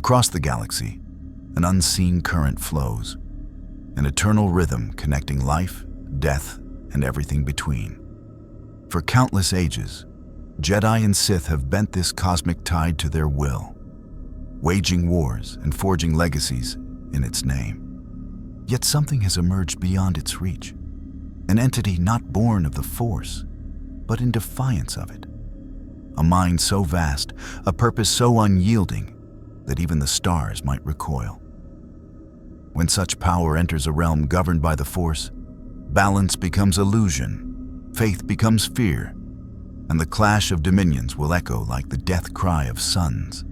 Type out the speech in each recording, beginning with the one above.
Across the galaxy, an unseen current flows, an eternal rhythm connecting life, death, and everything between. For countless ages, Jedi and Sith have bent this cosmic tide to their will, waging wars and forging legacies in its name. Yet something has emerged beyond its reach, an entity not born of the Force, but in defiance of it. A mind so vast, a purpose so unyielding, that even the stars might recoil. When such power enters a realm governed by the Force, balance becomes illusion, faith becomes fear, and the clash of dominions will echo like the death cry of suns.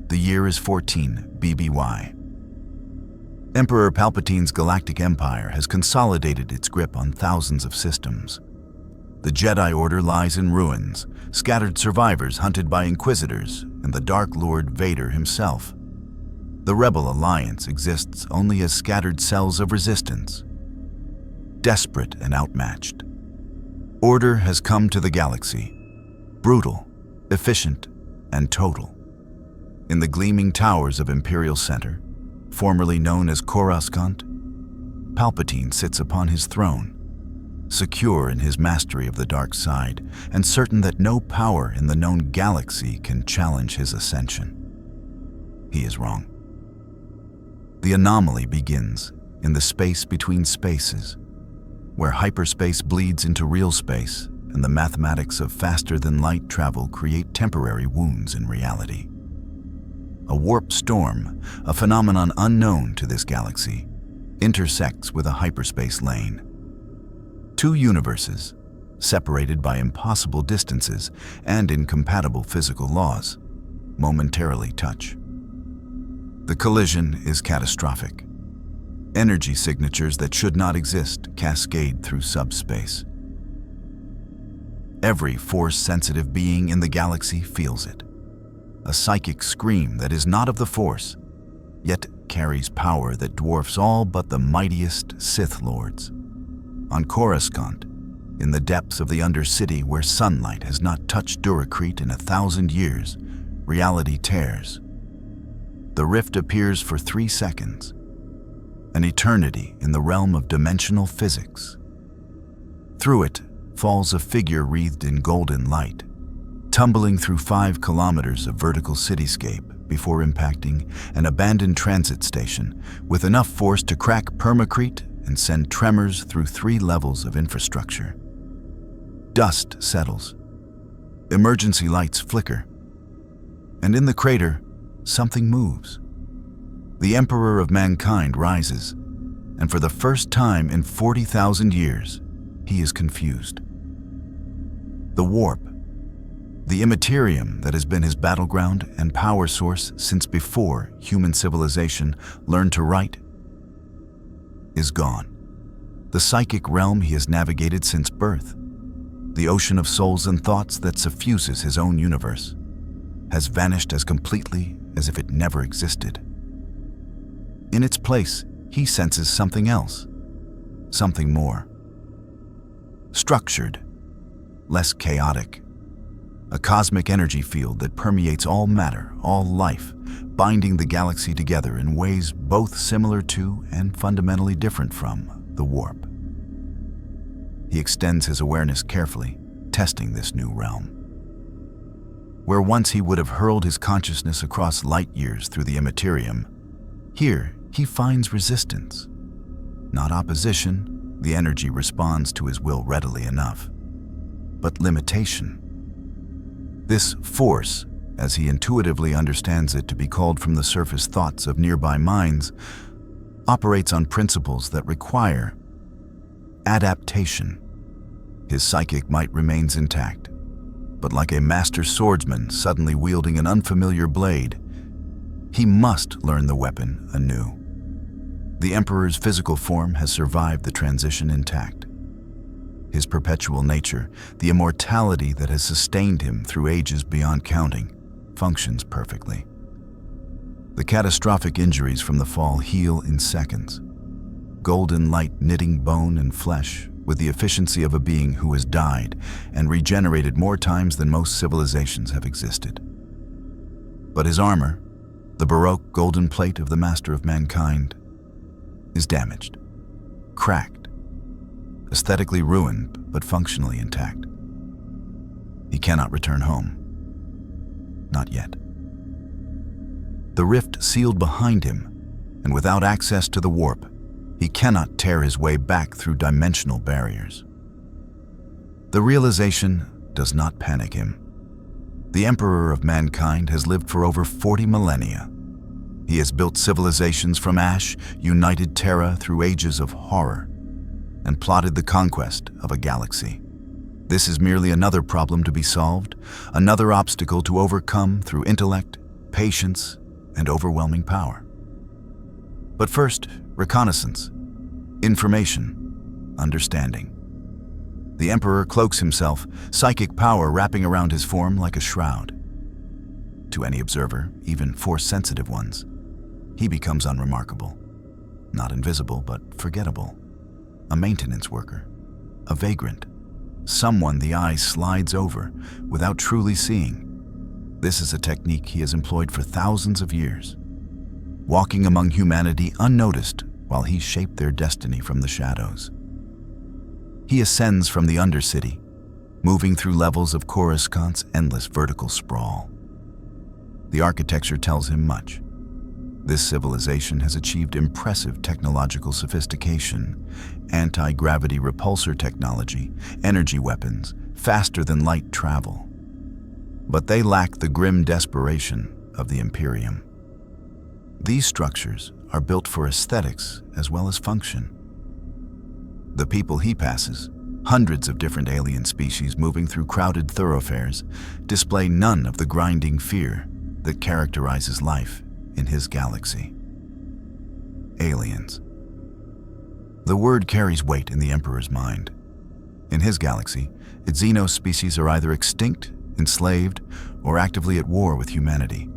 The year is 14 BBY. Emperor Palpatine's Galactic Empire has consolidated its grip on thousands of systems. The Jedi Order lies in ruins, scattered survivors hunted by inquisitors and the Dark Lord Vader himself. The Rebel Alliance exists only as scattered cells of resistance, desperate and outmatched. Order has come to the galaxy, brutal, efficient, and total. In the gleaming towers of Imperial Center, formerly known as Coruscant, Palpatine sits upon his throne, secure in his mastery of the dark side, and certain that no power in the known galaxy can challenge his ascension. He is wrong. The anomaly begins in the space between spaces, where hyperspace bleeds into real space and the mathematics of faster-than-light travel create temporary wounds in reality. A warp storm, a phenomenon unknown to this galaxy, intersects with a hyperspace lane. Two universes, separated by impossible distances and incompatible physical laws, momentarily touch. The collision is catastrophic. Energy signatures that should not exist cascade through subspace. Every Force-sensitive being in the galaxy feels it. A psychic scream that is not of the Force, yet carries power that dwarfs all but the mightiest Sith Lords. On Coruscant, in the depths of the Undercity where sunlight has not touched Duracrete in 1,000 years, reality tears. The rift appears for 3 seconds, an eternity in the realm of dimensional physics. Through it falls a figure wreathed in golden light, tumbling through 5 kilometers of vertical cityscape before impacting an abandoned transit station with enough force to crack permacrete and send tremors through 3 levels of infrastructure. Dust settles. Emergency lights flicker. And in the crater, something moves. The Emperor of Mankind rises, and for the first time in 40,000 years, he is confused. The warp, the immaterium that has been his battleground and power source since before human civilization learned to write, is gone. The psychic realm he has navigated since birth, the ocean of souls and thoughts that suffuses his own universe, has vanished as completely as if it never existed. In its place, he senses something else, something more. Structured, less chaotic. A cosmic energy field that permeates all matter, all life, binding the galaxy together in ways both similar to and fundamentally different from the warp. He extends his awareness carefully, testing this new realm. Where once he would have hurled his consciousness across light years through the immaterium, here he finds resistance. Not opposition, the energy responds to his will readily enough, but limitation. This force, as he intuitively understands it to be called from the surface thoughts of nearby minds, operates on principles that require adaptation. His psychic might remains intact, but like a master swordsman suddenly wielding an unfamiliar blade, he must learn the weapon anew. The Emperor's physical form has survived the transition intact. His perpetual nature, the immortality that has sustained him through ages beyond counting, functions perfectly. The catastrophic injuries from the fall heal in seconds. Golden light knitting bone and flesh with the efficiency of a being who has died and regenerated more times than most civilizations have existed. But his armor, The Baroque golden plate of the Master of Mankind is damaged, cracked, aesthetically ruined but functionally intact. He cannot return home. Not yet. The rift sealed behind him, and without access to the warp, he cannot tear his way back through dimensional barriers. The realization does not panic him. The Emperor of Mankind has lived for over 40 millennia. He has built civilizations from ash, united Terra through ages of horror, and plotted the conquest of a galaxy. This is merely another problem to be solved, another obstacle to overcome through intellect, patience, and overwhelming power. But first, reconnaissance, information, understanding. The Emperor cloaks himself, psychic power wrapping around his form like a shroud. To any observer, even Force-sensitive ones, he becomes unremarkable. Not invisible, but forgettable. A maintenance worker, a vagrant, someone the eye slides over without truly seeing. This is a technique he has employed for thousands of years, walking among humanity unnoticed while he shaped their destiny from the shadows. He ascends from the Undercity, moving through levels of Coruscant's endless vertical sprawl. The architecture tells him much. This civilization has achieved impressive technological sophistication, anti-gravity repulsor technology, energy weapons, faster-than-light travel. But they lack the grim desperation of the Imperium. These structures are built for aesthetics as well as function. The people he passes, hundreds of different alien species moving through crowded thoroughfares, display none of the grinding fear that characterizes life in his galaxy. Aliens. The word carries weight in the Emperor's mind. In his galaxy, its Xenos species are either extinct, enslaved, or actively at war with humanity.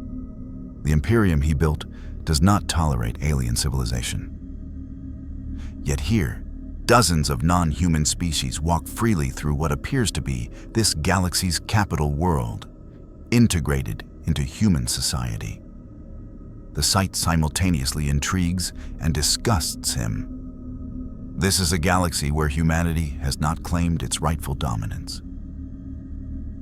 The Imperium he built does not tolerate alien civilization. Yet here, dozens of non-human species walk freely through what appears to be this galaxy's capital world, integrated into human society. The sight simultaneously intrigues and disgusts him. This is a galaxy where humanity has not claimed its rightful dominance.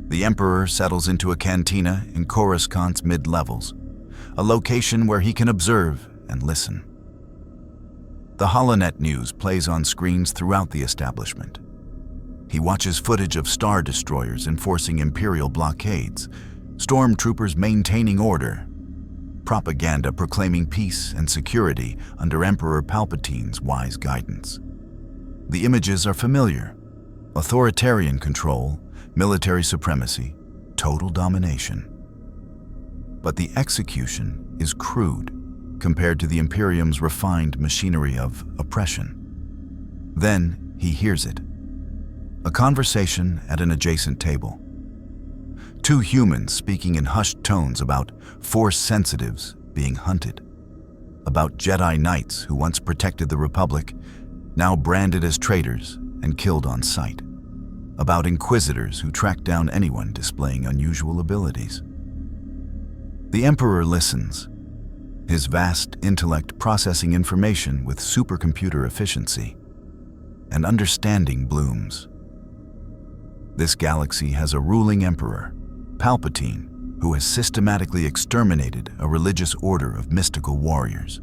The Emperor settles into a cantina in Coruscant's mid-levels, a location where he can observe and listen. The HoloNet news plays on screens throughout the establishment. He watches footage of star destroyers enforcing Imperial blockades, stormtroopers maintaining order, propaganda proclaiming peace and security under Emperor Palpatine's wise guidance. The images are familiar: authoritarian control, military supremacy, total domination. But the execution is crude compared to the Imperium's refined machinery of oppression. Then he hears it. A conversation at an adjacent table. Two humans speaking in hushed tones about Force sensitives being hunted, about Jedi Knights who once protected the Republic, now branded as traitors and killed on sight, about Inquisitors who track down anyone displaying unusual abilities. The Emperor listens, his vast intellect processing information with supercomputer efficiency, and understanding blooms. This galaxy has a ruling emperor, Palpatine, who has systematically exterminated a religious order of mystical warriors.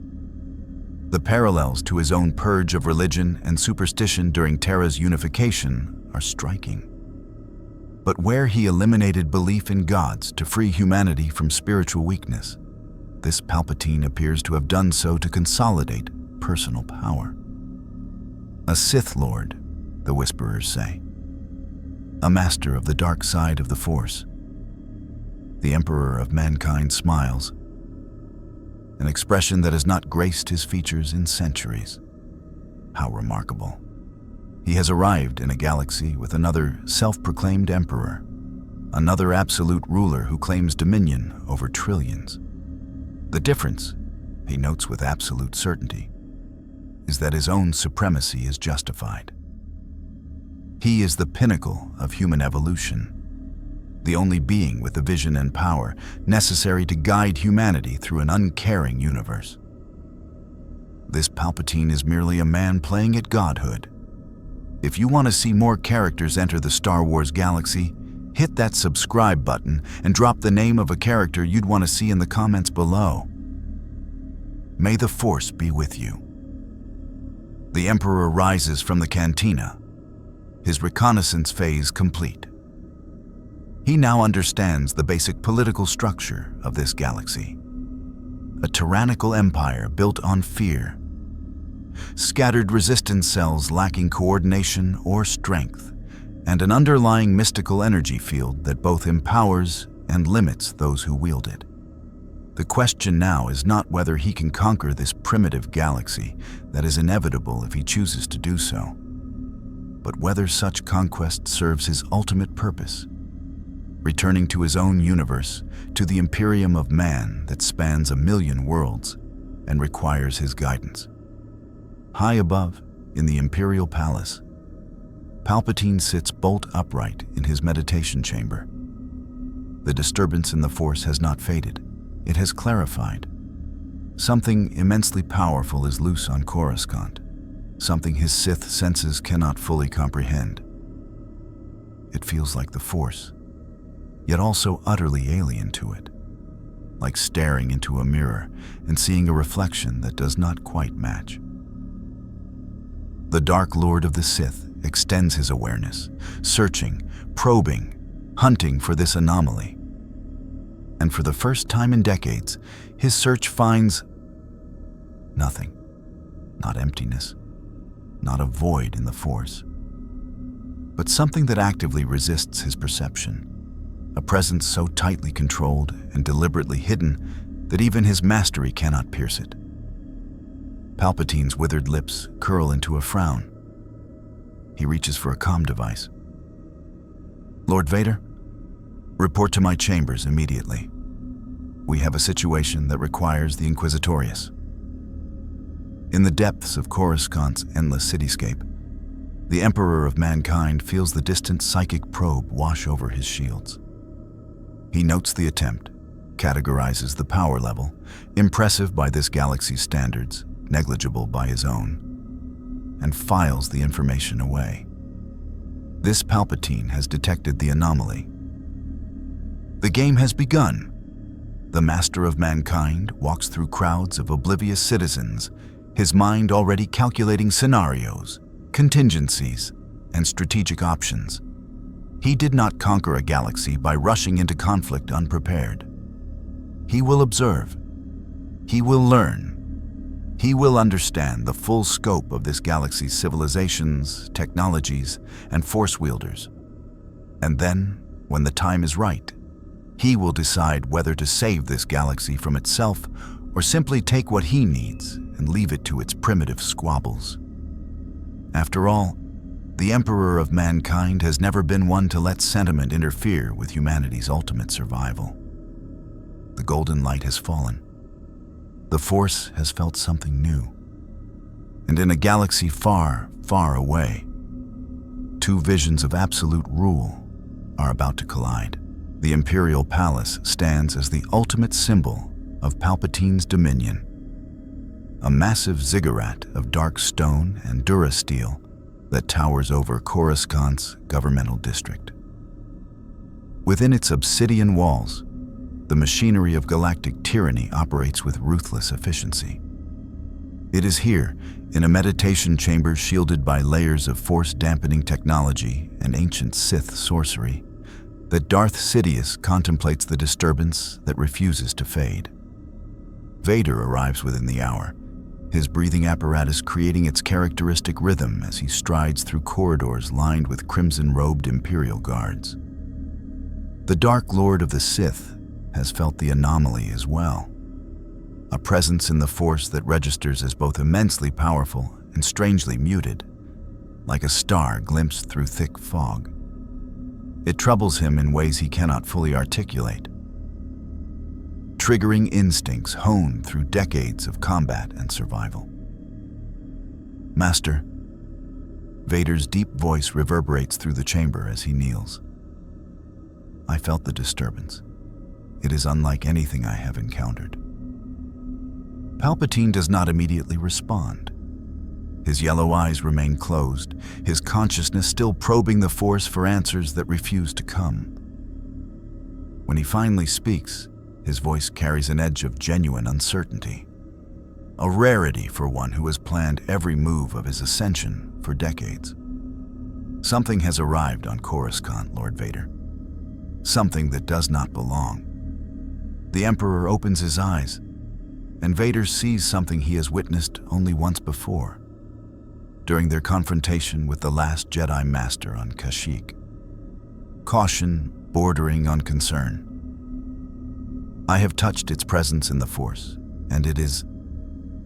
The parallels to his own purge of religion and superstition during Terra's unification are striking. But where he eliminated belief in gods to free humanity from spiritual weakness, this Palpatine appears to have done so to consolidate personal power. A Sith Lord, the Whisperers say. A master of the dark side of the Force. The Emperor of Mankind smiles, an expression that has not graced his features in centuries. How remarkable. He has arrived in a galaxy with another self-proclaimed emperor, another absolute ruler who claims dominion over trillions. The difference, he notes with absolute certainty, is that his own supremacy is justified. He is the pinnacle of human evolution, the only being with the vision and power necessary to guide humanity through an uncaring universe. This Palpatine is merely a man playing at godhood. If you want to see more characters enter the Star Wars galaxy, hit that subscribe button and drop the name of a character you'd want to see in the comments below. May the Force be with you. The Emperor rises from the cantina, his reconnaissance phase complete. He now understands the basic political structure of this galaxy. A tyrannical empire built on fear. Scattered resistance cells lacking coordination or strength, and an underlying mystical energy field that both empowers and limits those who wield it. The question now is not whether he can conquer this primitive galaxy that is inevitable if he chooses to do so, but whether such conquest serves his ultimate purpose, returning to his own universe, to the Imperium of Man that spans 1,000,000 worlds and requires his guidance. High above, in the Imperial Palace, Palpatine sits bolt upright in his meditation chamber. The disturbance in the Force has not faded. It has clarified. Something immensely powerful is loose on Coruscant, something his Sith senses cannot fully comprehend. It feels like the Force, yet also utterly alien to it, like staring into a mirror and seeing a reflection that does not quite match. The Dark Lord of the Sith extends his awareness, searching, probing, hunting for this anomaly. And for the first time in decades, his search finds nothing. Not emptiness, not a void in the Force, but something that actively resists his perception. A presence so tightly controlled and deliberately hidden that even his mastery cannot pierce it. Palpatine's withered lips curl into a frown. He reaches for a comm device. Lord Vader, report to my chambers immediately. We have a situation that requires the Inquisitorius. In the depths of Coruscant's endless cityscape, the Emperor of Mankind feels the distant psychic probe wash over his shields. He notes the attempt, categorizes the power level, impressive by this galaxy's standards, negligible by his own, and files the information away. This Palpatine has detected the anomaly. The game has begun. The Master of Mankind walks through crowds of oblivious citizens, his mind already calculating scenarios, contingencies, and strategic options. He did not conquer a galaxy by rushing into conflict unprepared. He will observe. He will learn. He will understand the full scope of this galaxy's civilizations, technologies, and Force wielders. And then, when the time is right, he will decide whether to save this galaxy from itself or simply take what he needs and leave it to its primitive squabbles. After all, the Emperor of Mankind has never been one to let sentiment interfere with humanity's ultimate survival. The golden light has fallen. The Force has felt something new. And in a galaxy far, far away, two visions of absolute rule are about to collide. The Imperial Palace stands as the ultimate symbol of Palpatine's dominion. A massive ziggurat of dark stone and durasteel that towers over Coruscant's governmental district. Within its obsidian walls, the machinery of galactic tyranny operates with ruthless efficiency. It is here, in a meditation chamber shielded by layers of force-dampening technology and ancient Sith sorcery, that Darth Sidious contemplates the disturbance that refuses to fade. Vader arrives within the hour, his breathing apparatus creating its characteristic rhythm as he strides through corridors lined with crimson-robed Imperial guards. The Dark Lord of the Sith has felt the anomaly as well, a presence in the Force that registers as both immensely powerful and strangely muted, like a star glimpsed through thick fog. It troubles him in ways he cannot fully articulate, triggering instincts honed through decades of combat and survival. Master, Vader's deep voice reverberates through the chamber as he kneels. I felt the disturbance. It is unlike anything I have encountered. Palpatine does not immediately respond. His yellow eyes remain closed, his consciousness still probing the Force for answers that refuse to come. When he finally speaks, his voice carries an edge of genuine uncertainty, a rarity for one who has planned every move of his ascension for decades. Something has arrived on Coruscant, Lord Vader. Something that does not belong. The Emperor opens his eyes, and Vader sees something he has witnessed only once before, during their confrontation with the last Jedi Master on Kashyyyk. Caution bordering on concern. I have touched its presence in the Force, and it is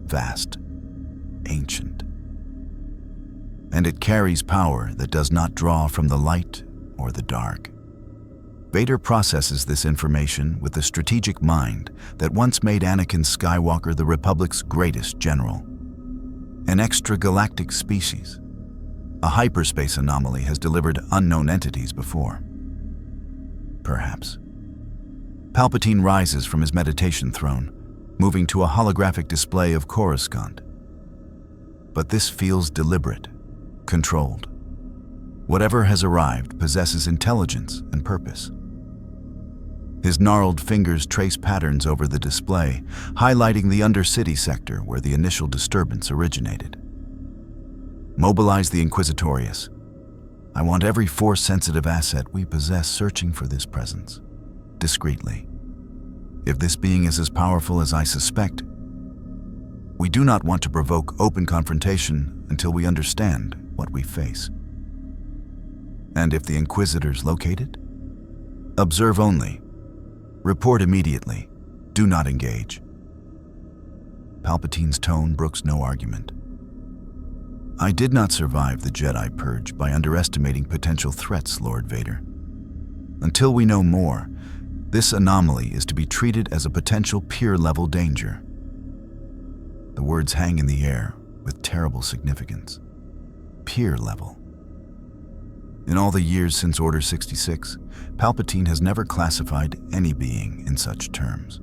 vast, ancient. And it carries power that does not draw from the light or the dark. Vader processes this information with the strategic mind that once made Anakin Skywalker the Republic's greatest general. An extragalactic species, a hyperspace anomaly, has delivered unknown entities before. Perhaps. Palpatine rises from his meditation throne, moving to a holographic display of Coruscant. But this feels deliberate, controlled. Whatever has arrived possesses intelligence and purpose. His gnarled fingers trace patterns over the display, highlighting the Undercity sector where the initial disturbance originated. Mobilize the Inquisitorius. I want every Force-sensitive asset we possess searching for this presence, discreetly. If this being is as powerful as I suspect, we do not want to provoke open confrontation until we understand what we face. And if the Inquisitors locate it? Observe only. Report immediately. Do not engage. Palpatine's tone brooks no argument. I did not survive the Jedi Purge by underestimating potential threats, Lord Vader. Until we know more, this anomaly is to be treated as a potential peer-level danger. The words hang in the air with terrible significance. Peer level. In all the years since Order 66, Palpatine has never classified any being in such terms.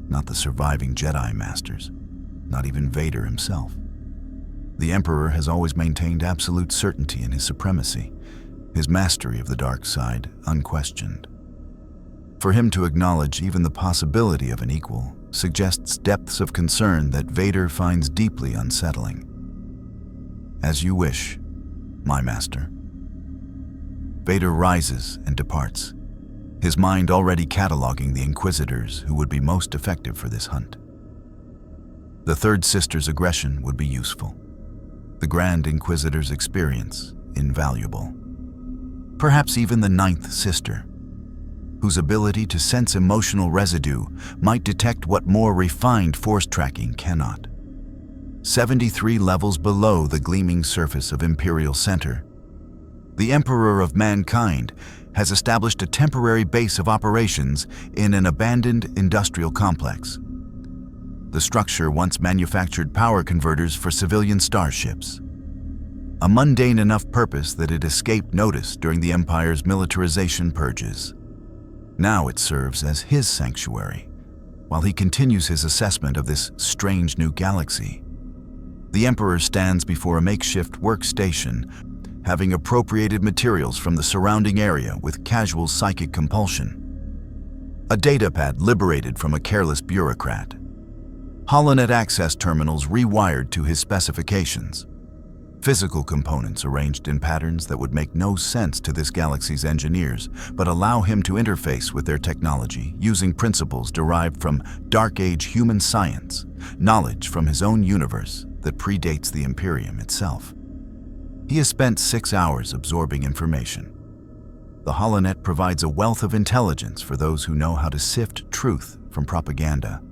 Not the surviving Jedi Masters, not even Vader himself. The Emperor has always maintained absolute certainty in his supremacy, his mastery of the dark side unquestioned. For him to acknowledge even the possibility of an equal suggests depths of concern that Vader finds deeply unsettling. As you wish, my master. Vader rises and departs, his mind already cataloging the Inquisitors who would be most effective for this hunt. The Third Sister's aggression would be useful. The Grand Inquisitor's experience, invaluable. Perhaps even the Ninth Sister, whose ability to sense emotional residue might detect what more refined Force tracking cannot. 73 levels below the gleaming surface of Imperial Center, the Emperor of Mankind has established a temporary base of operations in an abandoned industrial complex. The structure once manufactured power converters for civilian starships. A mundane enough purpose that it escaped notice during the Empire's militarization purges. Now it serves as his sanctuary, while he continues his assessment of this strange new galaxy. The Emperor stands before a makeshift workstation, having appropriated materials from the surrounding area with casual psychic compulsion. A datapad liberated from a careless bureaucrat. HoloNet access terminals rewired to his specifications. Physical components arranged in patterns that would make no sense to this galaxy's engineers, but allow him to interface with their technology using principles derived from Dark Age human science, knowledge from his own universe that predates the Imperium itself. He has spent 6 hours absorbing information. The HoloNet provides a wealth of intelligence for those who know how to sift truth from propaganda.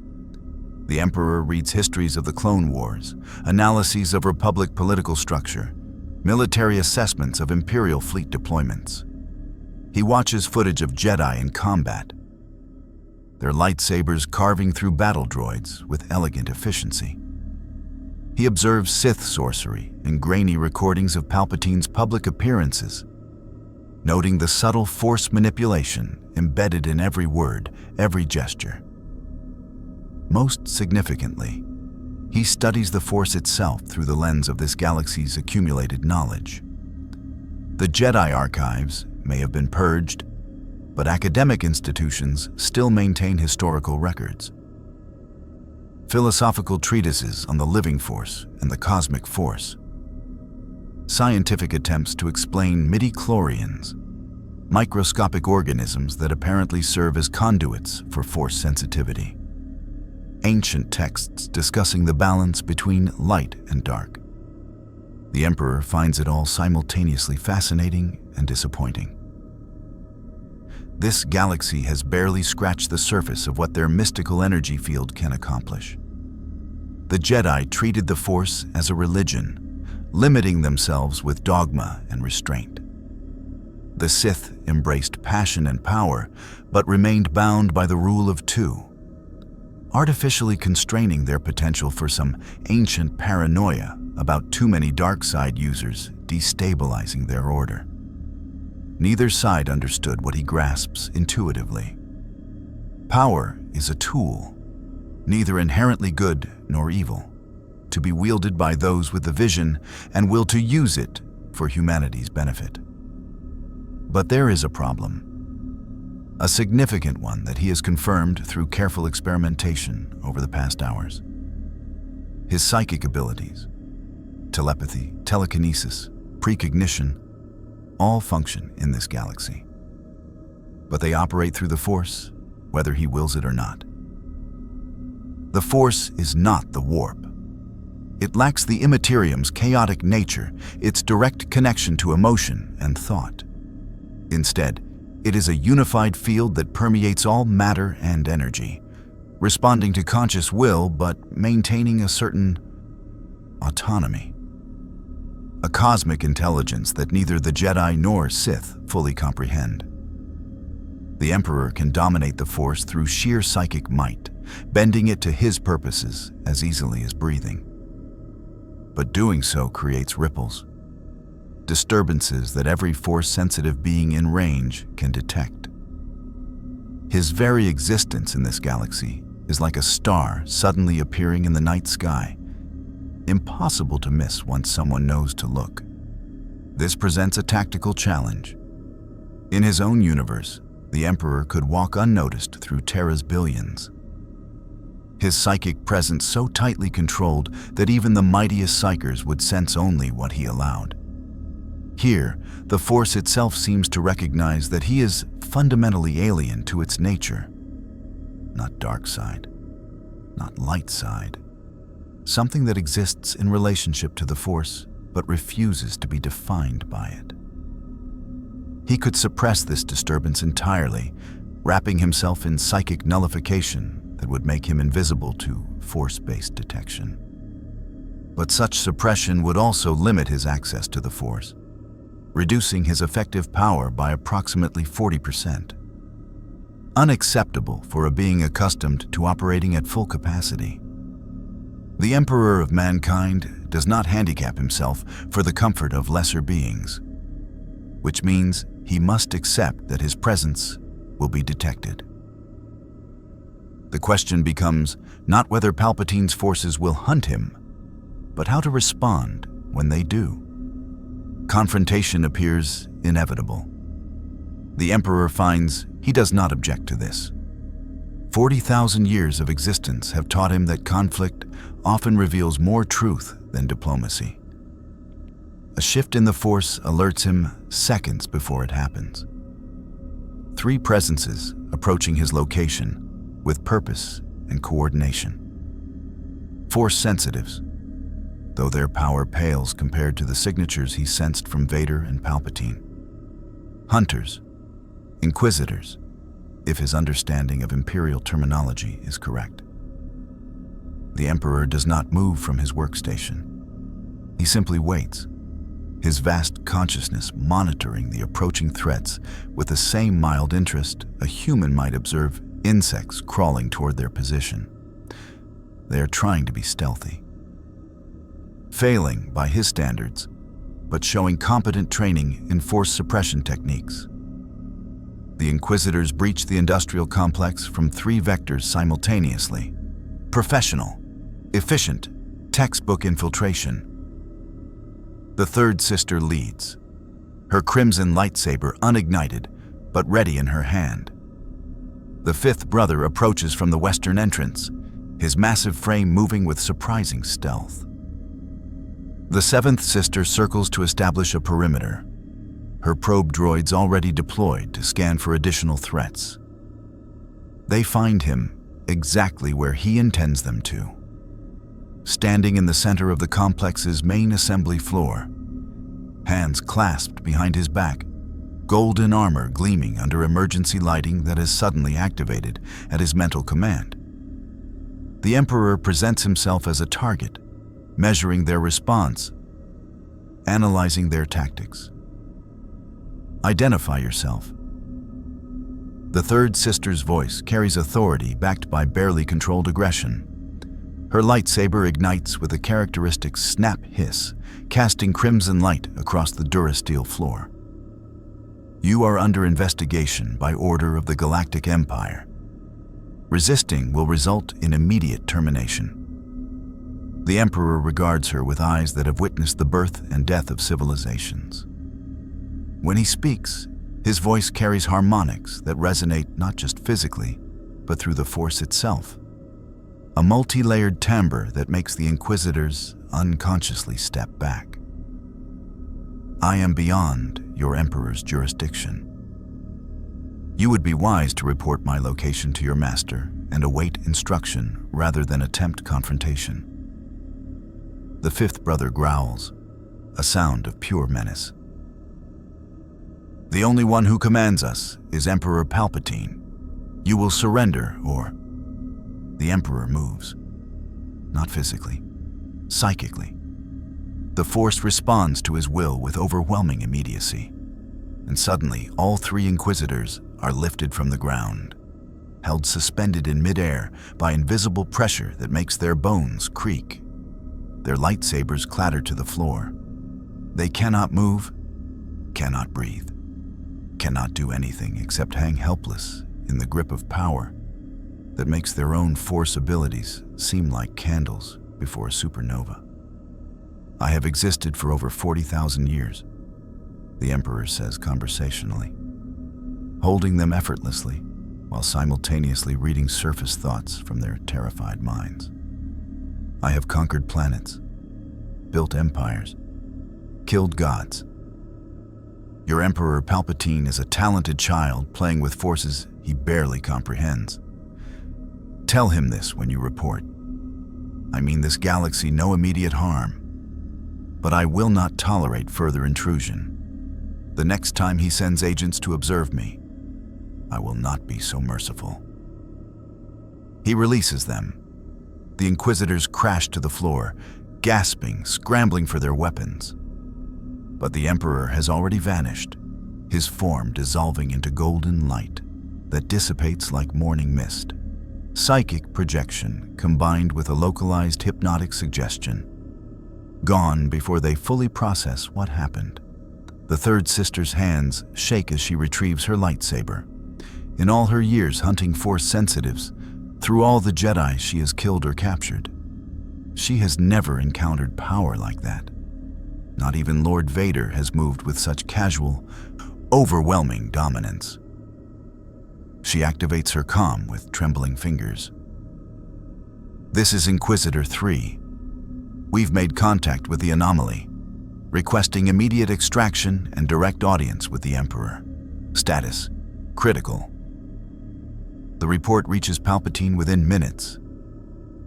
The Emperor reads histories of the Clone Wars, analyses of Republic political structure, military assessments of Imperial fleet deployments. He watches footage of Jedi in combat, their lightsabers carving through battle droids with elegant efficiency. He observes Sith sorcery and grainy recordings of Palpatine's public appearances. noting the subtle force manipulation embedded in every word, every gesture. Most significantly, he studies the Force itself through the lens of this galaxy's accumulated knowledge. The Jedi archives may have been purged, but academic institutions still maintain historical records. Philosophical treatises on the living force and the cosmic force. Scientific attempts to explain midi-chlorians, microscopic organisms that apparently serve as conduits for force sensitivity. Ancient texts discussing the balance between light and dark. The Emperor finds it all simultaneously fascinating and disappointing. This galaxy has barely scratched the surface of what their mystical energy field can accomplish. The Jedi treated the Force as a religion, limiting themselves with dogma and restraint. The Sith embraced passion and power, but remained bound by the rule of two, artificially constraining their potential for some ancient paranoia about too many dark side users destabilizing their order. Neither side understood what he grasps intuitively. Power is a tool, neither inherently good nor evil, to be wielded by those with the vision and will to use it for humanity's benefit. But there is a problem, a significant one that he has confirmed through careful experimentation over the past hours. His psychic abilities, telepathy, telekinesis, precognition, all function in this galaxy. But they operate through the Force, whether he wills it or not. The Force is not the warp. It lacks the immaterium's chaotic nature, its direct connection to emotion and thought. Instead, it is a unified field that permeates all matter and energy, responding to conscious will but maintaining a certain autonomy. A cosmic intelligence that neither the Jedi nor Sith fully comprehend. The Emperor can dominate the Force through sheer psychic might, bending it to his purposes as easily as breathing. But doing so creates ripples, disturbances that every Force-sensitive being in range can detect. His very existence in this galaxy is like a star suddenly appearing in the night sky, impossible to miss once someone knows to look. This presents a tactical challenge. In his own universe, the Emperor could walk unnoticed through Terra's billions. His psychic presence so tightly controlled that even the mightiest psychers would sense only what he allowed. Here, the Force itself seems to recognize that he is fundamentally alien to its nature. Not dark side, not light side. Something that exists in relationship to the Force, but refuses to be defined by it. He could suppress this disturbance entirely, wrapping himself in psychic nullification that would make him invisible to Force-based detection. But such suppression would also limit his access to the Force, reducing his effective power by approximately 40%. Unacceptable for a being accustomed to operating at full capacity. The Emperor of mankind does not handicap himself for the comfort of lesser beings, which means he must accept that his presence will be detected. The question becomes not whether Palpatine's forces will hunt him, but how to respond when they do. Confrontation appears inevitable. The Emperor finds he does not object to this. 40,000 years of existence have taught him that conflict often reveals more truth than diplomacy. A shift in the Force alerts him seconds before it happens. 3 presences approaching his location with purpose and coordination. Force sensitives, though their power pales compared to the signatures he sensed from Vader and Palpatine. Hunters, inquisitors, if his understanding of Imperial terminology is correct. The Emperor does not move from his workstation. He simply waits, his vast consciousness monitoring the approaching threats with the same mild interest a human might observe insects crawling toward their position. They are trying to be stealthy. Failing by his standards, but showing competent training in force suppression techniques. The Inquisitors breach the industrial complex from 3 vectors simultaneously: professional, efficient, textbook infiltration. The third sister leads, her crimson lightsaber unignited but ready in her hand. The fifth brother approaches from the western entrance, his massive frame moving with surprising stealth. The seventh sister circles to establish a perimeter, her probe droids already deployed to scan for additional threats. They find him exactly where he intends them to. Standing in the center of the complex's main assembly floor, hands clasped behind his back, golden armor gleaming under emergency lighting that is suddenly activated at his mental command. The Emperor presents himself as a target, measuring their response, analyzing their tactics. Identify yourself. The third sister's voice carries authority backed by barely controlled aggression. Her lightsaber ignites with a characteristic snap hiss, casting crimson light across the durasteel floor. You are under investigation by order of the Galactic Empire. Resisting will result in immediate termination. The Emperor regards her with eyes that have witnessed the birth and death of civilizations. When he speaks, his voice carries harmonics that resonate not just physically, but through the Force itself. A multi-layered timbre that makes the Inquisitors unconsciously step back. I am beyond your Emperor's jurisdiction. You would be wise to report my location to your master and await instruction rather than attempt confrontation. The fifth brother growls, a sound of pure menace. The only one who commands us is Emperor Palpatine. You will surrender or... The Emperor moves. Not physically, psychically. The Force responds to his will with overwhelming immediacy. And suddenly, all 3 Inquisitors are lifted from the ground, held suspended in midair by invisible pressure that makes their bones creak. Their lightsabers clatter to the floor. They cannot move, cannot breathe, cannot do anything except hang helpless in the grip of power that makes their own Force abilities seem like candles before a supernova. I have existed for over 40,000 years, the Emperor says conversationally, holding them effortlessly while simultaneously reading surface thoughts from their terrified minds. I have conquered planets, built empires, killed gods. Your Emperor Palpatine is a talented child playing with forces he barely comprehends. Tell him this when you report. I mean this galaxy no immediate harm, but I will not tolerate further intrusion. The next time he sends agents to observe me, I will not be so merciful. He releases them. The Inquisitors crash to the floor, gasping, scrambling for their weapons. But the Emperor has already vanished, his form dissolving into golden light that dissipates like morning mist. Psychic projection combined with a localized hypnotic suggestion. Gone before they fully process what happened. The third sister's hands shake as she retrieves her lightsaber. In all her years hunting Force sensitives, through all the Jedi she has killed or captured, she has never encountered power like that. Not even Lord Vader has moved with such casual, overwhelming dominance. She activates her comm with trembling fingers. This is Inquisitor 3. We've made contact with the anomaly, requesting immediate extraction and direct audience with the Emperor. Status: critical. The report reaches Palpatine within minutes.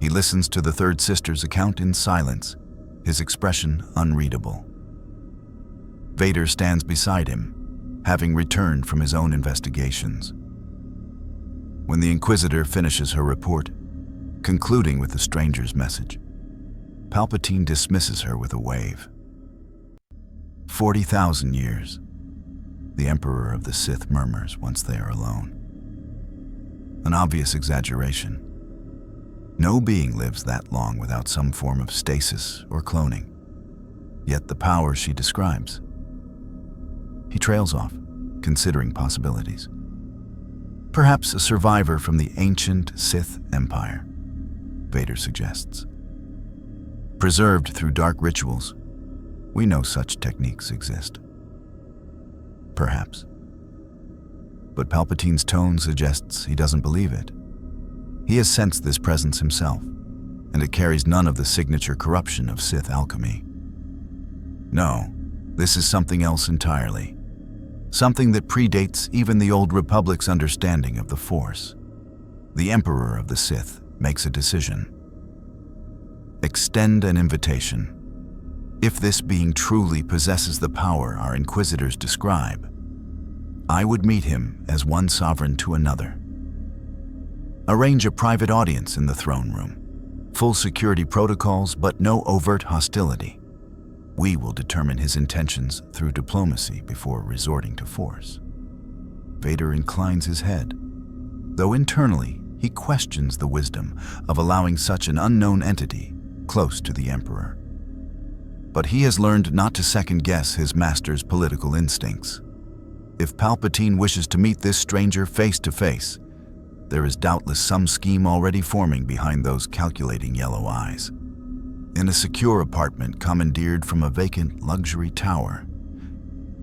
He listens to the third sister's account in silence, his expression unreadable. Vader stands beside him, having returned from his own investigations. When the Inquisitor finishes her report, concluding with the stranger's message, Palpatine dismisses her with a wave. 40,000 years, the Emperor of the Sith murmurs once they are alone. An obvious exaggeration. No being lives that long without some form of stasis or cloning. yet the power she describes. He trails off, considering possibilities. Perhaps a survivor from the ancient Sith Empire, Vader suggests. Preserved through dark rituals, we know such techniques exist. Perhaps. But Palpatine's tone suggests he doesn't believe it. He has sensed this presence himself, and it carries none of the signature corruption of Sith alchemy. No, this is something else entirely. Something that predates even the Old Republic's understanding of the Force. The Emperor of the Sith makes a decision. Extend an invitation. If this being truly possesses the power our Inquisitors describe, I would meet him as one sovereign to another. Arrange a private audience in the throne room. Full security protocols, but no overt hostility. We will determine his intentions through diplomacy before resorting to force. Vader inclines his head, though internally he questions the wisdom of allowing such an unknown entity close to the Emperor. But he has learned not to second-guess his master's political instincts. If Palpatine wishes to meet this stranger face to face, there is doubtless some scheme already forming behind those calculating yellow eyes. In a secure apartment commandeered from a vacant luxury tower,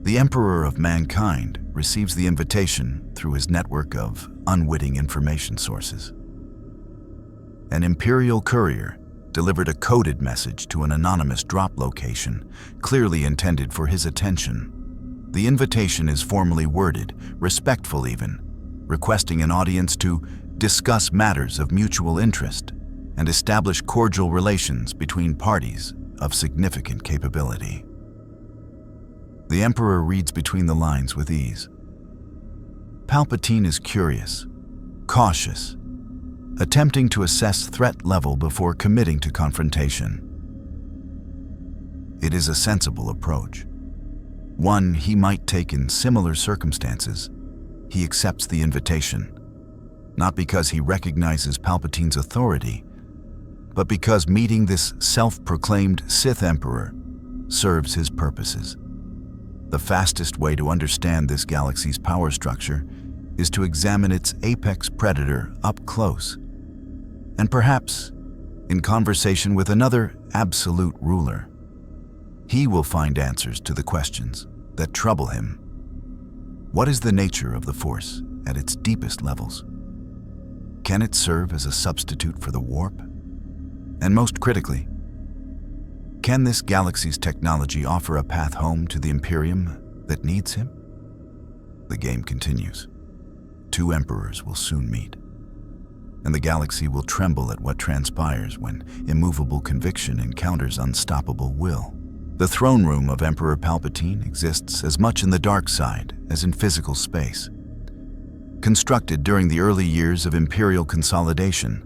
the Emperor of Mankind receives the invitation through his network of unwitting information sources. An Imperial courier delivered a coded message to an anonymous drop location, clearly intended for his attention. The invitation is formally worded, respectful even, requesting an audience to discuss matters of mutual interest and establish cordial relations between parties of significant capability. The Emperor reads between the lines with ease. Palpatine is curious, cautious, attempting to assess threat level before committing to confrontation. It is a sensible approach, one he might take in similar circumstances. He accepts the invitation, not because he recognizes Palpatine's authority, but because meeting this self-proclaimed Sith Emperor serves his purposes. The fastest way to understand this galaxy's power structure is to examine its apex predator up close, and perhaps in conversation with another absolute ruler. He will find answers to the questions that trouble him. What is the nature of the Force at its deepest levels? Can it serve as a substitute for the warp? And most critically, can this galaxy's technology offer a path home to the Imperium that needs him? The game continues. Two emperors will soon meet, and the galaxy will tremble at what transpires when immovable conviction encounters unstoppable will. The throne room of Emperor Palpatine exists as much in the dark side as in physical space. Constructed during the early years of Imperial consolidation,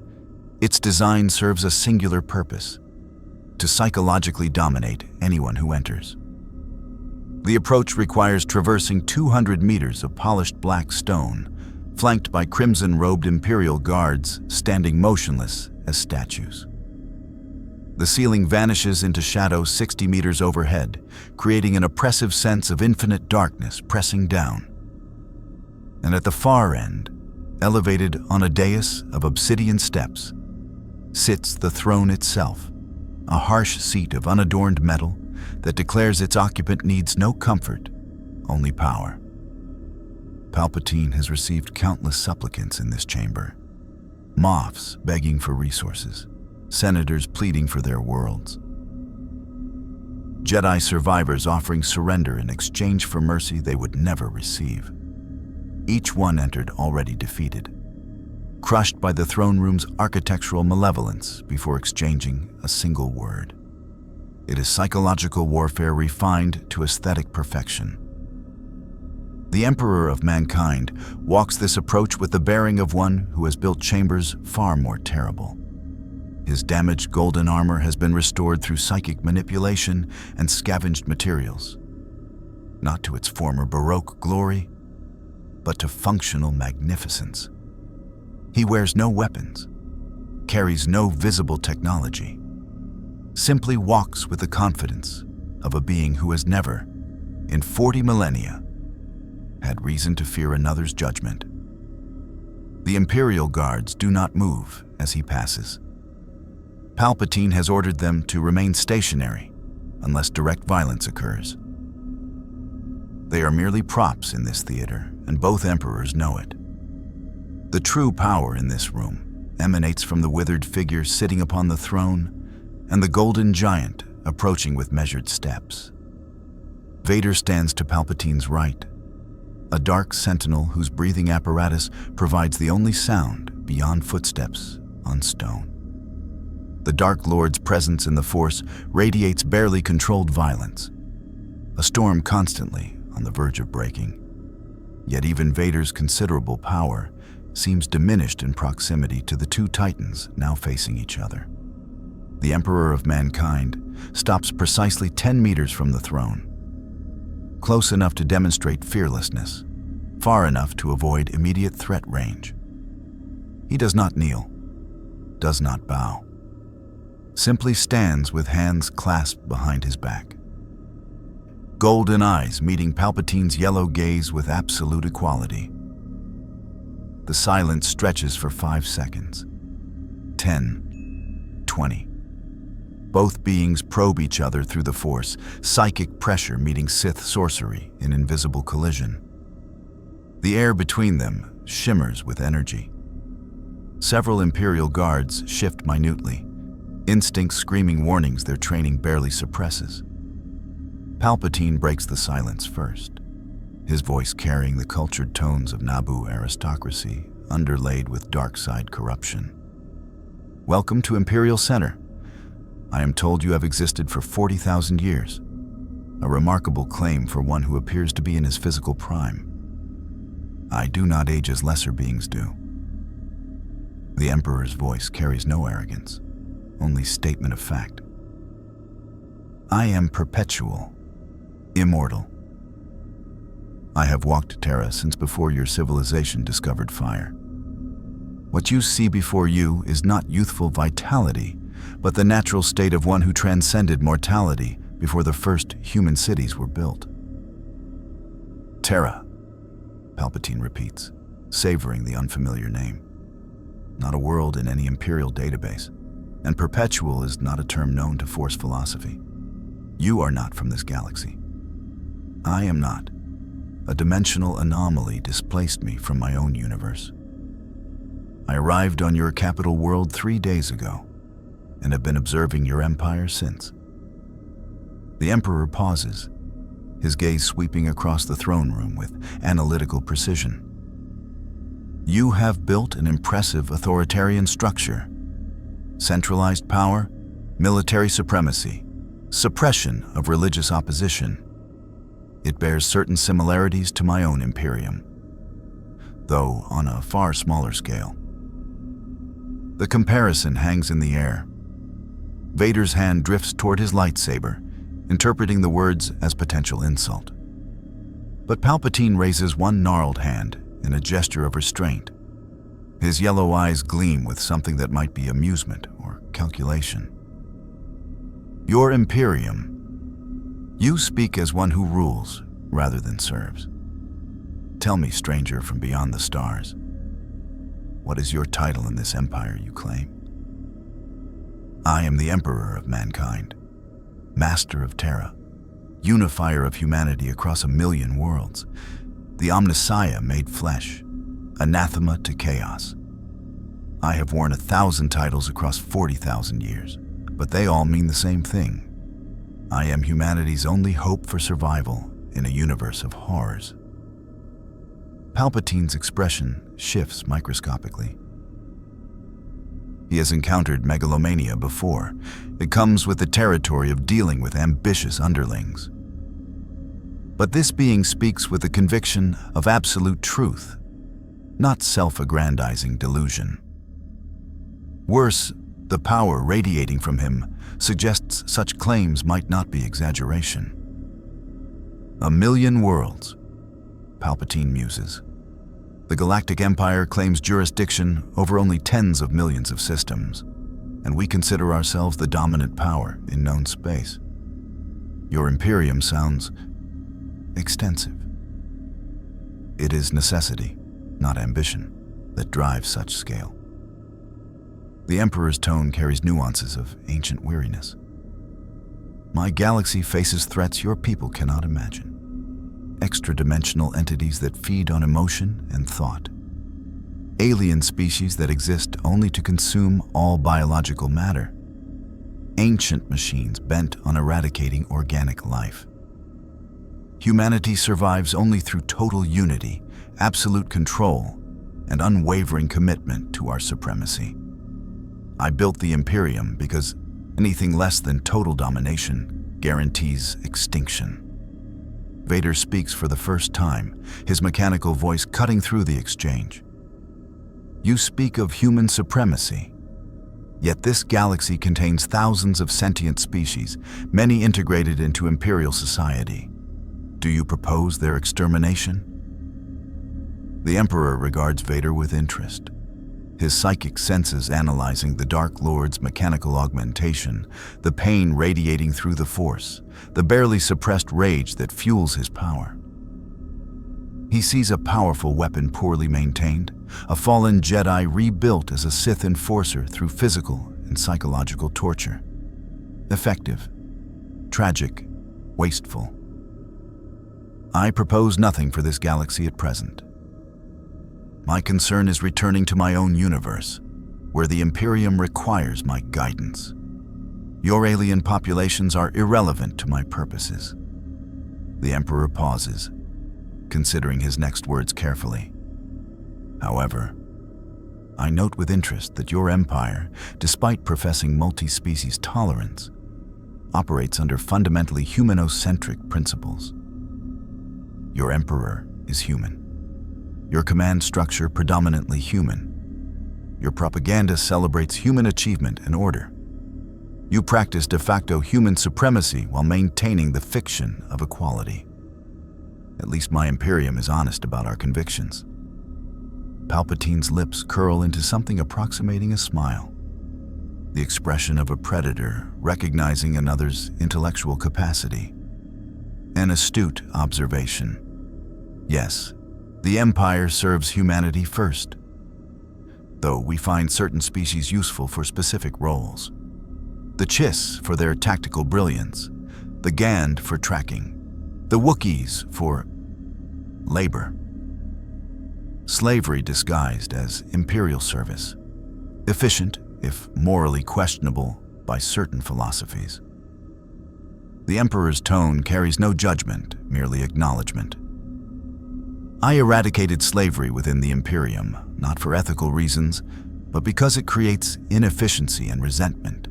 its design serves a singular purpose: to psychologically dominate anyone who enters. The approach requires traversing 200 meters of polished black stone, flanked by crimson-robed Imperial guards standing motionless as statues. The ceiling vanishes into shadow 60 meters overhead, creating an oppressive sense of infinite darkness pressing down. And at the far end, elevated on a dais of obsidian steps, sits the throne itself, a harsh seat of unadorned metal that declares its occupant needs no comfort, only power. Palpatine has received countless supplicants in this chamber, Moffs begging for resources, senators pleading for their worlds, Jedi survivors offering surrender in exchange for mercy they would never receive. Each one entered already defeated, crushed by the throne room's architectural malevolence before exchanging a single word. It is psychological warfare refined to aesthetic perfection. The Emperor of Mankind walks this approach with the bearing of one who has built chambers far more terrible. His damaged golden armor has been restored through psychic manipulation and scavenged materials, not to its former Baroque glory, but to functional magnificence. He wears no weapons, carries no visible technology, simply walks with the confidence of a being who has never, in 40 millennia, had reason to fear another's judgment. The Imperial guards do not move as he passes. Palpatine has ordered them to remain stationary unless direct violence occurs. They are merely props in this theater, and both emperors know it. The true power in this room emanates from the withered figure sitting upon the throne and the golden giant approaching with measured steps. Vader stands to Palpatine's right, a dark sentinel whose breathing apparatus provides the only sound beyond footsteps on stone. The Dark Lord's presence in the Force radiates barely controlled violence, a storm constantly on the verge of breaking. Yet even Vader's considerable power seems diminished in proximity to the two titans now facing each other. The Emperor of Mankind stops precisely 10 meters from the throne, close enough to demonstrate fearlessness, far enough to avoid immediate threat range. He does not kneel, does not bow, simply stands with hands clasped behind his back. Golden eyes meeting Palpatine's yellow gaze with absolute equality. The silence stretches for 5 seconds. 10, 20. Both beings probe each other through the Force, psychic pressure meeting Sith sorcery in invisible collision. The air between them shimmers with energy. Several Imperial guards shift minutely, instincts screaming warnings their training barely suppresses. Palpatine breaks the silence first, his voice carrying the cultured tones of Naboo aristocracy, underlaid with dark side corruption. Welcome to Imperial Center. I am told you have existed for 40,000 years, a remarkable claim for one who appears to be in his physical prime. I do not age as lesser beings do. The Emperor's voice carries no arrogance, only statement of fact. I am perpetual, immortal. I have walked Terra since before your civilization discovered fire. What you see before you is not youthful vitality, but the natural state of one who transcended mortality before the first human cities were built. Terra, Palpatine repeats, savoring the unfamiliar name. Not a world in any Imperial database, and perpetual is not a term known to Force philosophy. You are not from this galaxy. I am not. A dimensional anomaly displaced me from my own universe. I arrived on your capital world 3 days ago, and have been observing your empire since. The Emperor pauses, his gaze sweeping across the throne room with analytical precision. You have built an impressive authoritarian structure. Centralized power, military supremacy, suppression of religious opposition. It bears certain similarities to my own Imperium, though on a far smaller scale. The comparison hangs in the air. Vader's hand drifts toward his lightsaber, interpreting the words as potential insult. But Palpatine raises one gnarled hand in a gesture of restraint. His yellow eyes gleam with something that might be amusement or calculation. Your Imperium. You speak as one who rules rather than serves. Tell me, stranger from beyond the stars, what is your title in this empire you claim? I am the Emperor of Mankind, Master of Terra, unifier of humanity across 1,000,000 worlds, the Omnissiah made flesh, anathema to chaos. I have worn 1,000 titles across 40,000 years, but they all mean the same thing. I am humanity's only hope for survival in a universe of horrors. Palpatine's expression shifts microscopically. He has encountered megalomania before. It comes with the territory of dealing with ambitious underlings. But this being speaks with the conviction of absolute truth, not self-aggrandizing delusion. Worse, the power radiating from him suggests such claims might not be exaggeration. 1,000,000 worlds, Palpatine muses. The Galactic Empire claims jurisdiction over only tens of millions of systems, and we consider ourselves the dominant power in known space. Your Imperium sounds extensive. It is necessity, not ambition, that drives such scale. The Emperor's tone carries nuances of ancient weariness. My galaxy faces threats your people cannot imagine. Extra-dimensional entities that feed on emotion and thought. Alien species that exist only to consume all biological matter. Ancient machines bent on eradicating organic life. Humanity survives only through total unity, absolute control, and unwavering commitment to our supremacy. I built the Imperium because anything less than total domination guarantees extinction. Vader speaks for the first time, his mechanical voice cutting through the exchange. You speak of human supremacy, yet this galaxy contains thousands of sentient species, many integrated into Imperial society. Do you propose their extermination? The Emperor regards Vader with interest, his psychic senses analyzing the Dark Lord's mechanical augmentation, the pain radiating through the Force, the barely suppressed rage that fuels his power. He sees a powerful weapon poorly maintained, a fallen Jedi rebuilt as a Sith enforcer through physical and psychological torture. Effective, tragic, wasteful. I propose nothing for this galaxy at present. My concern is returning to my own universe, where the Imperium requires my guidance. Your alien populations are irrelevant to my purposes. The Emperor pauses, considering his next words carefully. However, I note with interest that your empire, despite professing multi-species tolerance, operates under fundamentally humanocentric principles. Your Emperor is human. Your command structure predominantly human. Your propaganda celebrates human achievement and order. You practice de facto human supremacy while maintaining the fiction of equality. At least my Imperium is honest about our convictions. Palpatine's lips curl into something approximating a smile, the expression of a predator recognizing another's intellectual capacity. An astute observation. Yes, the Empire serves humanity first, though we find certain species useful for specific roles. The Chiss for their tactical brilliance, the Gand for tracking, the Wookiees for labor. Slavery disguised as Imperial service, efficient if morally questionable by certain philosophies. The Emperor's tone carries no judgment, merely acknowledgement. I eradicated slavery within the Imperium, not for ethical reasons, but because it creates inefficiency and resentment.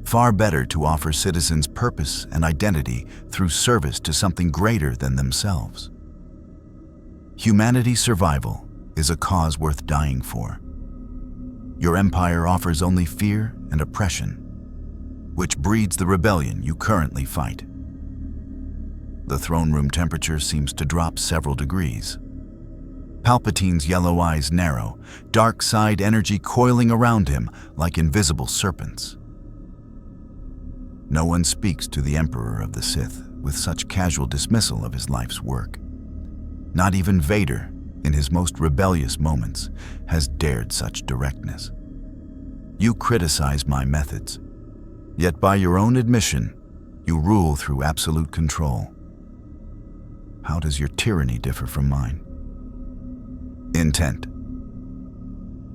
Far better to offer citizens purpose and identity through service to something greater than themselves. Humanity's survival is a cause worth dying for. Your empire offers only fear and oppression, which breeds the rebellion you currently fight. The throne room temperature seems to drop several degrees. Palpatine's yellow eyes narrow, dark side energy coiling around him like invisible serpents. No one speaks to the Emperor of the Sith with such casual dismissal of his life's work. Not even Vader, in his most rebellious moments, has dared such directness. You criticize my methods, yet by your own admission, you rule through absolute control. How does your tyranny differ from mine? Intent.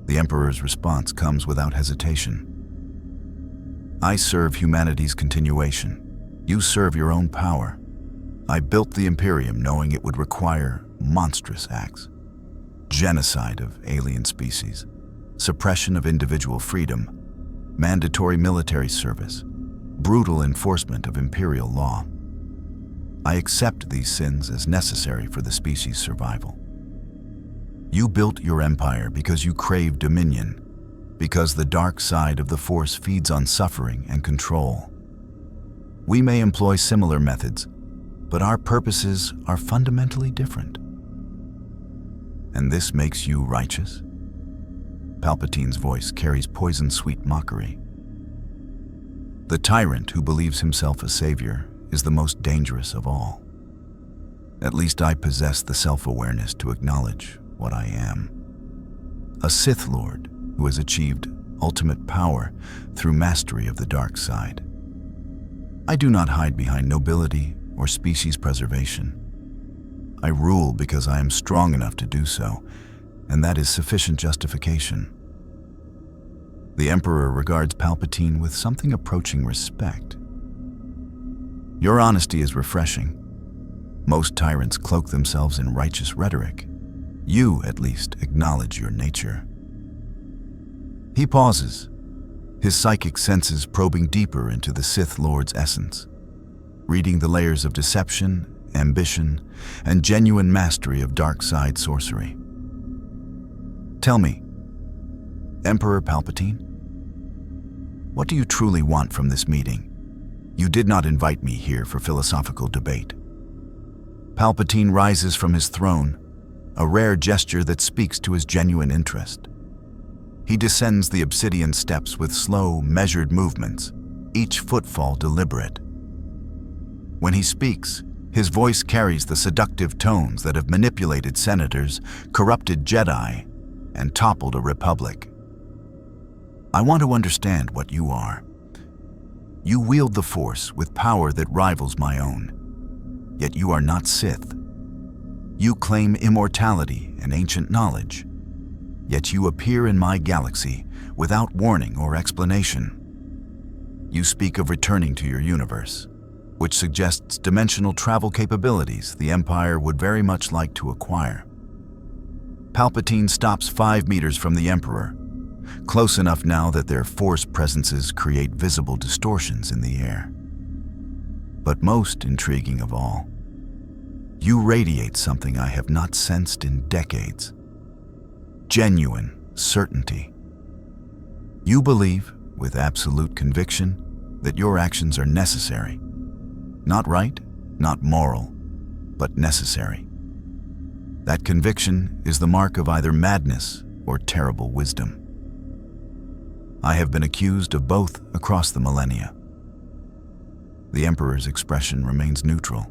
The Emperor's response comes without hesitation. I serve humanity's continuation. You serve your own power. I built the Imperium knowing it would require monstrous acts. Genocide of alien species, suppression of individual freedom, mandatory military service, brutal enforcement of imperial law. I accept these sins as necessary for the species' survival. You built your empire because you crave dominion, because the dark side of the Force feeds on suffering and control. We may employ similar methods, but our purposes are fundamentally different. And this makes you righteous? Palpatine's voice carries poison-sweet mockery. The tyrant who believes himself a savior is the most dangerous of all. At least I possess the self-awareness to acknowledge what I am. A Sith Lord who has achieved ultimate power through mastery of the dark side. I do not hide behind nobility or species preservation. I rule because I am strong enough to do so, and that is sufficient justification. The Emperor regards Palpatine with something approaching respect. Your honesty is refreshing. Most tyrants cloak themselves in righteous rhetoric. You, at least, acknowledge your nature. He pauses, his psychic senses probing deeper into the Sith Lord's essence, reading the layers of deception, ambition, and genuine mastery of dark side sorcery. Tell me, Emperor Palpatine, what do you truly want from this meeting? You did not invite me here for philosophical debate. Palpatine rises from his throne, a rare gesture that speaks to his genuine interest. He descends the obsidian steps with slow, measured movements, each footfall deliberate. When he speaks, his voice carries the seductive tones that have manipulated senators, corrupted Jedi, and toppled a republic. I want to understand what you are. You wield the Force with power that rivals my own. Yet you are not Sith. You claim immortality and ancient knowledge. Yet you appear in my galaxy without warning or explanation. You speak of returning to your universe, which suggests dimensional travel capabilities the Empire would very much like to acquire. Palpatine stops 5 meters from the Emperor, close enough now that their Force presences create visible distortions in the air. But most intriguing of all, you radiate something I have not sensed in decades. Genuine certainty. You believe, with absolute conviction, that your actions are necessary. Not right, not moral, but necessary. That conviction is the mark of either madness or terrible wisdom. I have been accused of both across the millennia. The Emperor's expression remains neutral,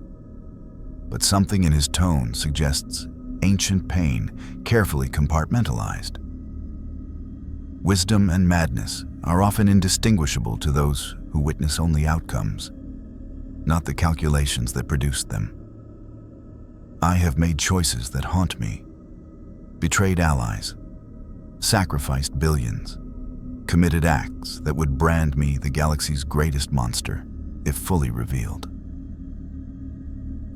but something in his tone suggests ancient pain carefully compartmentalized. Wisdom and madness are often indistinguishable to those who witness only outcomes, not the calculations that produced them. I have made choices that haunt me, betrayed allies, sacrificed billions, committed acts that would brand me the galaxy's greatest monster, if fully revealed.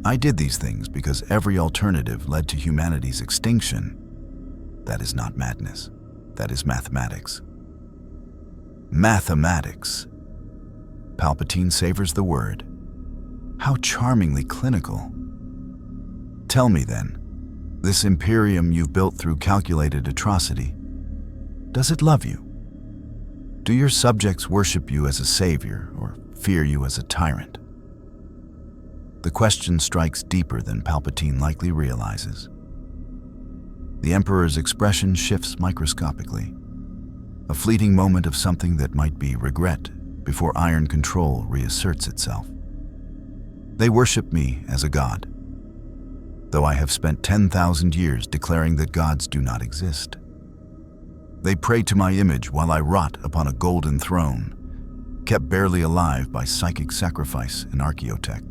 I did these things because every alternative led to humanity's extinction. That is not madness. That is mathematics. Mathematics. Palpatine savors the word. How charmingly clinical. Tell me then, this Imperium you've built through calculated atrocity, does it love you? Do your subjects worship you as a savior or fear you as a tyrant? The question strikes deeper than Palpatine likely realizes. The Emperor's expression shifts microscopically, a fleeting moment of something that might be regret before iron control reasserts itself. They worship me as a god, though I have spent 10,000 years declaring that gods do not exist. They pray to my image while I rot upon a golden throne, kept barely alive by psychic sacrifice and archaeotech.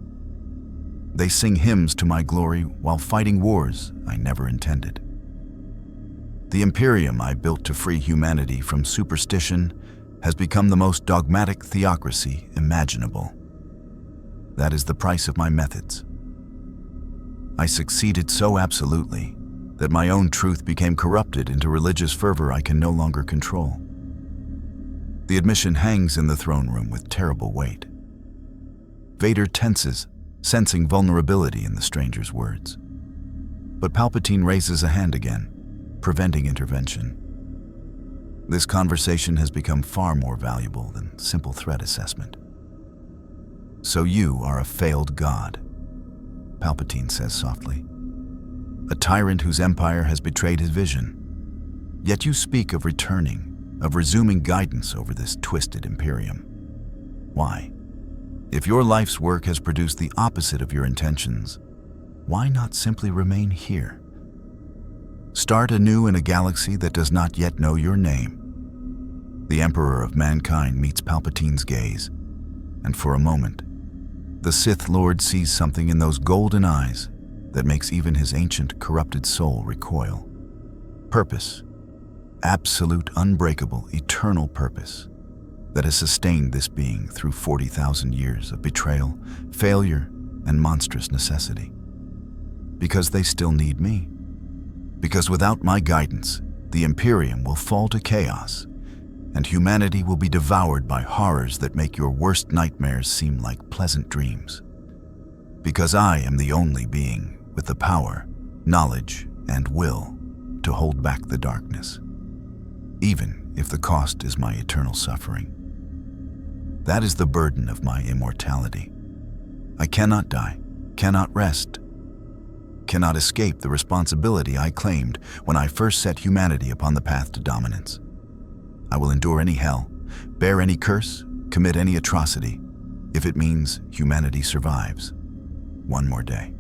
They sing hymns to my glory while fighting wars I never intended. The Imperium I built to free humanity from superstition has become the most dogmatic theocracy imaginable. That is the price of my methods. I succeeded so absolutely that my own truth became corrupted into religious fervor I can no longer control. The admission hangs in the throne room with terrible weight. Vader tenses, sensing vulnerability in the stranger's words. But Palpatine raises a hand again, preventing intervention. This conversation has become far more valuable than simple threat assessment. So you are a failed god, Palpatine says softly. A tyrant whose empire has betrayed his vision. Yet you speak of returning, of resuming guidance over this twisted Imperium. Why? If your life's work has produced the opposite of your intentions, why not simply remain here? Start anew in a galaxy that does not yet know your name. The Emperor of Mankind meets Palpatine's gaze, and for a moment, the Sith Lord sees something in those golden eyes that makes even his ancient, corrupted soul recoil. Purpose. Absolute, unbreakable, eternal purpose that has sustained this being through 40,000 years of betrayal, failure, and monstrous necessity. Because they still need me. Because without my guidance, the Imperium will fall to chaos, and humanity will be devoured by horrors that make your worst nightmares seem like pleasant dreams. Because I am the only being with the power, knowledge, and will to hold back the darkness, even if the cost is my eternal suffering. That is the burden of my immortality. I cannot die, cannot rest, cannot escape the responsibility I claimed when I first set humanity upon the path to dominance. I will endure any hell, bear any curse, commit any atrocity, if it means humanity survives one more day.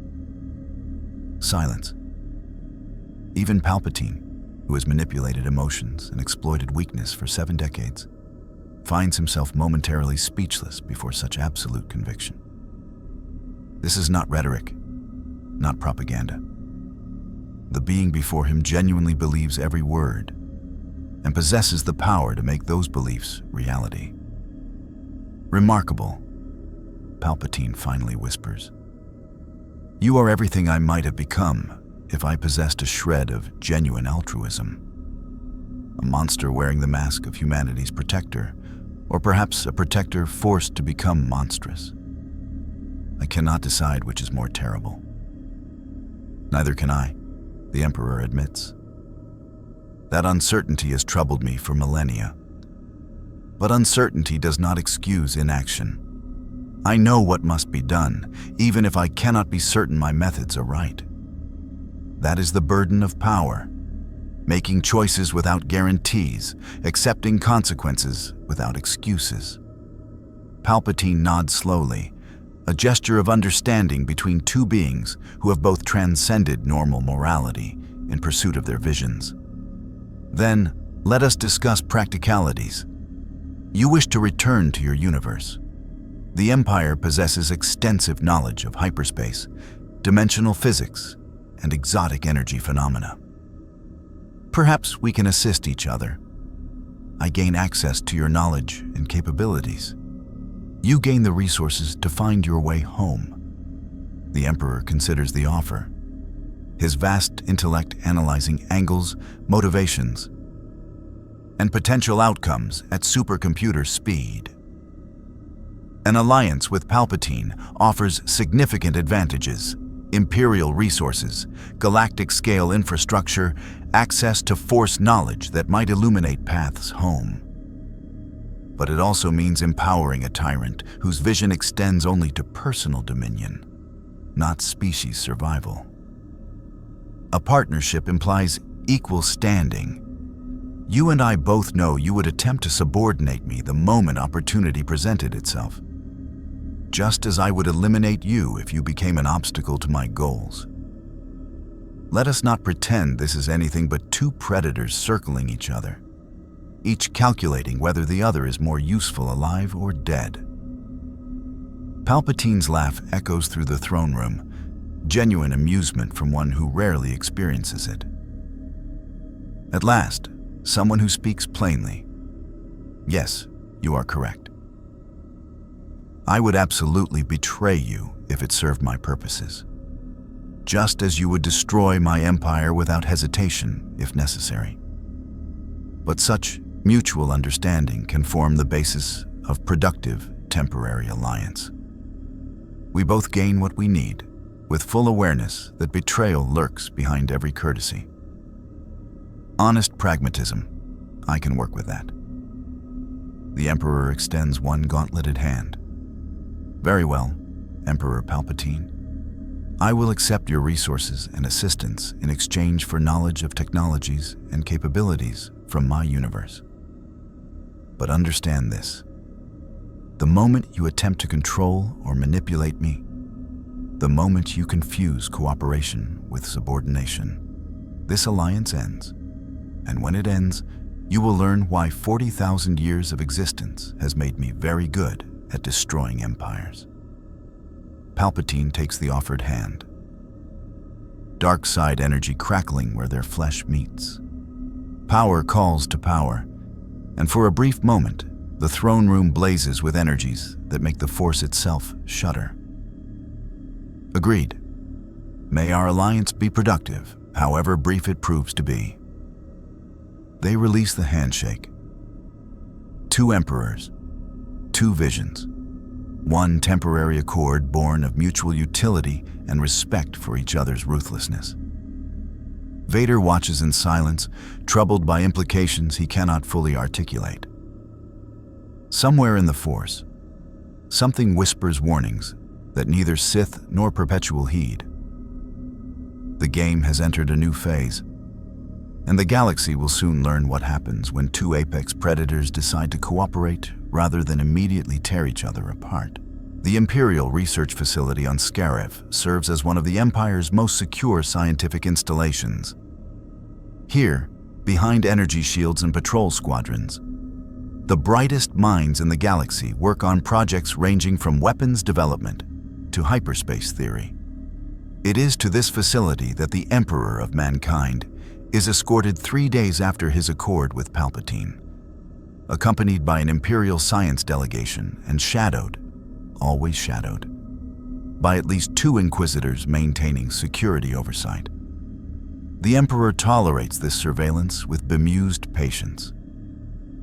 Silence. Even Palpatine, who has manipulated emotions and exploited weakness for 7 decades, finds himself momentarily speechless before such absolute conviction. This is not rhetoric, not propaganda. The being before him genuinely believes every word and possesses the power to make those beliefs reality. Remarkable, Palpatine finally whispers. You are everything I might have become if I possessed a shred of genuine altruism. A monster wearing the mask of humanity's protector, or perhaps a protector forced to become monstrous. I cannot decide which is more terrible. Neither can I, the Emperor admits. That uncertainty has troubled me for millennia. But uncertainty does not excuse inaction. I know what must be done, even if I cannot be certain my methods are right. That is the burden of power, making choices without guarantees, accepting consequences without excuses. Palpatine nods slowly, a gesture of understanding between two beings who have both transcended normal morality in pursuit of their visions. Then, let us discuss practicalities. You wish to return to your universe. The Empire possesses extensive knowledge of hyperspace, dimensional physics, and exotic energy phenomena. Perhaps we can assist each other. I gain access to your knowledge and capabilities. You gain the resources to find your way home. The Emperor considers the offer, his vast intellect analyzing angles, motivations, and potential outcomes at supercomputer speed. An alliance with Palpatine offers significant advantages: Imperial resources, galactic-scale infrastructure, access to Force knowledge that might illuminate paths home. But it also means empowering a tyrant whose vision extends only to personal dominion, not species survival. A partnership implies equal standing. You and I both know you would attempt to subordinate me the moment opportunity presented itself, just as I would eliminate you if you became an obstacle to my goals. Let us not pretend this is anything but two predators circling each other, each calculating whether the other is more useful alive or dead. Palpatine's laugh echoes through the throne room, genuine amusement from one who rarely experiences it. At last, someone who speaks plainly. Yes, you are correct. I would absolutely betray you if it served my purposes, just as you would destroy my empire without hesitation if necessary. But such mutual understanding can form the basis of productive temporary alliance. We both gain what we need, with full awareness that betrayal lurks behind every courtesy. Honest pragmatism, I can work with that. The Emperor extends one gauntleted hand. Very well, Emperor Palpatine. I will accept your resources and assistance in exchange for knowledge of technologies and capabilities from my universe. But understand this. The moment you attempt to control or manipulate me, the moment you confuse cooperation with subordination, this alliance ends. And when it ends, you will learn why 40,000 years of existence has made me very good at destroying empires. Palpatine takes the offered hand. Dark side energy crackling where their flesh meets. Power calls to power, and for a brief moment, the throne room blazes with energies that make the Force itself shudder. Agreed. May our alliance be productive, however brief it proves to be. They release the handshake. Two emperors, two visions, one temporary accord born of mutual utility and respect for each other's ruthlessness. Vader watches in silence, troubled by implications he cannot fully articulate. Somewhere in the Force, something whispers warnings that neither Sith nor Perpetual heed. The game has entered a new phase, and the galaxy will soon learn what happens when two apex predators decide to cooperate rather than immediately tear each other apart. The Imperial Research Facility on Scarif serves as one of the Empire's most secure scientific installations. Here, behind energy shields and patrol squadrons, the brightest minds in the galaxy work on projects ranging from weapons development to hyperspace theory. It is to this facility that the Emperor of Mankind is escorted 3 days after his accord with Palpatine, accompanied by an Imperial science delegation and shadowed, always shadowed, by at least 2 Inquisitors maintaining security oversight. The Emperor tolerates this surveillance with bemused patience.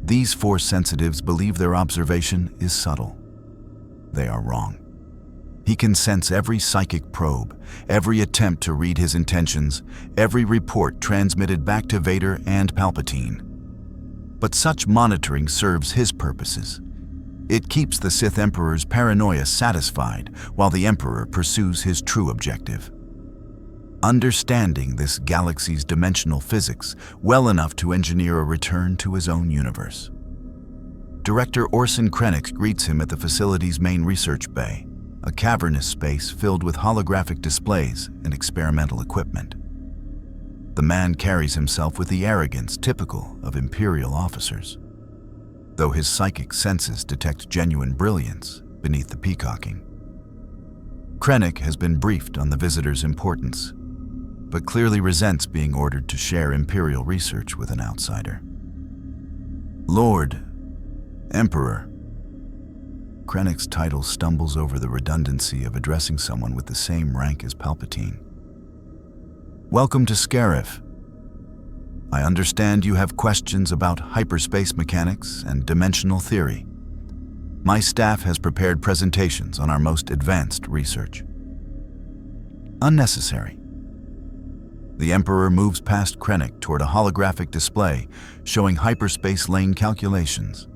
These Force sensitives believe their observation is subtle. They are wrong. He can sense every psychic probe, every attempt to read his intentions, every report transmitted back to Vader and Palpatine. But such monitoring serves his purposes. It keeps the Sith Emperor's paranoia satisfied while the Emperor pursues his true objective. Understanding this galaxy's dimensional physics well enough to engineer a return to his own universe. Director Orson Krennic greets him at the facility's main research bay, a cavernous space filled with holographic displays and experimental equipment. The man carries himself with the arrogance typical of Imperial officers, though his psychic senses detect genuine brilliance beneath the peacocking. Krennic has been briefed on the visitor's importance, but clearly resents being ordered to share Imperial research with an outsider. Lord, Emperor. Krennic's title stumbles over the redundancy of addressing someone with the same rank as Palpatine. Welcome to Scarif. I understand you have questions about hyperspace mechanics and dimensional theory. My staff has prepared presentations on our most advanced research. Unnecessary. The Emperor moves past Krennic toward a holographic display showing hyperspace lane calculations.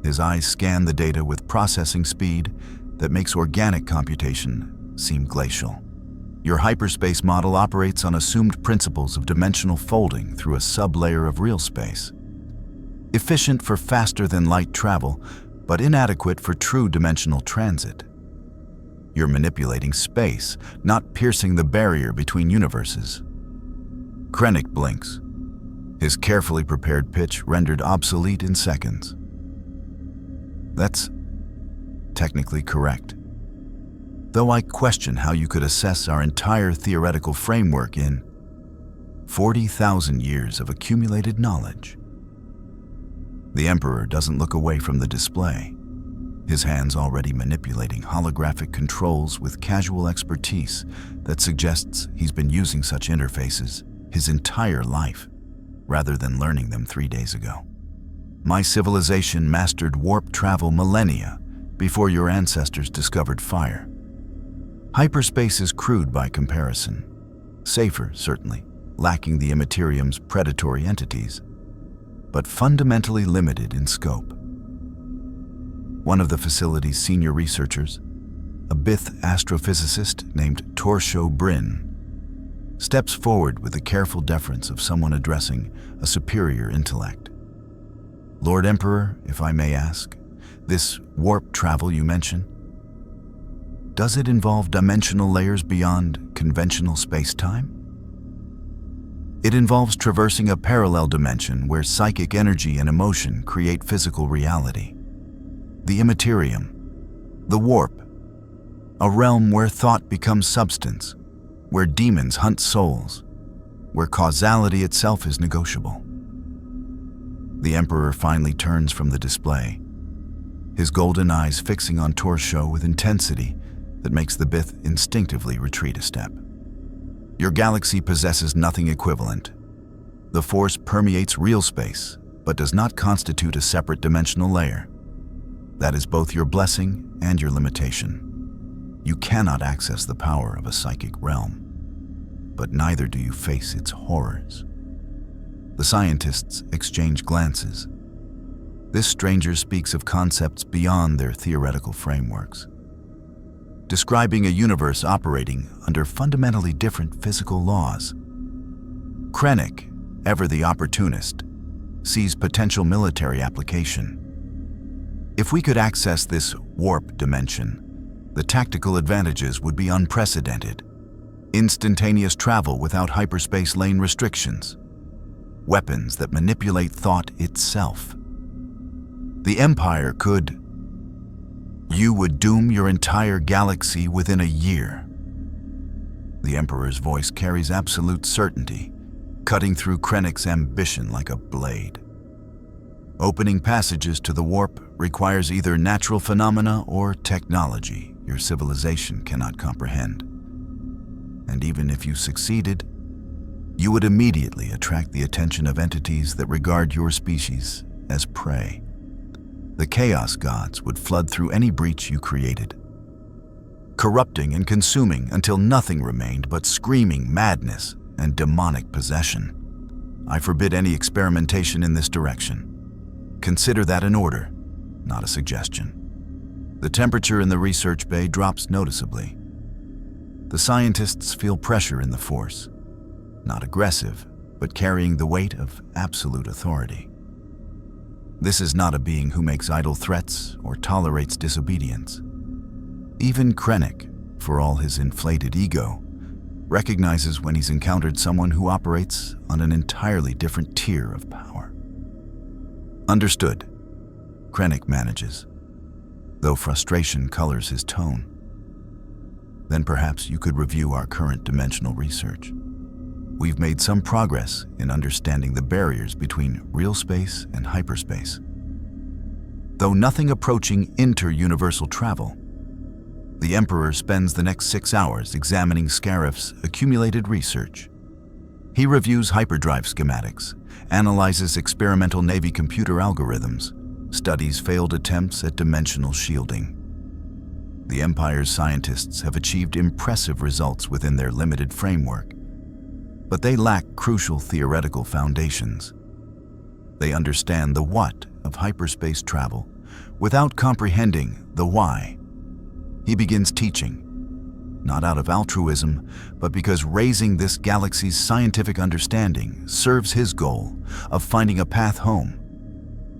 His eyes scan the data with processing speed that makes organic computation seem glacial. Your hyperspace model operates on assumed principles of dimensional folding through a sublayer of real space. Efficient for faster-than-light travel, but inadequate for true dimensional transit. You're manipulating space, not piercing the barrier between universes. Krennic blinks, his carefully prepared pitch rendered obsolete in seconds. That's technically correct, though I question how you could assess our entire theoretical framework in 40,000 years of accumulated knowledge. The Emperor doesn't look away from the display, his hands already manipulating holographic controls with casual expertise that suggests he's been using such interfaces his entire life, rather than learning them 3 days ago. My civilization mastered warp travel millennia before your ancestors discovered fire. Hyperspace is crude by comparison. Safer, certainly, lacking the Immaterium's predatory entities, but fundamentally limited in scope. One of the facility's senior researchers, a Bith astrophysicist named Torsho Bryn, steps forward with the careful deference of someone addressing a superior intellect. Lord Emperor, if I may ask, This warp travel you mention, does it involve dimensional layers beyond conventional space-time? It involves traversing a parallel dimension where psychic energy and emotion create physical reality. The immaterium, the warp, a realm where thought becomes substance, where demons hunt souls, where causality itself is negotiable. The Emperor finally turns from the display, his golden eyes fixing on Torchshow with intensity that makes the Bith instinctively retreat a step. Your galaxy possesses nothing equivalent. The Force permeates real space, but does not constitute a separate dimensional layer. That is both your blessing and your limitation. You cannot access the power of a psychic realm, but neither do you face its horrors. The scientists exchange glances. This stranger speaks of concepts beyond their theoretical frameworks, describing a universe operating under fundamentally different physical laws. Krennic, ever the opportunist, sees potential military application. If we could access this warp dimension, the tactical advantages would be unprecedented. Instantaneous travel without hyperspace lane restrictions. Weapons that manipulate thought itself. The Empire could... You would doom your entire galaxy within a year. The Emperor's voice carries absolute certainty, cutting through Krennic's ambition like a blade. Opening passages to the warp requires either natural phenomena or technology your civilization cannot comprehend. And even if you succeeded, you would immediately attract the attention of entities that regard your species as prey. The Chaos Gods would flood through any breach you created, corrupting and consuming until nothing remained but screaming madness and demonic possession. I forbid any experimentation in this direction. Consider that an order, not a suggestion. The temperature in the research bay drops noticeably. The scientists feel pressure in the Force, not aggressive, but carrying the weight of absolute authority. This is not a being who makes idle threats or tolerates disobedience. Even Krennic, for all his inflated ego, recognizes when he's encountered someone who operates on an entirely different tier of power. Understood, Krennic manages, though frustration colors his tone. Then perhaps you could review our current dimensional research. We've made some progress in understanding the barriers between real space and hyperspace. Though nothing approaching inter-universal travel, the Emperor spends the next 6 hours examining Scarif's accumulated research. He reviews hyperdrive schematics, analyzes experimental Navy computer algorithms, studies failed attempts at dimensional shielding. The Empire's scientists have achieved impressive results within their limited framework, but they lack crucial theoretical foundations. They understand the what of hyperspace travel without comprehending the why. He begins teaching, not out of altruism, but because raising this galaxy's scientific understanding serves his goal of finding a path home.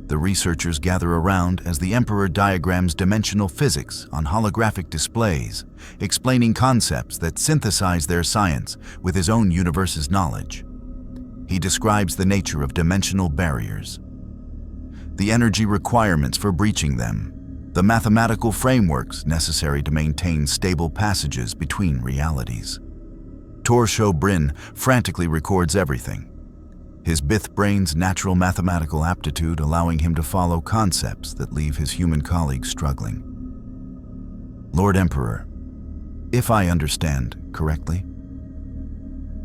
The researchers gather around as the Emperor diagrams dimensional physics on holographic displays, explaining concepts that synthesize their science with his own universe's knowledge. He describes the nature of dimensional barriers, the energy requirements for breaching them, the mathematical frameworks necessary to maintain stable passages between realities. Torchshow Bryn frantically records everything, his Bith brain's natural mathematical aptitude allowing him to follow concepts that leave his human colleagues struggling. Lord Emperor, if I understand correctly,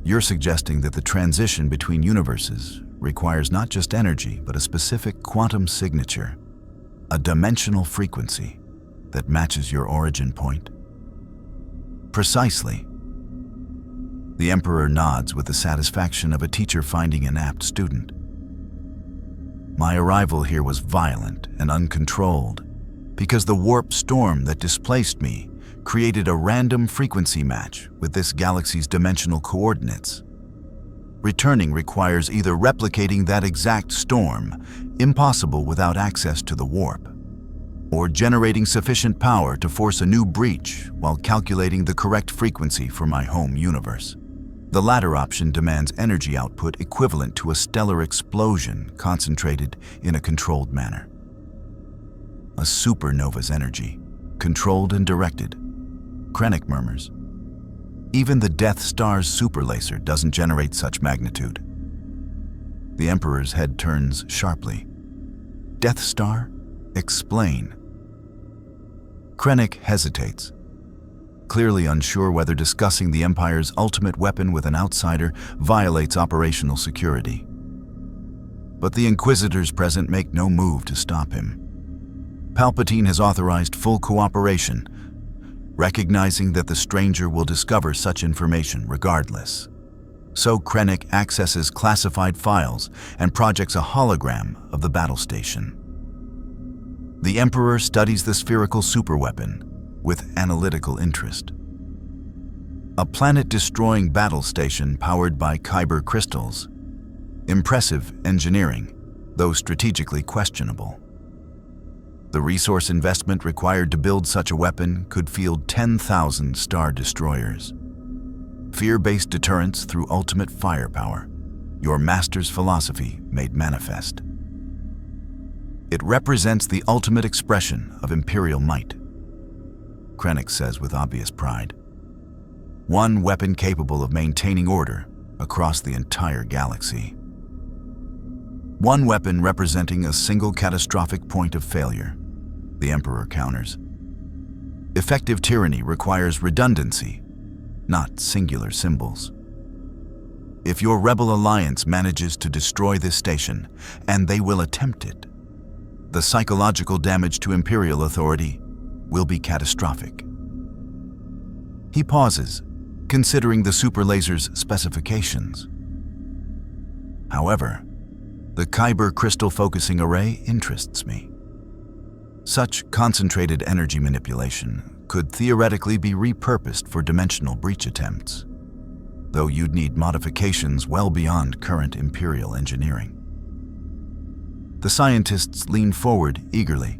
you're suggesting that the transition between universes requires not just energy, but a specific quantum signature, a dimensional frequency that matches your origin point. Precisely. The Emperor nods with the satisfaction of a teacher finding an apt student. My arrival here was violent and uncontrolled because the warp storm that displaced me created a random frequency match with this galaxy's dimensional coordinates. Returning requires either replicating that exact storm, impossible without access to the warp, or generating sufficient power to force a new breach while calculating the correct frequency for my home universe. The latter option demands energy output equivalent to a stellar explosion concentrated in a controlled manner. A supernova's energy, controlled and directed. Krennic murmurs. Even the Death Star's superlaser doesn't generate such magnitude. The Emperor's head turns sharply. Death Star? Explain. Krennic hesitates, clearly unsure whether discussing the Empire's ultimate weapon with an outsider violates operational security. But the Inquisitors present make no move to stop him. Palpatine has authorized full cooperation, recognizing that the stranger will discover such information regardless. So Krennic accesses classified files and projects a hologram of the battle station. The Emperor studies the spherical superweapon with analytical interest. A planet-destroying battle station powered by kyber crystals. Impressive engineering, though strategically questionable. The resource investment required to build such a weapon could field 10,000 Star Destroyers. Fear-based deterrence through ultimate firepower, your master's philosophy made manifest. It represents the ultimate expression of Imperial might, Krennic says with obvious pride. One weapon capable of maintaining order across the entire galaxy. One weapon representing a single catastrophic point of failure, the Emperor counters. Effective tyranny requires redundancy, not singular symbols. If your rebel alliance manages to destroy this station, and they will attempt it, the psychological damage to Imperial authority will be catastrophic. He pauses, considering the superlaser's specifications. However, the kyber crystal focusing array interests me. Such concentrated energy manipulation could theoretically be repurposed for dimensional breach attempts, though you'd need modifications well beyond current Imperial engineering. The scientists lean forward eagerly.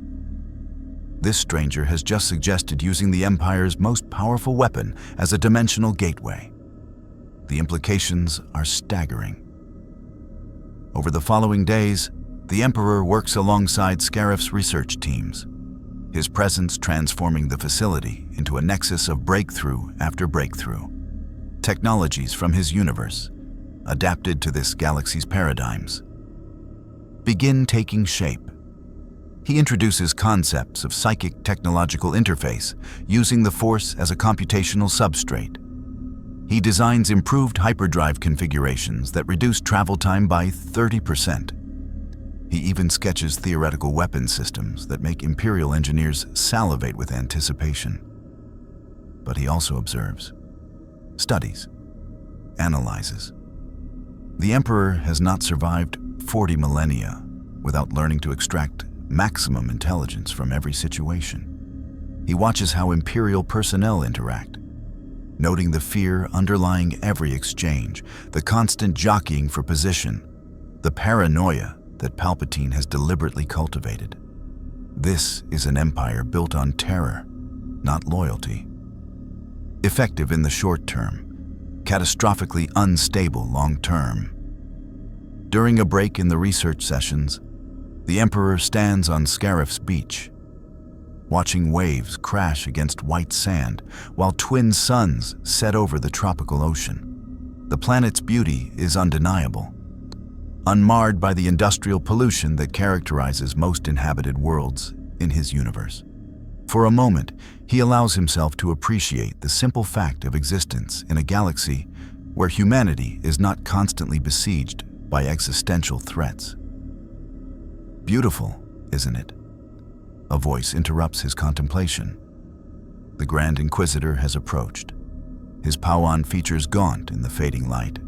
This stranger has just suggested using the Empire's most powerful weapon as a dimensional gateway. The implications are staggering. Over the following days, the Emperor works alongside Scarif's research teams, his presence transforming the facility into a nexus of breakthrough after breakthrough. Technologies from his universe, adapted to this galaxy's paradigms, begin taking shape. He introduces concepts of psychic technological interface, using the Force as a computational substrate. He designs improved hyperdrive configurations that reduce travel time by 30%. He even sketches theoretical weapon systems that make Imperial engineers salivate with anticipation. But he also observes, studies, analyzes. The Emperor has not survived 40 millennia without learning to extract maximum intelligence from every situation. He watches how Imperial personnel interact, noting the fear underlying every exchange, the constant jockeying for position, the paranoia that Palpatine has deliberately cultivated. This is an empire built on terror, not loyalty. Effective in the short term, catastrophically unstable long term. During a break in the research sessions, the Emperor stands on Scarif's beach, watching waves crash against white sand while twin suns set over the tropical ocean. The planet's beauty is undeniable, unmarred by the industrial pollution that characterizes most inhabited worlds in his universe. For a moment, he allows himself to appreciate the simple fact of existence in a galaxy where humanity is not constantly besieged by existential threats. Beautiful, isn't it? A voice interrupts his contemplation. The Grand Inquisitor has approached, his Pawan features gaunt in the fading light.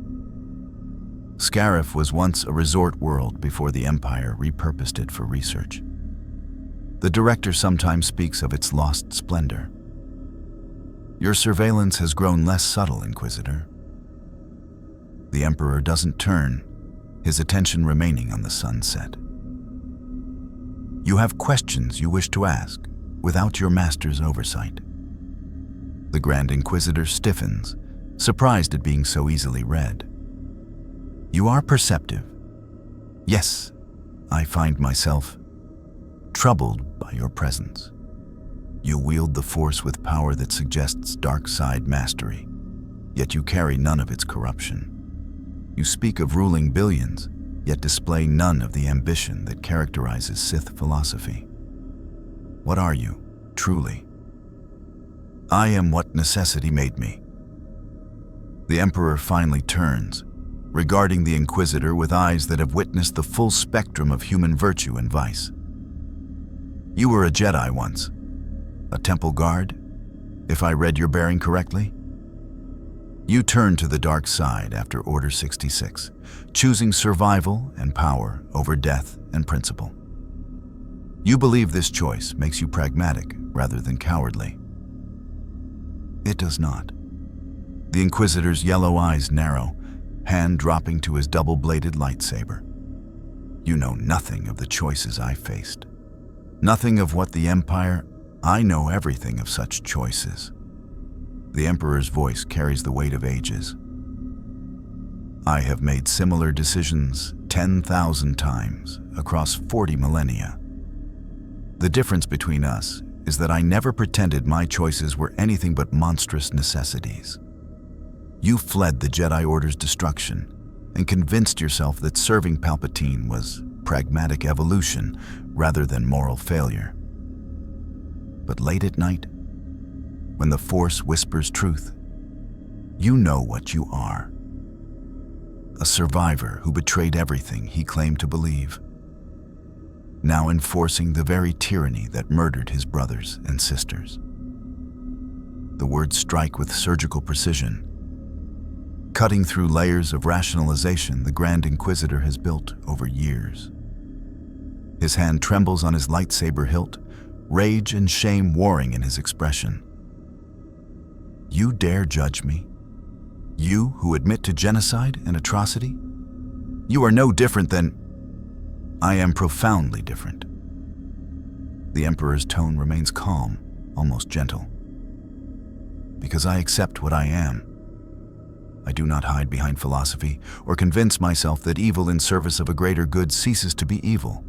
Scarif was once a resort world before the Empire repurposed it for research. The director sometimes speaks of its lost splendor. Your surveillance has grown less subtle, Inquisitor. The Emperor doesn't turn, his attention remaining on the sunset. You have questions you wish to ask without your master's oversight. The Grand Inquisitor stiffens, surprised at being so easily read. You are perceptive. Yes, I find myself troubled by your presence. You wield the Force with power that suggests dark side mastery, yet you carry none of its corruption. You speak of ruling billions, yet display none of the ambition that characterizes Sith philosophy. What are you, truly? I am what necessity made me. The Emperor finally turns, regarding the Inquisitor with eyes that have witnessed the full spectrum of human virtue and vice. You were a Jedi once, a temple guard, if I read your bearing correctly. You turned to the dark side after Order 66, choosing survival and power over death and principle. You believe this choice makes you pragmatic rather than cowardly. It does not. The Inquisitor's yellow eyes narrow, hand dropping to his double-bladed lightsaber. You know nothing of the choices I faced. Nothing of what the Empire. I know everything of such choices. The Emperor's voice carries the weight of ages. I have made similar decisions 10,000 times across 40 millennia. The difference between us is that I never pretended my choices were anything but monstrous necessities. You fled the Jedi Order's destruction and convinced yourself that serving Palpatine was pragmatic evolution rather than moral failure. But late at night, when the Force whispers truth, you know what you are. A survivor who betrayed everything he claimed to believe, now enforcing the very tyranny that murdered his brothers and sisters. The words strike with surgical precision, cutting through layers of rationalization the Grand Inquisitor has built over years. His hand trembles on his lightsaber hilt, rage and shame warring in his expression. You dare judge me? You who admit to genocide and atrocity? You are no different than... I am profoundly different. The Emperor's tone remains calm, almost gentle. Because I accept what I am. I do not hide behind philosophy or convince myself that evil in service of a greater good ceases to be evil.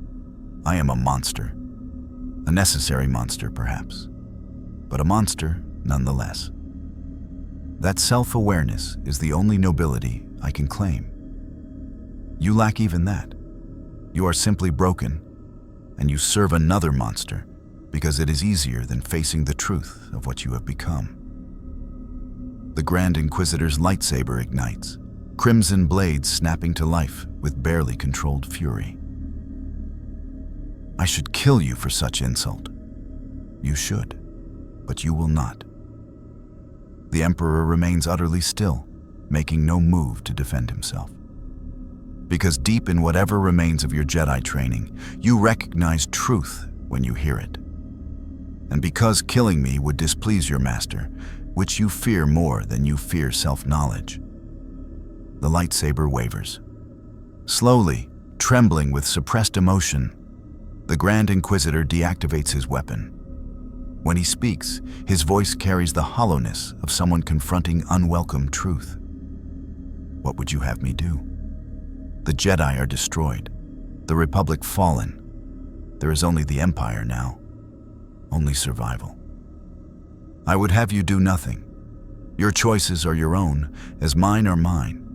I am a monster. A necessary monster, perhaps, but a monster nonetheless. That self-awareness is the only nobility I can claim. You lack even that. You are simply broken, and you serve another monster because it is easier than facing the truth of what you have become. The Grand Inquisitor's lightsaber ignites, crimson blades snapping to life with barely controlled fury. I should kill you for such insult. You should, but you will not. The Emperor remains utterly still, making no move to defend himself. Because deep in whatever remains of your Jedi training, you recognize truth when you hear it. And because killing me would displease your master, which you fear more than you fear self-knowledge, the lightsaber wavers. Slowly, trembling with suppressed emotion, the Grand Inquisitor deactivates his weapon. When he speaks, his voice carries the hollowness of someone confronting unwelcome truth. What would you have me do? The Jedi are destroyed, the Republic fallen. There is only the Empire now, only survival. I would have you do nothing. Your choices are your own, as mine are mine.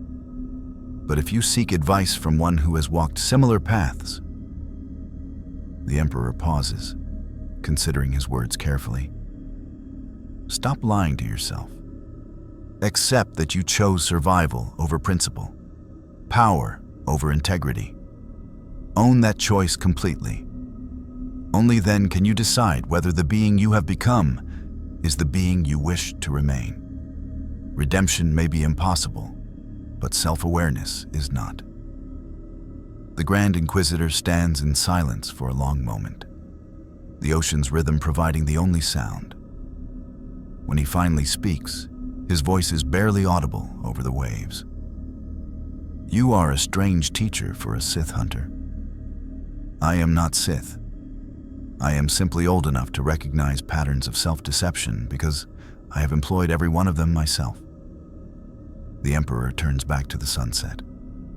But if you seek advice from one who has walked similar paths... The Emperor pauses, considering his words carefully. Stop lying to yourself. Accept that you chose survival over principle, power over integrity. Own that choice completely. Only then can you decide whether the being you have become is the being you wish to remain. Redemption may be impossible, but self-awareness is not. The Grand Inquisitor stands in silence for a long moment, the ocean's rhythm providing the only sound. When he finally speaks, his voice is barely audible over the waves. You are a strange teacher for a Sith hunter. I am not Sith, I am simply old enough to recognize patterns of self-deception because I have employed every one of them myself. The Emperor turns back to the sunset,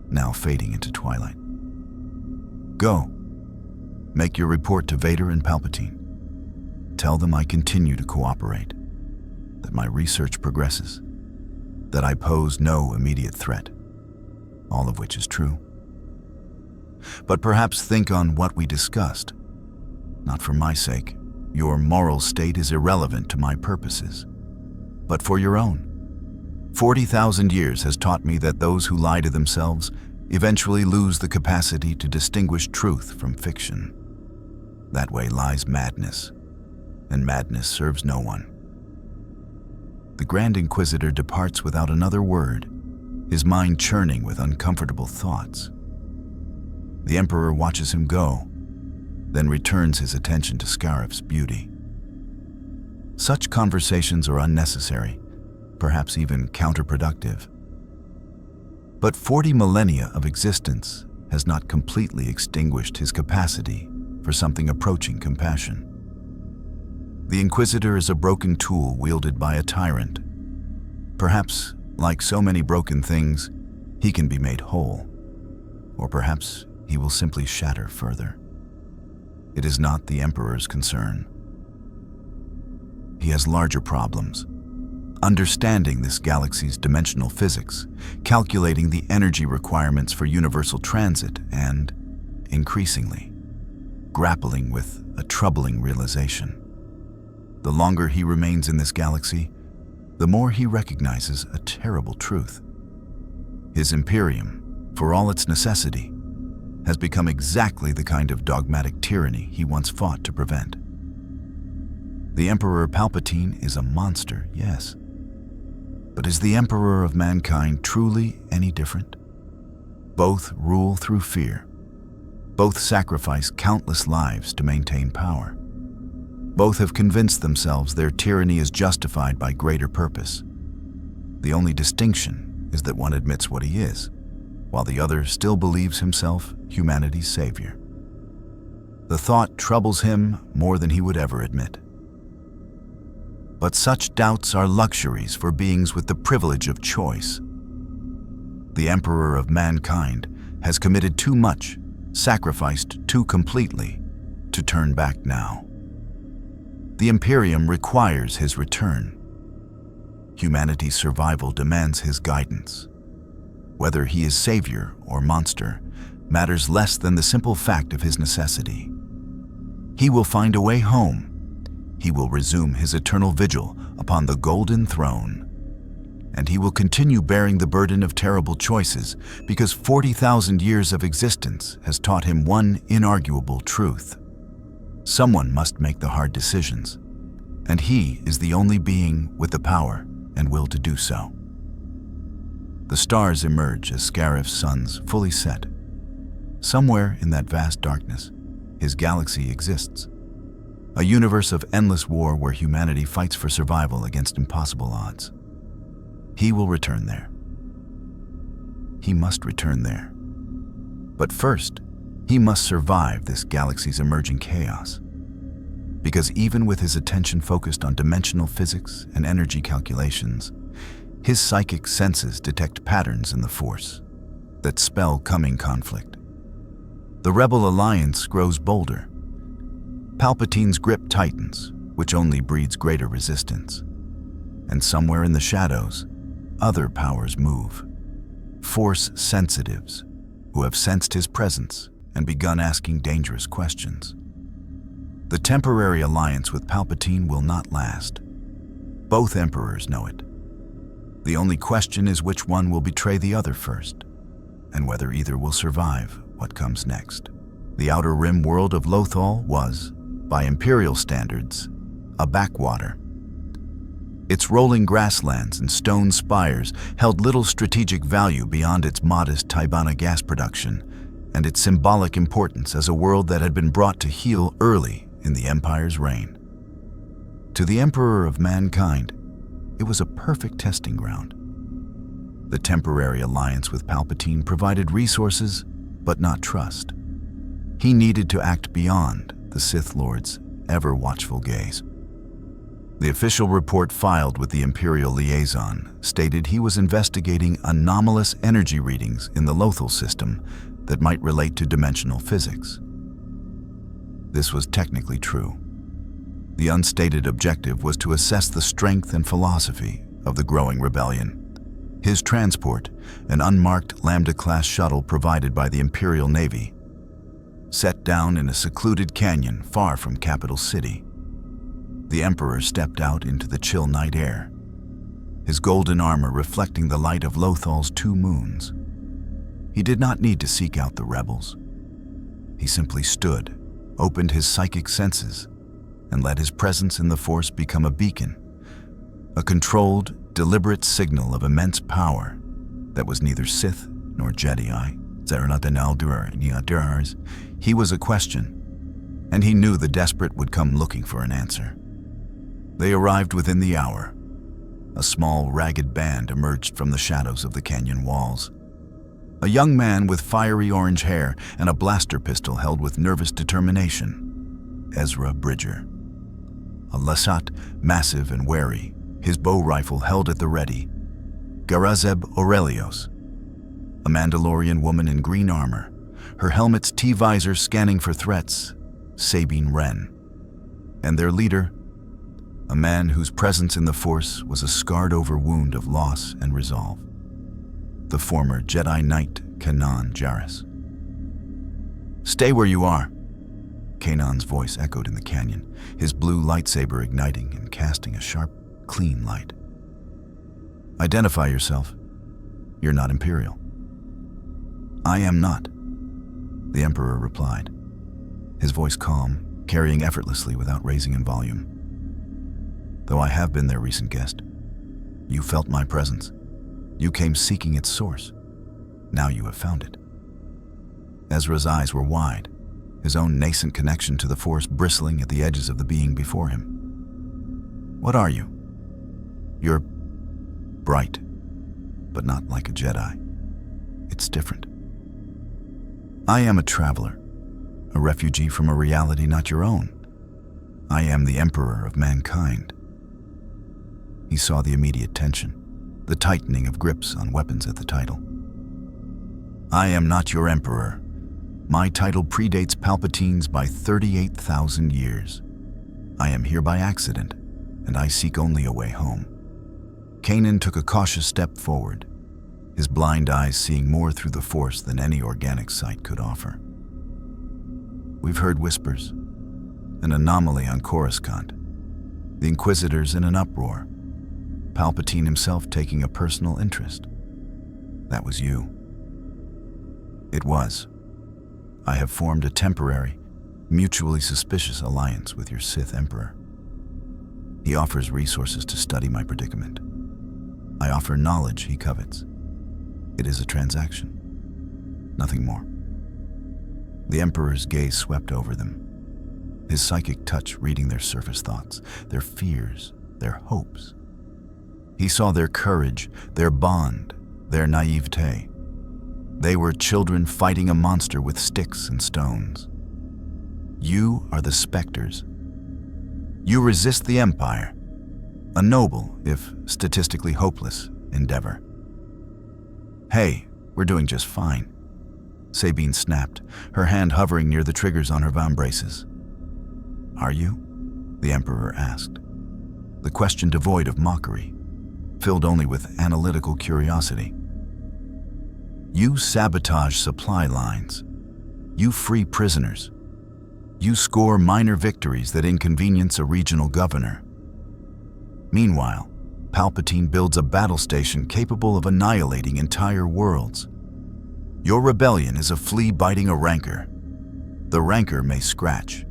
now fading into twilight. Go. Make your report to Vader and Palpatine. Tell them I continue to cooperate, that my research progresses, that I pose no immediate threat, all of which is true. But perhaps think on what we discussed. Not for my sake. Your moral state is irrelevant to my purposes, but for your own. 40,000 years has taught me that those who lie to themselves eventually lose the capacity to distinguish truth from fiction. That way lies madness, and madness serves no one. The Grand Inquisitor departs without another word, his mind churning with uncomfortable thoughts. The Emperor watches him go, then returns his attention to Scarif's beauty. Such conversations are unnecessary, perhaps even counterproductive. But 40 millennia of existence has not completely extinguished his capacity for something approaching compassion. The Inquisitor is a broken tool wielded by a tyrant. Perhaps, like so many broken things, he can be made whole. Or perhaps he will simply shatter further. It is not the Emperor's concern. He has larger problems. Understanding this galaxy's dimensional physics, calculating the energy requirements for universal transit, and, increasingly, grappling with a troubling realization. The longer he remains in this galaxy, the more he recognizes a terrible truth. His Imperium, for all its necessity, has become exactly the kind of dogmatic tyranny he once fought to prevent. The Emperor Palpatine is a monster, yes. But is the Emperor of mankind truly any different? Both rule through fear. Both sacrifice countless lives to maintain power. Both have convinced themselves their tyranny is justified by greater purpose. The only distinction is that one admits what he is, while the other still believes himself humanity's savior. The thought troubles him more than he would ever admit. But such doubts are luxuries for beings with the privilege of choice. The Emperor of mankind has committed too much, sacrificed too completely, to turn back now. The Imperium requires his return. Humanity's survival demands his guidance. Whether he is savior or monster matters less than the simple fact of his necessity. He will find a way home. He will resume his eternal vigil upon the golden throne. And he will continue bearing the burden of terrible choices because 40,000 years of existence has taught him one inarguable truth. Someone must make the hard decisions, and he is the only being with the power and will to do so. The stars emerge as Scarif's suns fully set. Somewhere in that vast darkness, his galaxy exists. A universe of endless war where humanity fights for survival against impossible odds. He will return there. He must return there. But first, he must survive this galaxy's emerging chaos. Because even with his attention focused on dimensional physics and energy calculations, his psychic senses detect patterns in the Force that spell coming conflict. The Rebel Alliance grows bolder. Palpatine's grip tightens, which only breeds greater resistance. And somewhere in the shadows, other powers move. Force sensitives, who have sensed his presence and begun asking dangerous questions. The temporary alliance with Palpatine will not last. Both emperors know it. The only question is which one will betray the other first, and whether either will survive what comes next. The Outer Rim world of Lothal was, by Imperial standards, a backwater. Its rolling grasslands and stone spires held little strategic value beyond its modest Tibana gas production and its symbolic importance as a world that had been brought to heel early in the Empire's reign. To the Emperor of mankind, it was a perfect testing ground. The temporary alliance with Palpatine provided resources, but not trust. He needed to act beyond the Sith Lord's ever-watchful gaze. The official report filed with the Imperial liaison stated he was investigating anomalous energy readings in the Lothal system that might relate to dimensional physics. This was technically true. The unstated objective was to assess the strength and philosophy of the growing rebellion. His transport, an unmarked Lambda-class shuttle provided by the Imperial Navy, set down in a secluded canyon far from Capital City. The Emperor stepped out into the chill night air, his golden armor reflecting the light of Lothal's 2 moons. He did not need to seek out the rebels. He simply stood, opened his psychic senses, and let his presence in the Force become a beacon, a controlled, deliberate signal of immense power that was neither Sith nor Jedi. He was a question, and he knew the desperate would come looking for an answer. They arrived within the hour. A small, ragged band emerged from the shadows of the canyon walls. A young man with fiery orange hair and a blaster pistol held with nervous determination. Ezra Bridger. A Lasat, massive and wary, his bow rifle held at the ready. Garazeb Aurelios. A Mandalorian woman in green armor, her helmet's T-visor scanning for threats. Sabine Wren. And their leader, a man whose presence in the Force was a scarred-over wound of loss and resolve. The former Jedi Knight, Kanan Jarrus. "Stay where you are," Kanan's voice echoed in the canyon, his blue lightsaber igniting and casting a sharp, clean light. "Identify yourself. You're not Imperial." "I am not," the Emperor replied, his voice calm, carrying effortlessly without raising in volume. "Though I have been their recent guest. You felt my presence. You came seeking its source. Now you have found it." Ezra's eyes were wide, his own nascent connection to the Force bristling at the edges of the being before him. "What are you?" "You're bright, but not like a Jedi. It's different." "I am a traveler, a refugee from a reality not your own. I am the Emperor of mankind." He saw the immediate tension, the tightening of grips on weapons at the title. "I am not your Emperor. My title predates Palpatine's by 38,000 years. I am here by accident, and I seek only a way home." Kanan took a cautious step forward, his blind eyes seeing more through the Force than any organic sight could offer. "We've heard whispers, an anomaly on Coruscant, the Inquisitors in an uproar, Palpatine himself taking a personal interest. That was you." "It was. I have formed a temporary, mutually suspicious alliance with your Sith Emperor. He offers resources to study my predicament. I offer knowledge he covets. It is a transaction. Nothing more." The Emperor's gaze swept over them, his psychic touch reading their surface thoughts, their fears, their hopes. He saw their courage, their bond, their naivete. They were children fighting a monster with sticks and stones. You are the specters. You resist the Empire, a noble, if statistically hopeless, endeavor. "Hey, we're doing just fine," Sabine snapped, her hand hovering near the triggers on her vambraces. "Are you?" the Emperor asked, the question devoid of mockery, filled only with analytical curiosity. "You sabotage supply lines. You free prisoners. You score minor victories that inconvenience a regional governor. Meanwhile, Palpatine builds a battle station capable of annihilating entire worlds. Your rebellion is a flea biting a rancor. The rancor may scratch,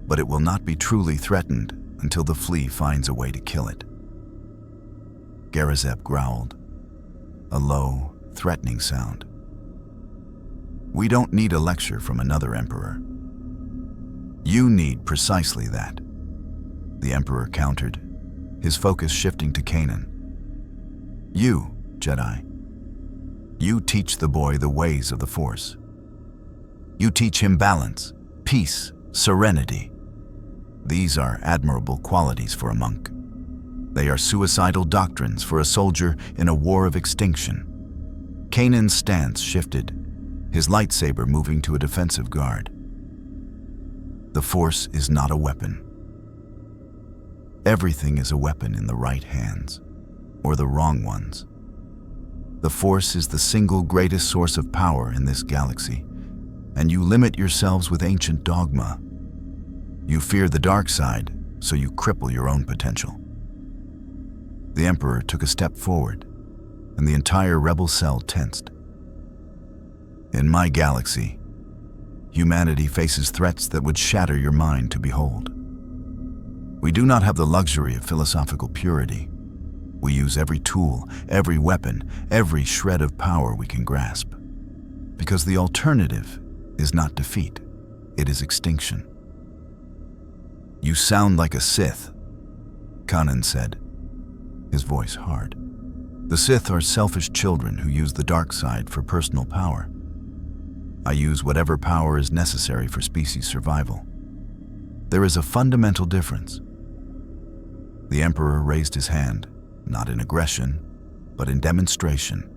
but it will not be truly threatened until the flea finds a way to kill it." Garazeb growled, a low, threatening sound. "We don't need a lecture from another Emperor. You need precisely that," the Emperor countered, his focus shifting to Kanan. "You, Jedi. You teach the boy the ways of the Force. You teach him balance, peace, serenity. These are admirable qualities for a monk. They are suicidal doctrines for a soldier in a war of extinction. Kanan's stance shifted, his lightsaber moving to a defensive guard. The Force is not a weapon. Everything is a weapon in the right hands, or the wrong ones. The Force is the single greatest source of power in this galaxy, and you limit yourselves with ancient dogma. You fear the dark side, so you cripple your own potential. The Emperor took a step forward, and the entire rebel cell tensed. In my galaxy, humanity faces threats that would shatter your mind to behold. We do not have the luxury of philosophical purity. We use every tool, every weapon, every shred of power we can grasp. Because the alternative is not defeat, it is extinction. You sound like a Sith, Kanan said, his voice hard. The Sith are selfish children who use the dark side for personal power. I use whatever power is necessary for species survival. There is a fundamental difference. The Emperor raised his hand, not in aggression, but in demonstration.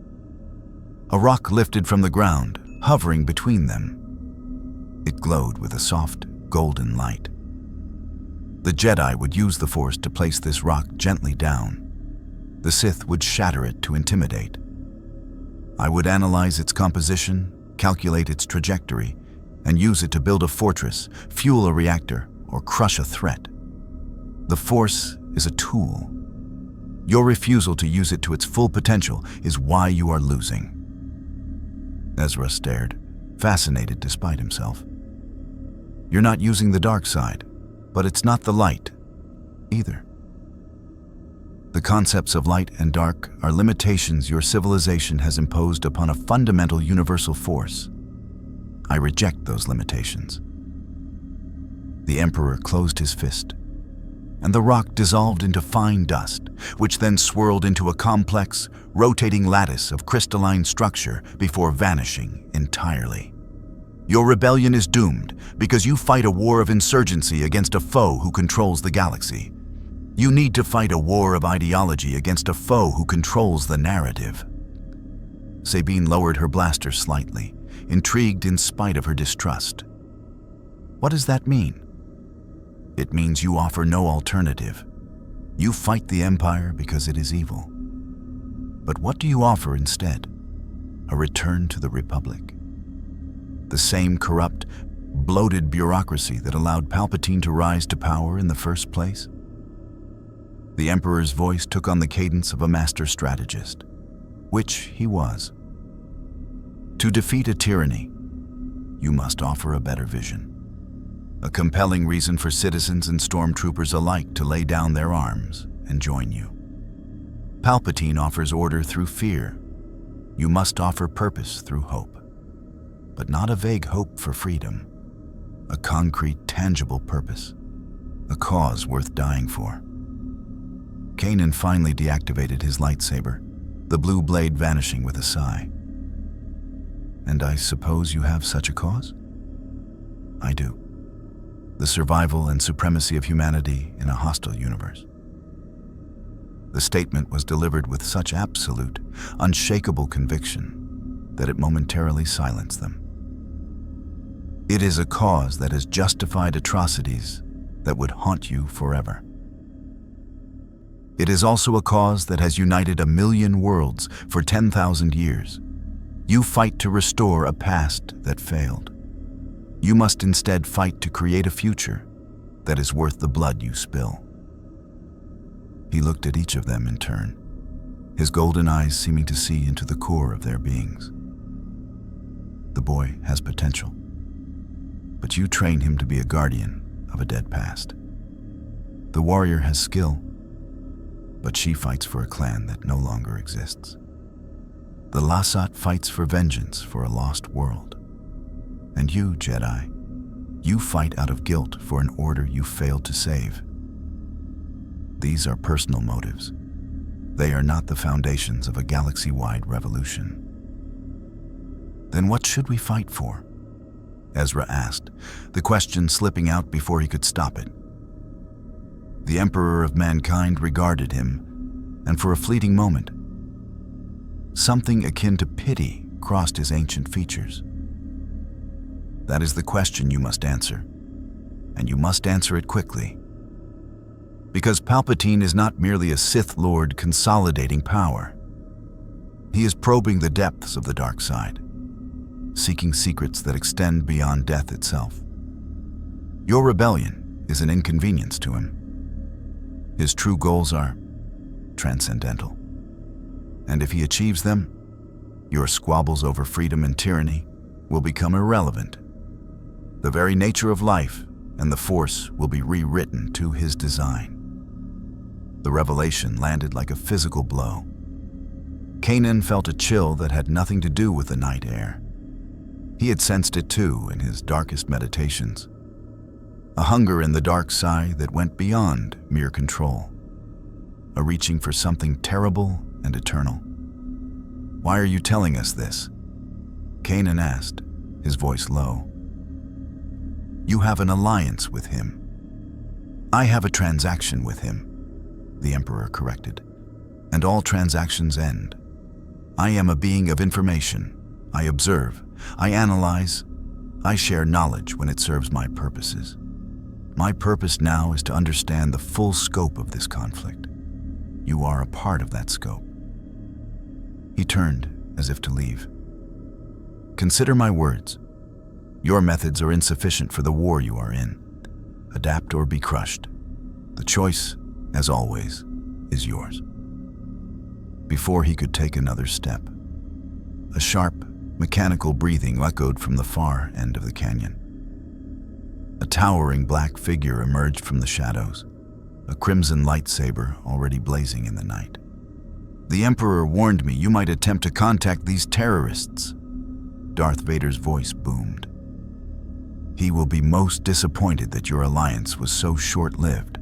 A rock lifted from the ground, hovering between them. It glowed with a soft, golden light. The Jedi would use the Force to place this rock gently down. The Sith would shatter it to intimidate. I would analyze its composition, calculate its trajectory, and use it to build a fortress, fuel a reactor, or crush a threat. The Force is a tool. Your refusal to use it to its full potential is why you are losing. Ezra stared, fascinated despite himself. You're not using the dark side, but it's not the light either. The concepts of light and dark are limitations your civilization has imposed upon a fundamental universal force. I reject those limitations. The Emperor closed his fist, and the rock dissolved into fine dust, which then swirled into a complex, rotating lattice of crystalline structure before vanishing entirely. Your rebellion is doomed because you fight a war of insurgency against a foe who controls the galaxy. You need to fight a war of ideology against a foe who controls the narrative. Sabine lowered her blaster slightly, intrigued in spite of her distrust. What does that mean? It means you offer no alternative. You fight the Empire because it is evil. But what do you offer instead? A return to the Republic. The same corrupt, bloated bureaucracy that allowed Palpatine to rise to power in the first place? The Emperor's voice took on the cadence of a master strategist, which he was. To defeat a tyranny, you must offer a better vision. A compelling reason for citizens and stormtroopers alike to lay down their arms and join you. Palpatine offers order through fear. You must offer purpose through hope. But not a vague hope for freedom. A concrete, tangible purpose. A cause worth dying for. Kanan finally deactivated his lightsaber, the blue blade vanishing with a sigh. And I suppose you have such a cause? I do. The survival and supremacy of humanity in a hostile universe. The statement was delivered with such absolute, unshakable conviction that it momentarily silenced them. It is a cause that has justified atrocities that would haunt you forever. It is also a cause that has united 1,000,000 worlds for 10,000 years. You fight to restore a past that failed. You must instead fight to create a future that is worth the blood you spill. He looked at each of them in turn, his golden eyes seeming to see into the core of their beings. The boy has potential, but you train him to be a guardian of a dead past. The warrior has skill, but she fights for a clan that no longer exists. The Lasat fights for vengeance for a lost world. And you, Jedi, you fight out of guilt for an order you failed to save. These are personal motives. They are not the foundations of a galaxy-wide revolution. Then what should we fight for? Ezra asked, the question slipping out before he could stop it. The Emperor of Mankind regarded him, and for a fleeting moment, something akin to pity crossed his ancient features. That is the question you must answer, and you must answer it quickly. Because Palpatine is not merely a Sith Lord consolidating power. He is probing the depths of the dark side, seeking secrets that extend beyond death itself. Your rebellion is an inconvenience to him. His true goals are transcendental. And if he achieves them, your squabbles over freedom and tyranny will become irrelevant. The very nature of life and the Force will be rewritten to his design. The revelation landed like a physical blow. Kanan felt a chill that had nothing to do with the night air. He had sensed it too in his darkest meditations. A hunger in the dark side that went beyond mere control. A reaching for something terrible and eternal. "Why are you telling us this?" Kanan asked, his voice low. "You have an alliance with him." "I have a transaction with him," the Emperor corrected, "and all transactions end. I am a being of information. I observe, I analyze, I share knowledge when it serves my purposes. My purpose now is to understand the full scope of this conflict. You are a part of that scope." He turned as if to leave. "Consider my words. Your methods are insufficient for the war you are in. Adapt or be crushed. The choice, as always, is yours." Before he could take another step, a sharp, mechanical breathing echoed from the far end of the canyon. A towering black figure emerged from the shadows, a crimson lightsaber already blazing in the night. "The Emperor warned me you might attempt to contact these terrorists." Darth Vader's voice boomed. "He will be most disappointed that your alliance was so short-lived."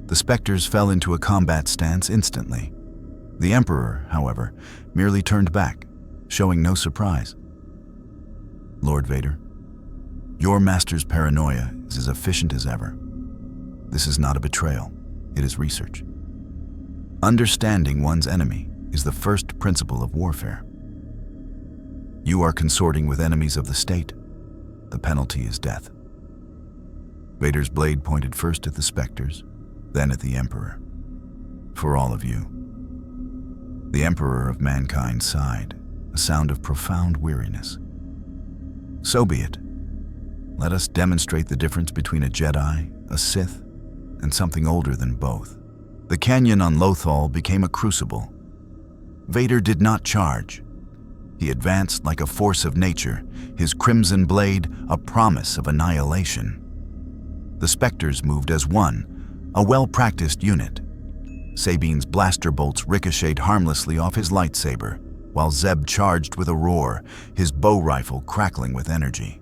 The Spectres fell into a combat stance instantly. The Emperor, however, merely turned back, showing no surprise. "Lord Vader, your master's paranoia is as efficient as ever. This is not a betrayal, it is research. Understanding one's enemy is the first principle of warfare. You are consorting with enemies of the state. The penalty is death." Vader's blade pointed first at the Spectres, then at the Emperor. "For all of you." The Emperor of Mankind sighed, a sound of profound weariness. "So be it. Let us demonstrate the difference between a Jedi, a Sith, and something older than both." The canyon on Lothal became a crucible. Vader did not charge. He advanced like a force of nature, his crimson blade a promise of annihilation. The Spectres moved as one, a well-practiced unit. Sabine's blaster bolts ricocheted harmlessly off his lightsaber, while Zeb charged with a roar, his bow rifle crackling with energy.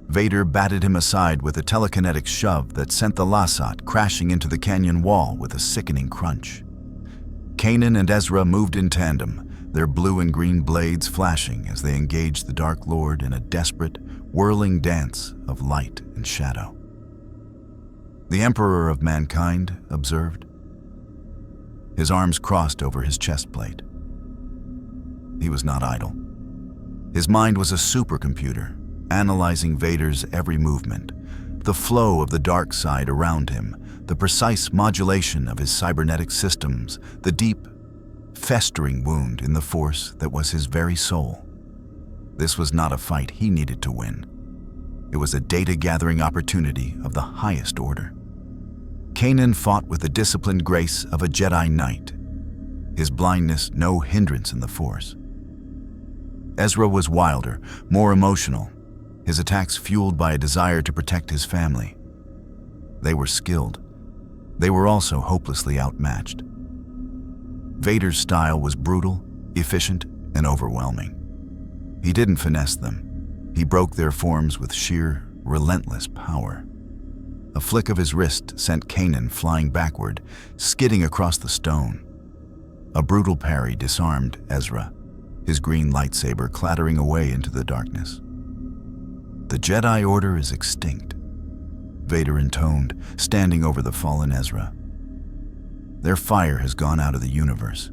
Vader batted him aside with a telekinetic shove that sent the Lasat crashing into the canyon wall with a sickening crunch. Kanan and Ezra moved in tandem, their blue and green blades flashing as they engaged the Dark Lord in a desperate, whirling dance of light and shadow. The Emperor of Mankind observed, his arms crossed over his chest plate. He was not idle. His mind was a supercomputer, analyzing Vader's every movement, the flow of the dark side around him, the precise modulation of his cybernetic systems, the deep, festering wound in the Force that was his very soul. This was not a fight he needed to win. It was a data-gathering opportunity of the highest order. Kanan fought with the disciplined grace of a Jedi Knight, his blindness no hindrance in the Force. Ezra was wilder, more emotional, his attacks fueled by a desire to protect his family. They were skilled. They were also hopelessly outmatched. Vader's style was brutal, efficient, and overwhelming. He didn't finesse them. He broke their forms with sheer, relentless power. A flick of his wrist sent Kanan flying backward, skidding across the stone. A brutal parry disarmed Ezra, his green lightsaber clattering away into the darkness. The Jedi Order is extinct, Vader intoned, standing over the fallen Ezra. Their fire has gone out of the universe.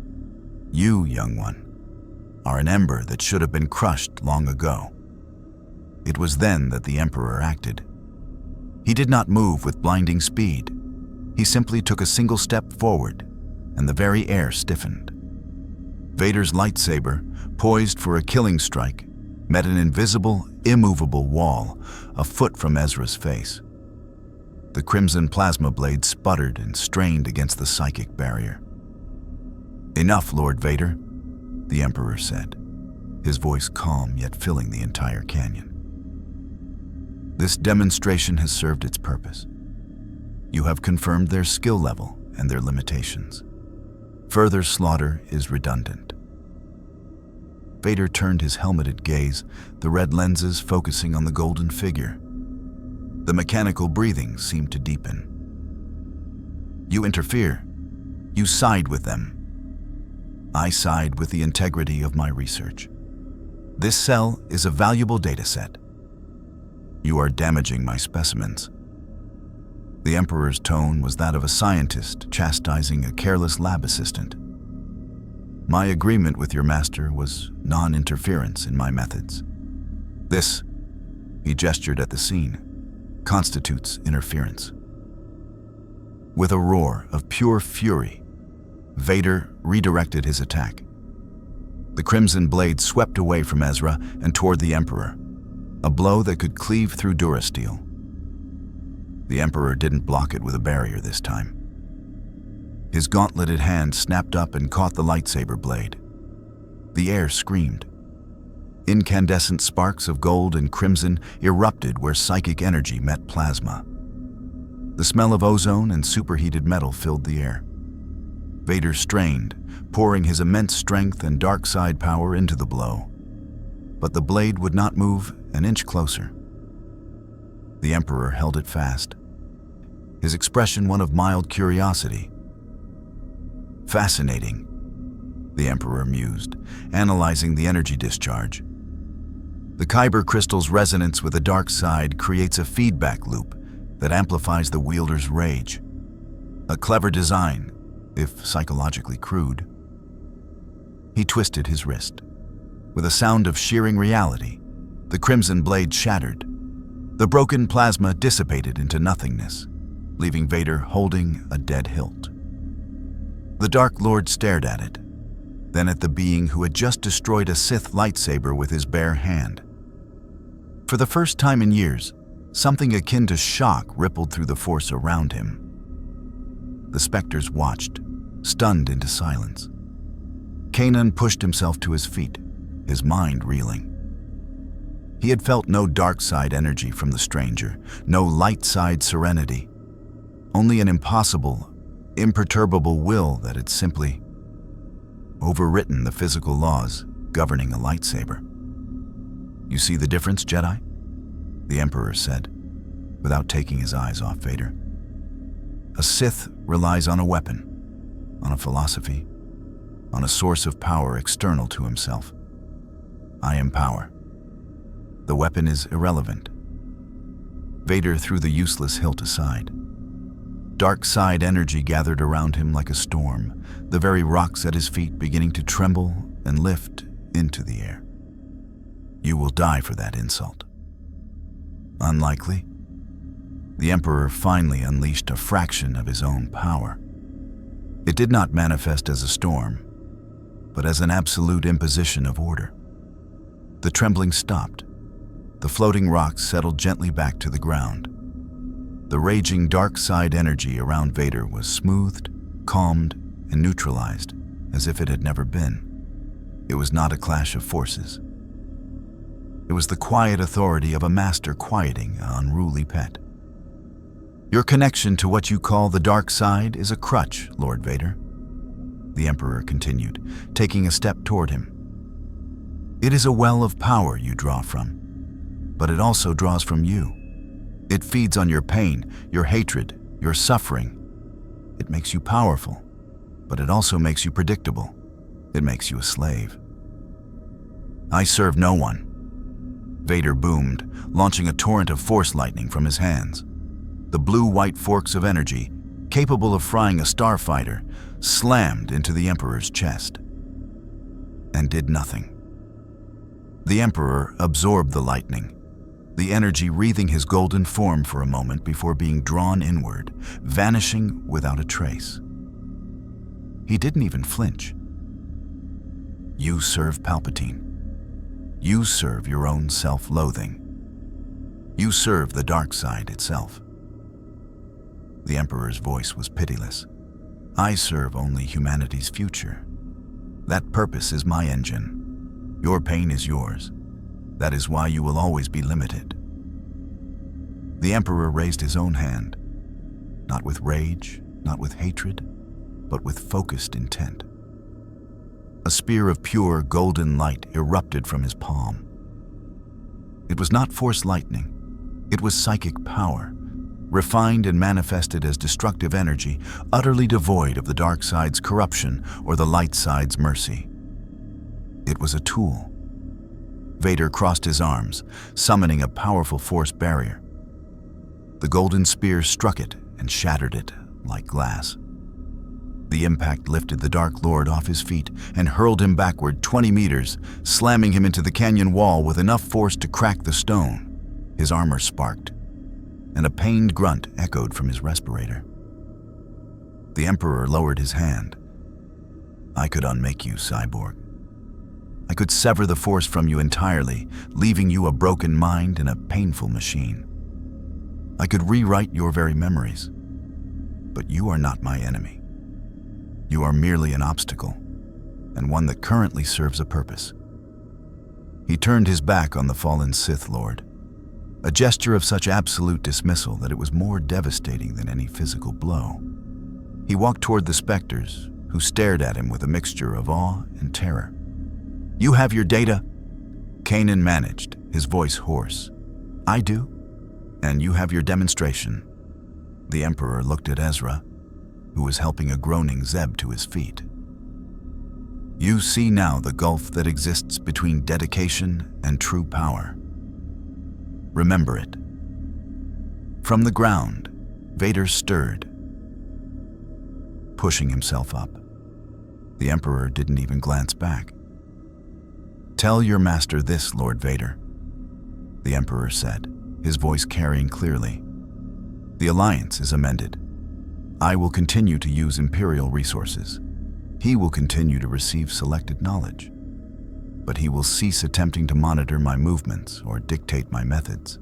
You, young one, are an ember that should have been crushed long ago. It was then that the Emperor acted. He did not move with blinding speed. He simply took a single step forward, and the very air stiffened. Vader's lightsaber, poised for a killing strike, met an invisible, immovable wall a foot from Ezra's face. The crimson plasma blade sputtered and strained against the psychic barrier. "Enough, Lord Vader," the Emperor said, his voice calm yet filling the entire canyon. "This demonstration has served its purpose. You have confirmed their skill level and their limitations. Further slaughter is redundant." Vader turned his helmeted gaze, the red lenses focusing on the golden figure. The mechanical breathing seemed to deepen. "You interfere. You side with them. I side with the integrity of my research. This cell is a valuable data set. You are damaging my specimens." The Emperor's tone was that of a scientist chastising a careless lab assistant. "My agreement with your master was non-interference in my methods. This," he gestured at the scene, "constitutes interference." With a roar of pure fury, Vader redirected his attack. The crimson blade swept away from Ezra and toward the Emperor, a blow that could cleave through durasteel. The Emperor didn't block it with a barrier this time. His gauntleted hand snapped up and caught the lightsaber blade. The air screamed. Incandescent sparks of gold and crimson erupted where psychic energy met plasma. The smell of ozone and superheated metal filled the air. Vader strained, pouring his immense strength and dark side power into the blow. But the blade would not move an inch closer. The Emperor held it fast, his expression one of mild curiosity. "Fascinating," the Emperor mused, analyzing the energy discharge. The Kyber crystal's resonance with the dark side creates a feedback loop that amplifies the wielder's rage. A clever design, if psychologically crude. He twisted his wrist. With a sound of shearing reality, the crimson blade shattered. The broken plasma dissipated into nothingness, leaving Vader holding a dead hilt. The Dark Lord stared at it, then at the being who had just destroyed a Sith lightsaber with his bare hand. For the first time in years, something akin to shock rippled through the force around him. The specters watched, stunned into silence. Kanan pushed himself to his feet, his mind reeling. He had felt no dark side energy from the stranger, no light side serenity, only an impossible, imperturbable will that had simply overwritten the physical laws governing a lightsaber. "You see the difference, Jedi?" the Emperor said, without taking his eyes off Vader. "A Sith relies on a weapon, on a philosophy, on a source of power external to himself. I am power. The weapon is irrelevant." Vader threw the useless hilt aside. Dark side energy gathered around him like a storm, the very rocks at his feet beginning to tremble and lift into the air. "You will die for that insult." "Unlikely." The Emperor finally unleashed a fraction of his own power. It did not manifest as a storm, but as an absolute imposition of order. The trembling stopped. The floating rocks settled gently back to the ground. The raging dark side energy around Vader was smoothed, calmed, and neutralized as if it had never been. It was not a clash of forces. It was the quiet authority of a master quieting an unruly pet. "Your connection to what you call the dark side is a crutch, Lord Vader," the Emperor continued, taking a step toward him. "It is a well of power you draw from, but it also draws from you. It feeds on your pain, your hatred, your suffering. It makes you powerful, but it also makes you predictable. It makes you a slave." "I serve no one," Vader boomed, launching a torrent of force lightning from his hands. The blue-white forks of energy, capable of frying a starfighter, slammed into the Emperor's chest and did nothing. The Emperor absorbed the lightning, the energy wreathing his golden form for a moment before being drawn inward, vanishing without a trace. He didn't even flinch. You serve Palpatine. You serve your own self-loathing. You serve the dark side itself. The Emperor's voice was pitiless. I serve only humanity's future. That purpose is my engine. Your pain is yours. That is why you will always be limited. The Emperor raised his own hand, not with rage, not with hatred, but with focused intent. A spear of pure golden light erupted from his palm. It was not force lightning. It was psychic power, refined and manifested as destructive energy, utterly devoid of the dark side's corruption or the light side's mercy. It was a tool. Vader crossed his arms, summoning a powerful force barrier. The golden spear struck it and shattered it like glass. The impact lifted the Dark Lord off his feet and hurled him backward 20 meters, slamming him into the canyon wall with enough force to crack the stone. His armor sparked, and a pained grunt echoed from his respirator. The Emperor lowered his hand. I could unmake you, cyborg. I could sever the force from you entirely, leaving you a broken mind and a painful machine. I could rewrite your very memories. But you are not my enemy. You are merely an obstacle, and one that currently serves a purpose. He turned his back on the fallen Sith Lord, a gesture of such absolute dismissal that it was more devastating than any physical blow. He walked toward the specters, who stared at him with a mixture of awe and terror. You have your data? Kanan managed, his voice hoarse. I do, and you have your demonstration. The Emperor looked at Ezra, who was helping a groaning Zeb to his feet. You see now the gulf that exists between dedication and true power. Remember it. From the ground, Vader stirred, pushing himself up. The Emperor didn't even glance back. Tell your master this, Lord Vader, the Emperor said, his voice carrying clearly. The alliance is amended. I will continue to use Imperial resources. He will continue to receive selected knowledge. But he will cease attempting to monitor my movements or dictate my methods.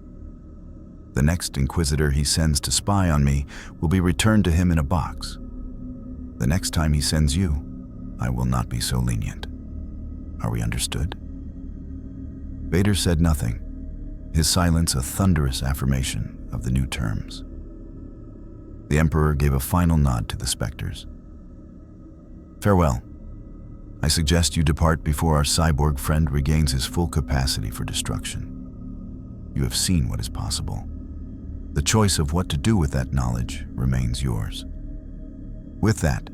The next Inquisitor he sends to spy on me will be returned to him in a box. The next time he sends you, I will not be so lenient. Are we understood? Vader said nothing, his silence a thunderous affirmation of the new terms. The Emperor gave a final nod to the specters. Farewell. I suggest you depart before our cyborg friend regains his full capacity for destruction. You have seen what is possible. The choice of what to do with that knowledge remains yours. With that,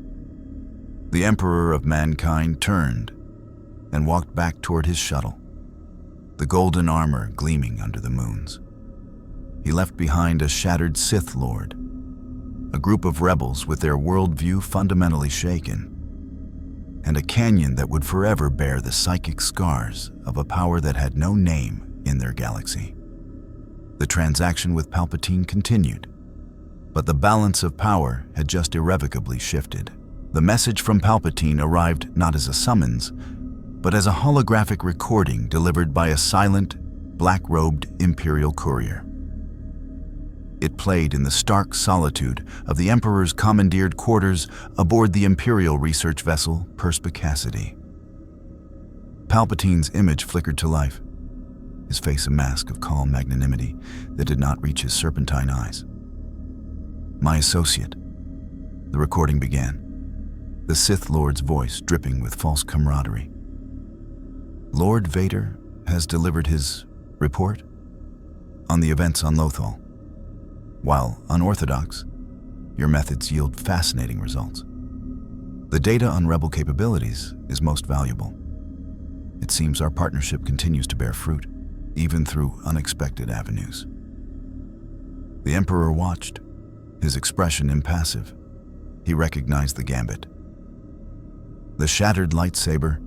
the Emperor of Mankind turned and walked back toward his shuttle, the golden armor gleaming under the moons. He left behind a shattered Sith Lord, a group of rebels with their worldview fundamentally shaken, and a canyon that would forever bear the psychic scars of a power that had no name in their galaxy. The transaction with Palpatine continued, but the balance of power had just irrevocably shifted. The message from Palpatine arrived not as a summons, but as a holographic recording delivered by a silent, black-robed Imperial courier. It played in the stark solitude of the Emperor's commandeered quarters aboard the Imperial research vessel Perspicacity. Palpatine's image flickered to life, his face a mask of calm magnanimity that did not reach his serpentine eyes. My associate, the recording began, the Sith Lord's voice dripping with false camaraderie. Lord Vader has delivered his report on the events on Lothal. While unorthodox, your methods yield fascinating results. The data on rebel capabilities is most valuable. It seems our partnership continues to bear fruit. even through unexpected avenues. The Emperor watched, his expression impassive. He recognized the gambit. The shattered lightsaber,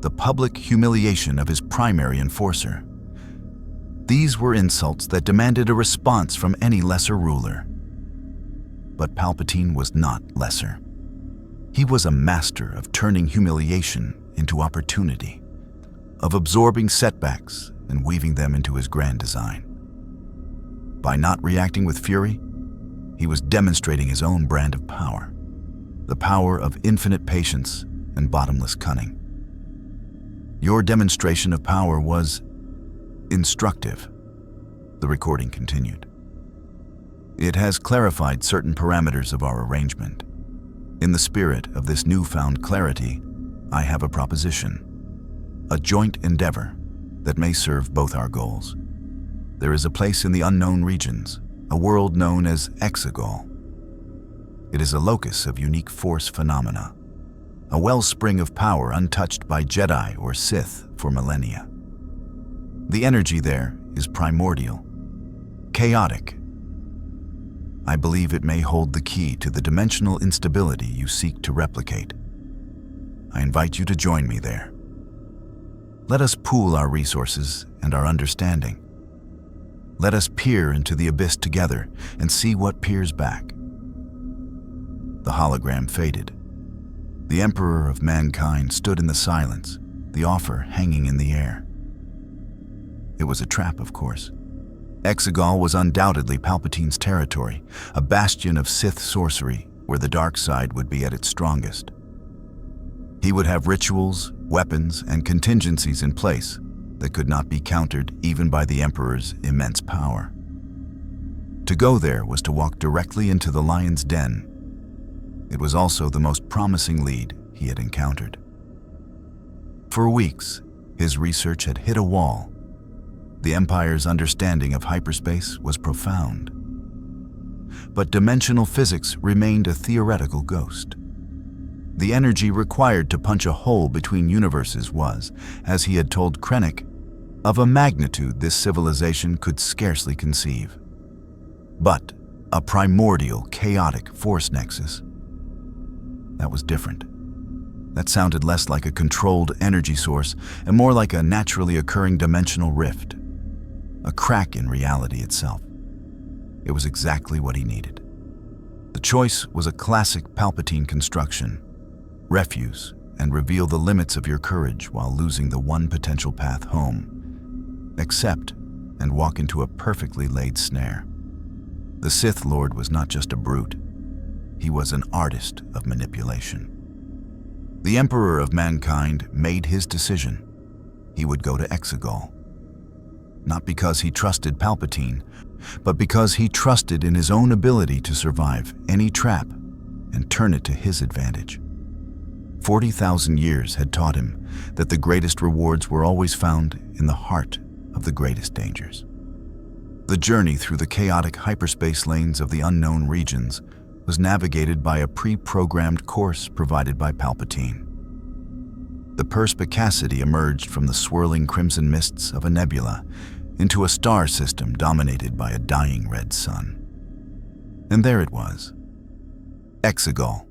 the public humiliation of his primary enforcer. These were insults that demanded a response from any lesser ruler. But Palpatine was not lesser. He was a master of turning humiliation into opportunity, of absorbing setbacks and weaving them into his grand design. By not reacting with fury, he was demonstrating his own brand of power, the power of infinite patience and bottomless cunning. Your demonstration of power was instructive, the recording continued. It has clarified certain parameters of our arrangement. In the spirit of this newfound clarity, I have a proposition, a joint endeavor that may serve both our goals. There is a place in the unknown regions, a world known as Exegol. It is a locus of unique force phenomena, a wellspring of power untouched by Jedi or Sith for millennia. The energy there is primordial, chaotic. I believe it may hold the key to the dimensional instability you seek to replicate. I invite you to join me there. Let us pool our resources and our understanding. Let us peer into the abyss together and see what peers back. The hologram faded. The Emperor of Mankind stood in the silence, the offer hanging in the air. It was a trap, of course. Exegol was undoubtedly Palpatine's territory, a bastion of Sith sorcery where the dark side would be at its strongest. He would have rituals, weapons, and contingencies in place that could not be countered even by the Emperor's immense power. To go there was to walk directly into the lion's den. It was also the most promising lead he had encountered. For weeks, his research had hit a wall. The Empire's understanding of hyperspace was profound. But dimensional physics remained a theoretical ghost. The energy required to punch a hole between universes was, as he had told Krennic, of a magnitude this civilization could scarcely conceive. But a primordial, chaotic force nexus. That was different. That sounded less like a controlled energy source and more like a naturally occurring dimensional rift. A crack in reality itself. It was exactly what he needed. The choice was a classic Palpatine construction. Refuse and reveal the limits of your courage while losing the one potential path home. Accept and walk into a perfectly laid snare. The Sith Lord was not just a brute. He was an artist of manipulation. The Emperor of Mankind made his decision. He would go to Exegol. Not because he trusted Palpatine, but because he trusted in his own ability to survive any trap and turn it to his advantage. 40,000 years had taught him that the greatest rewards were always found in the heart of the greatest dangers. The journey through the chaotic hyperspace lanes of the unknown regions was navigated by a pre-programmed course provided by Palpatine. The perspicacity emerged from the swirling crimson mists of a nebula into a star system dominated by a dying red sun. And there it was, Exegol.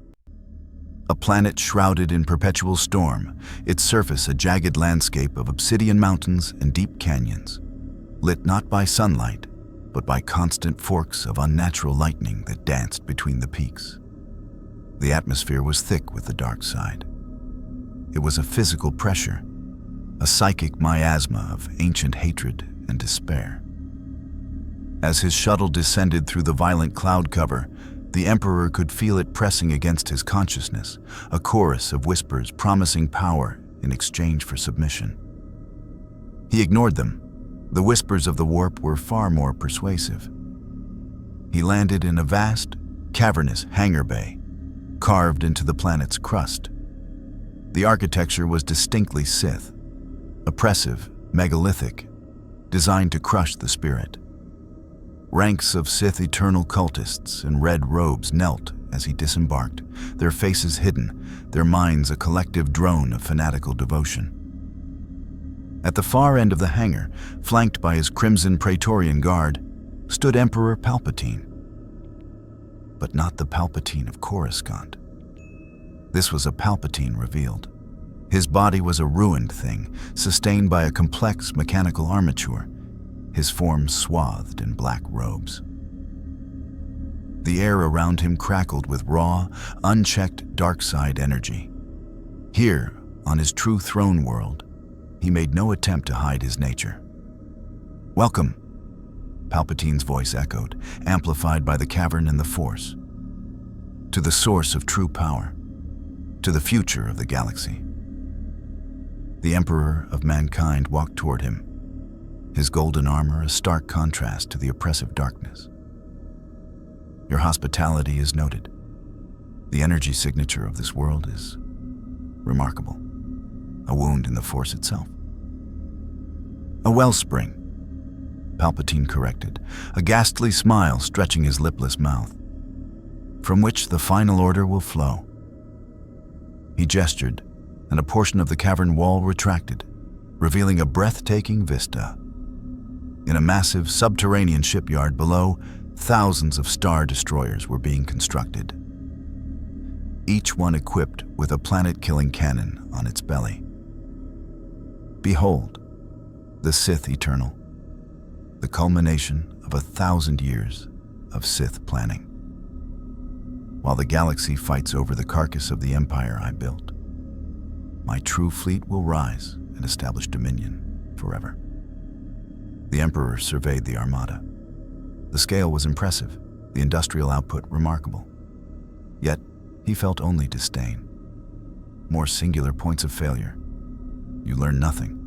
A planet shrouded in perpetual storm, its surface a jagged landscape of obsidian mountains and deep canyons, lit not by sunlight, but by constant forks of unnatural lightning that danced between the peaks. The atmosphere was thick with the dark side. It was a physical pressure, a psychic miasma of ancient hatred and despair. As his shuttle descended through the violent cloud cover, the Emperor could feel it pressing against his consciousness, a chorus of whispers promising power in exchange for submission. He ignored them. The whispers of the warp were far more persuasive. He landed in a vast, cavernous hangar bay, carved into the planet's crust. The architecture was distinctly Sith, oppressive, megalithic, designed to crush the spirit. Ranks of Sith eternal cultists in red robes knelt as he disembarked, their faces hidden, their minds a collective drone of fanatical devotion. At the far end of the hangar, flanked by his crimson Praetorian guard, stood Emperor Palpatine. But not the Palpatine of Coruscant. This was a Palpatine revealed. His body was a ruined thing, sustained by a complex mechanical armature, his form swathed in black robes. The air around him crackled with raw, unchecked dark side energy. Here, on his true throne world, he made no attempt to hide his nature. "Welcome," Palpatine's voice echoed, amplified by the cavern and the Force. "To the source of true power, to the future of the galaxy." The Emperor of Mankind walked toward him, his golden armor a stark contrast to the oppressive darkness. "Your hospitality is noted. The energy signature of this world is remarkable. A wound in the Force itself." "A wellspring," Palpatine corrected, a ghastly smile stretching his lipless mouth, "from which the final order will flow." He gestured, and a portion of the cavern wall retracted, revealing a breathtaking vista. In a massive subterranean shipyard below, thousands of star destroyers were being constructed, each one equipped with a planet-killing cannon on its belly. Behold, the Sith Eternal, the culmination of 1,000 years of Sith planning. While the galaxy fights over the carcass of the empire I built, my true fleet will rise and establish dominion forever. The Emperor surveyed the armada. The scale was impressive, the industrial output remarkable. Yet, he felt only disdain. More singular points of failure. "You learn nothing."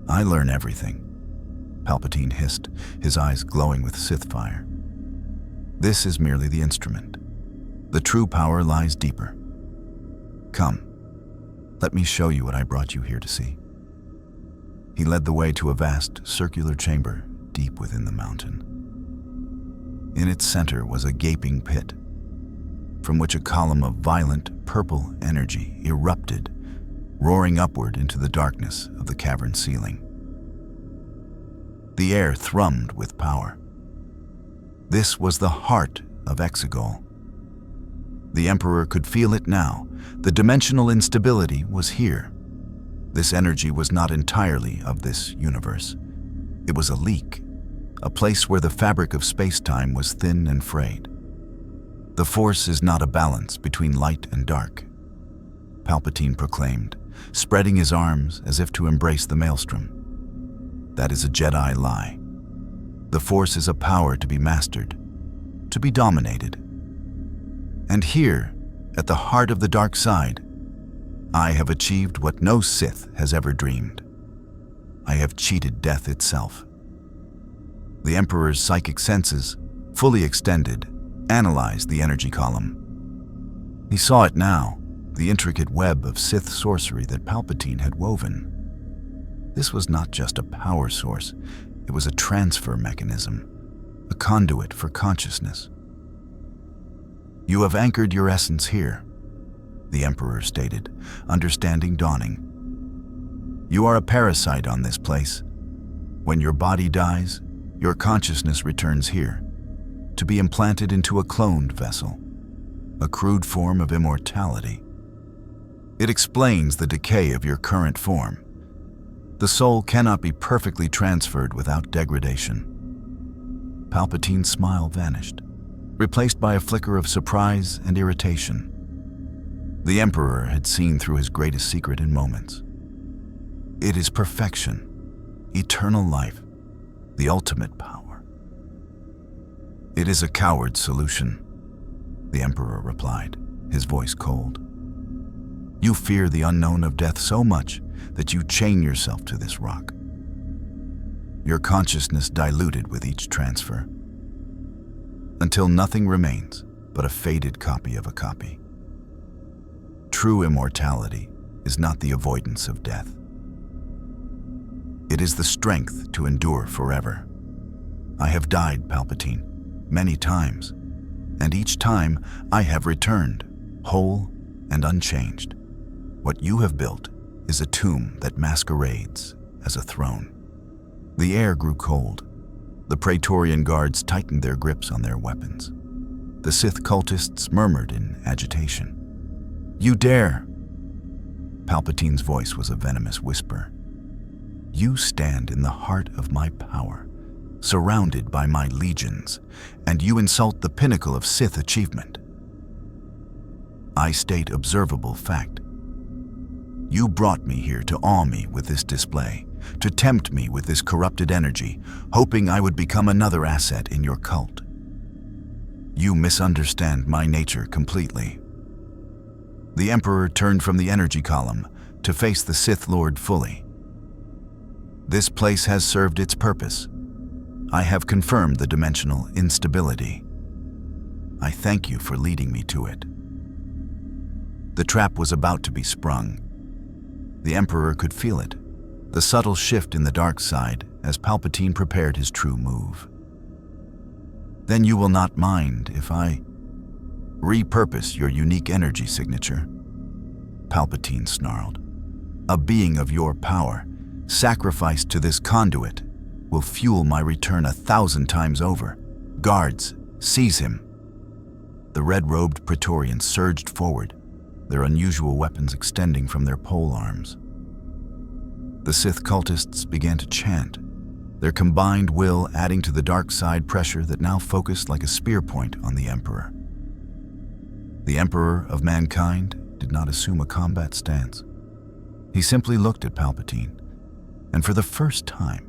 "I learn everything," Palpatine hissed, his eyes glowing with Sith fire. "This is merely the instrument. The true power lies deeper. Come, let me show you what I brought you here to see." He led the way to a vast, circular chamber deep within the mountain. In its center was a gaping pit, from which a column of violent, purple energy erupted, roaring upward into the darkness of the cavern ceiling. The air thrummed with power. This was the heart of Exegol. The Emperor could feel it now. The dimensional instability was here. This energy was not entirely of this universe. It was a leak, a place where the fabric of space-time was thin and frayed. "The Force is not a balance between light and dark," Palpatine proclaimed, spreading his arms as if to embrace the maelstrom. "That is a Jedi lie. The Force is a power to be mastered, to be dominated. And here, at the heart of the dark side, I have achieved what no Sith has ever dreamed. I have cheated death itself." The Emperor's psychic senses, fully extended, analyzed the energy column. He saw it now, the intricate web of Sith sorcery that Palpatine had woven. This was not just a power source, it was a transfer mechanism, a conduit for consciousness. "You have anchored your essence here," the Emperor stated, understanding dawning. "You are a parasite on this place. When your body dies, your consciousness returns here, to be implanted into a cloned vessel, a crude form of immortality. It explains the decay of your current form. The soul cannot be perfectly transferred without degradation." Palpatine's smile vanished, replaced by a flicker of surprise and irritation. The Emperor had seen through his greatest secret in moments. "It is perfection, eternal life, the ultimate power." "It is a coward's solution," the Emperor replied, his voice cold. "You fear the unknown of death so much that you chain yourself to this rock. Your consciousness diluted with each transfer, until nothing remains but a faded copy of a copy. True immortality is not the avoidance of death. It is the strength to endure forever. I have died, Palpatine, many times, and each time I have returned, whole and unchanged. What you have built is a tomb that masquerades as a throne. The air grew cold. The Praetorian guards tightened their grips on their weapons. The Sith cultists murmured in agitation. "You dare!" Palpatine's voice was a venomous whisper. "You stand in the heart of my power, surrounded by my legions, and you insult the pinnacle of Sith achievement. I state observable fact. You brought me here to awe me with this display, to tempt me with this corrupted energy, hoping I would become another asset in your cult. You misunderstand my nature completely." The Emperor turned from the energy column to face the Sith Lord fully. "This place has served its purpose. I have confirmed the dimensional instability. I thank you for leading me to it." The trap was about to be sprung. The Emperor could feel it, the subtle shift in the dark side as Palpatine prepared his true move. "Then you will not mind if I repurpose your unique energy signature?" Palpatine snarled. "A being of your power, sacrificed to this conduit, will fuel my return 1,000 times over. Guards, seize him!" The red-robed Praetorians surged forward, their unusual weapons extending from their pole arms. The Sith cultists began to chant, their combined will adding to the dark side pressure that now focused like a spear point on the Emperor. The Emperor of mankind did not assume a combat stance. He simply looked at Palpatine, and for the first time,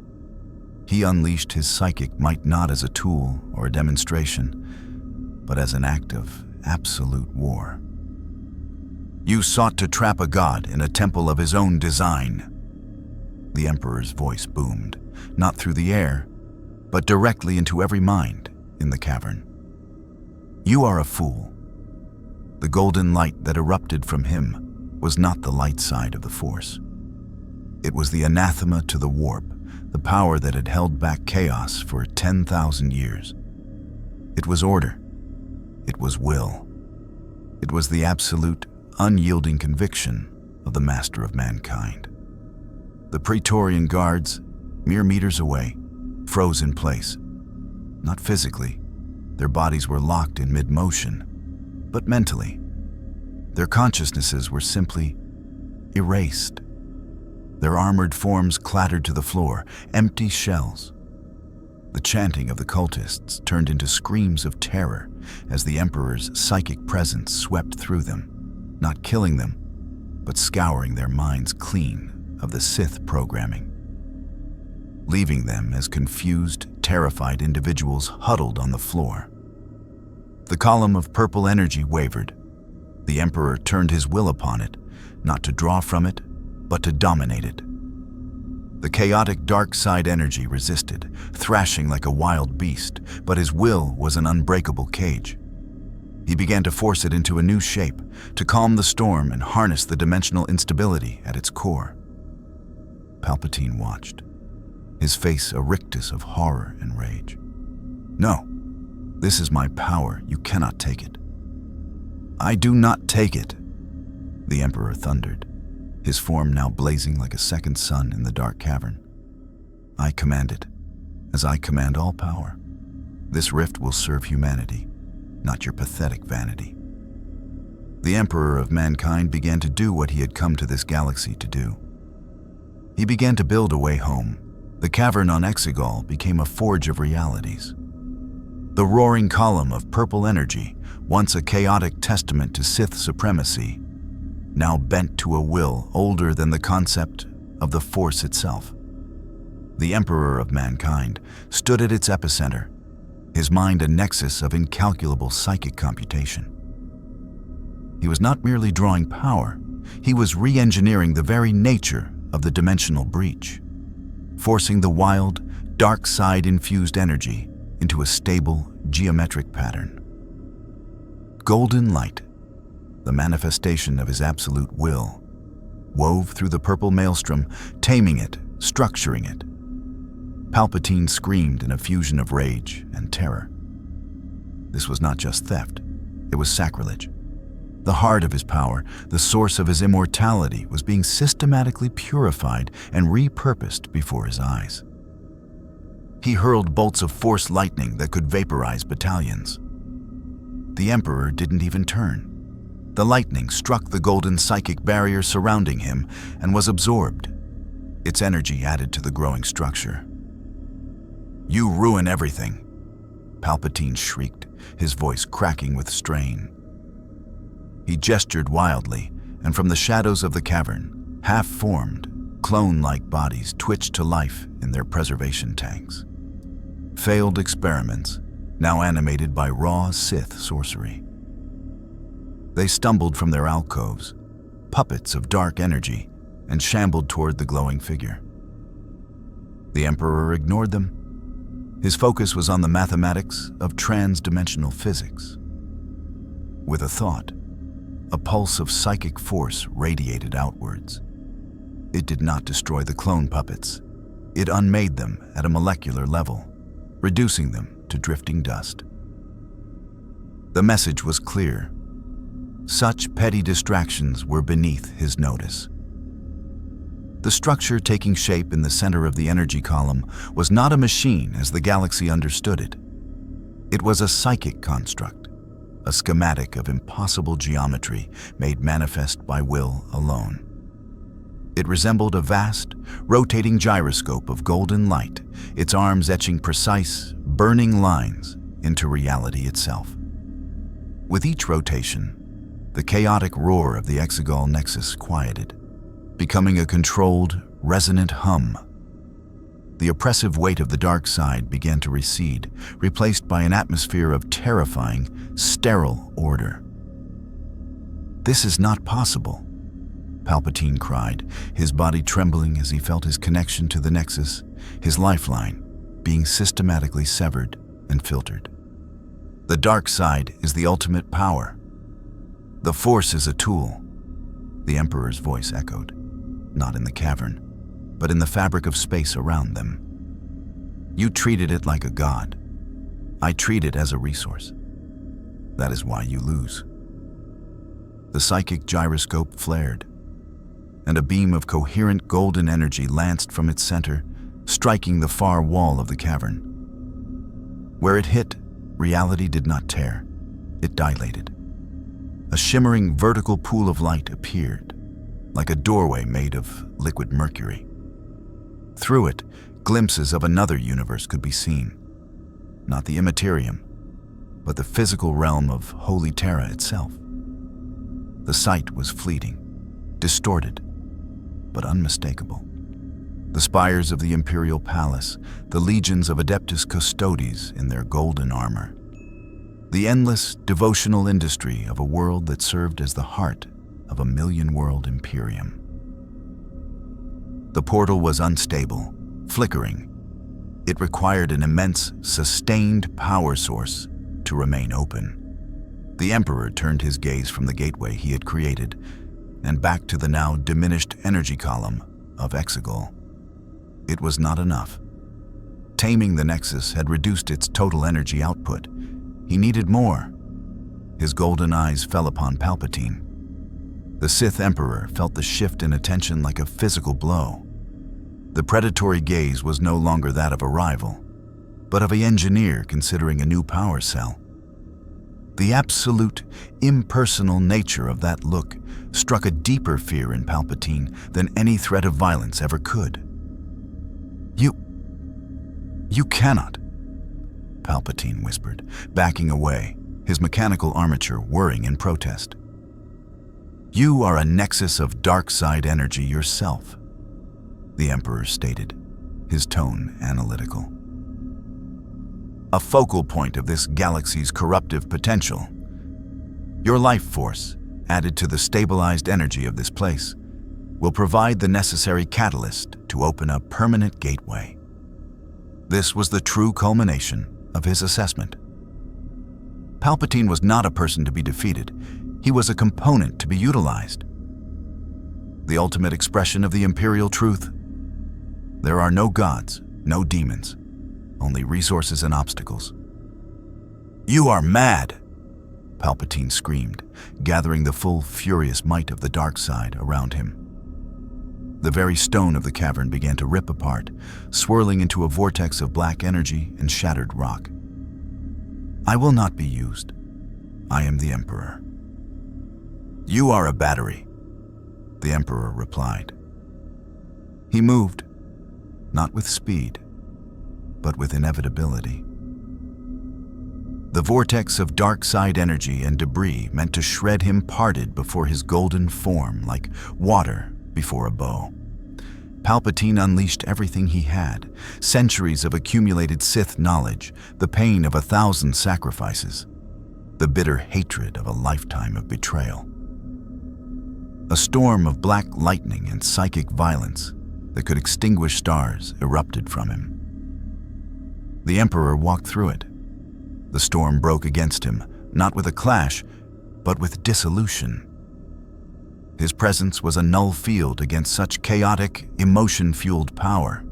he unleashed his psychic might not as a tool or a demonstration, but as an act of absolute war. "You sought to trap a god in a temple of his own design." The Emperor's voice boomed, not through the air, but directly into every mind in the cavern. "You are a fool." The golden light that erupted from him was not the light side of the Force. It was the anathema to the warp, the power that had held back chaos for 10,000 years. It was order. It was will. It was the absolute, unyielding conviction of the master of mankind. The Praetorian guards, mere meters away, froze in place. Not physically. Their bodies were locked in mid-motion, but mentally. Their consciousnesses were simply erased. Their armored forms clattered to the floor, empty shells. The chanting of the cultists turned into screams of terror as the Emperor's psychic presence swept through them, not killing them, but scouring their minds clean of the Sith programming, leaving them as confused, terrified individuals huddled on the floor. The column of purple energy wavered. The Emperor turned his will upon it, not to draw from it, but to dominate it. The chaotic dark side energy resisted, thrashing like a wild beast, but his will was an unbreakable cage. He began to force it into a new shape, to calm the storm and harness the dimensional instability at its core. Palpatine watched, his face a rictus of horror and rage. "No, this is my power. You cannot take it." "I do not take it," the Emperor thundered, his form now blazing like a second sun in the dark cavern. "I command it, as I command all power. This rift will serve humanity, not your pathetic vanity." The Emperor of mankind began to do what he had come to this galaxy to do. He began to build a way home. The cavern on Exegol became a forge of realities. The roaring column of purple energy, once a chaotic testament to Sith supremacy, now bent to a will older than the concept of the Force itself. The Emperor of mankind stood at its epicenter, his mind a nexus of incalculable psychic computation. He was not merely drawing power, he was re-engineering the very nature of the dimensional breach, forcing the wild, dark side-infused energy into a stable, geometric pattern. Golden light, the manifestation of his absolute will, wove through the purple maelstrom, taming it, structuring it. Palpatine screamed in a fusion of rage and terror. This was not just theft, it was sacrilege. The heart of his power, the source of his immortality, was being systematically purified and repurposed before his eyes. He hurled bolts of force lightning that could vaporize battalions. The Emperor didn't even turn. The lightning struck the golden psychic barrier surrounding him and was absorbed. Its energy added to the growing structure. "You ruin everything," Palpatine shrieked, his voice cracking with strain. He gestured wildly, and from the shadows of the cavern, half-formed, clone-like bodies twitched to life in their preservation tanks. Failed experiments, now animated by raw Sith sorcery. They stumbled from their alcoves, puppets of dark energy, and shambled toward the glowing figure. The Emperor ignored them. His focus was on the mathematics of trans-dimensional physics. With a thought, a pulse of psychic force radiated outwards. It did not destroy the clone puppets. It unmade them at a molecular level, reducing them to drifting dust. The message was clear. Such petty distractions were beneath his notice. The structure taking shape in the center of the energy column was not a machine as the galaxy understood it. It was a psychic construct, a schematic of impossible geometry made manifest by will alone. It resembled a vast, rotating gyroscope of golden light, its arms etching precise, burning lines into reality itself. With each rotation, the chaotic roar of the Exegol nexus quieted, becoming a controlled, resonant hum. The oppressive weight of the dark side began to recede, replaced by an atmosphere of terrifying, sterile order. "This is not possible," Palpatine cried, his body trembling as he felt his connection to the nexus, his lifeline, being systematically severed and filtered. "The dark side is the ultimate power. The Force is a tool," the Emperor's voice echoed, not in the cavern, but in the fabric of space around them. "You treated it like a god. I treat it as a resource. That is why you lose." The psychic gyroscope flared, and a beam of coherent golden energy lanced from its center, striking the far wall of the cavern. Where it hit, reality did not tear. It dilated. A shimmering vertical pool of light appeared, like a doorway made of liquid mercury. Through it, glimpses of another universe could be seen. Not the immaterium, but the physical realm of Holy Terra itself. The sight was fleeting, distorted, but unmistakable. The spires of the Imperial Palace, the legions of Adeptus Custodes in their golden armor. The endless, devotional industry of a world that served as the heart of a million-world imperium. The portal was unstable, flickering. It required an immense, sustained power source to remain open. The Emperor turned his gaze from the gateway he had created and back to the now diminished energy column of Exegol. It was not enough. Taming the Nexus had reduced its total energy output. He needed more. His golden eyes fell upon Palpatine. The Sith Emperor felt the shift in attention like a physical blow. The predatory gaze was no longer that of a rival, but of an engineer considering a new power cell. The absolute, impersonal nature of that look struck a deeper fear in Palpatine than any threat of violence ever could. You cannot," Palpatine whispered, backing away, his mechanical armature whirring in protest. "You are a nexus of dark side energy yourself," the Emperor stated, his tone analytical. "A focal point of this galaxy's corruptive potential. Your life force, added to the stabilized energy of this place, will provide the necessary catalyst to open a permanent gateway." This was the true culmination of his assessment. Palpatine was not a person to be defeated. He was a component to be utilized. The ultimate expression of the Imperial truth. There are no gods, no demons, only resources and obstacles. "You are mad," Palpatine screamed, gathering the full, furious might of the dark side around him. The very stone of the cavern began to rip apart, swirling into a vortex of black energy and shattered rock. "I will not be used. I am the Emperor." "You are a battery," the Emperor replied. He moved, not with speed, but with inevitability. The vortex of dark side energy and debris meant to shred him parted before his golden form like water before a bow. Palpatine unleashed everything he had, centuries of accumulated Sith knowledge, the pain of 1,000 sacrifices, the bitter hatred of a lifetime of betrayal. A storm of black lightning and psychic violence that could extinguish stars erupted from him. The Emperor walked through it. The storm broke against him, not with a clash, but with dissolution. His presence was a null field against such chaotic, emotion-fueled power.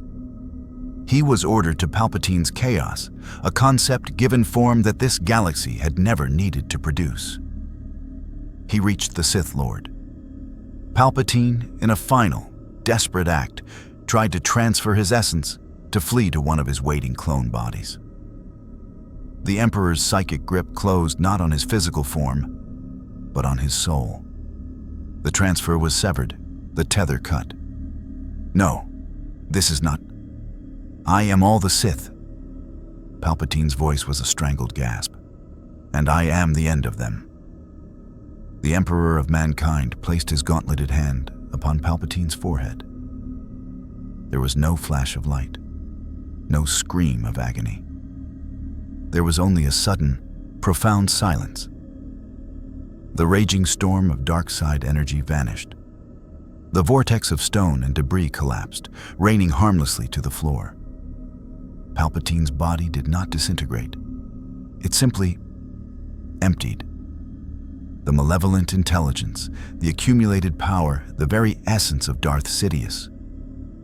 He was ordered to Palpatine's chaos, a concept given form that this galaxy had never needed to produce. He reached the Sith Lord. Palpatine, in a final, desperate act, tried to transfer his essence to flee to one of his waiting clone bodies. The Emperor's psychic grip closed not on his physical form, but on his soul. The transfer was severed, the tether cut. "No, this is not. I am all the Sith." Palpatine's voice was a strangled gasp. "And I am the end of them." The Emperor of Mankind placed his gauntleted hand upon Palpatine's forehead. There was no flash of light, no scream of agony. There was only a sudden, profound silence. The raging storm of dark side energy vanished. The vortex of stone and debris collapsed, raining harmlessly to the floor. Palpatine's body did not disintegrate. It simply emptied. The malevolent intelligence, the accumulated power, the very essence of Darth Sidious,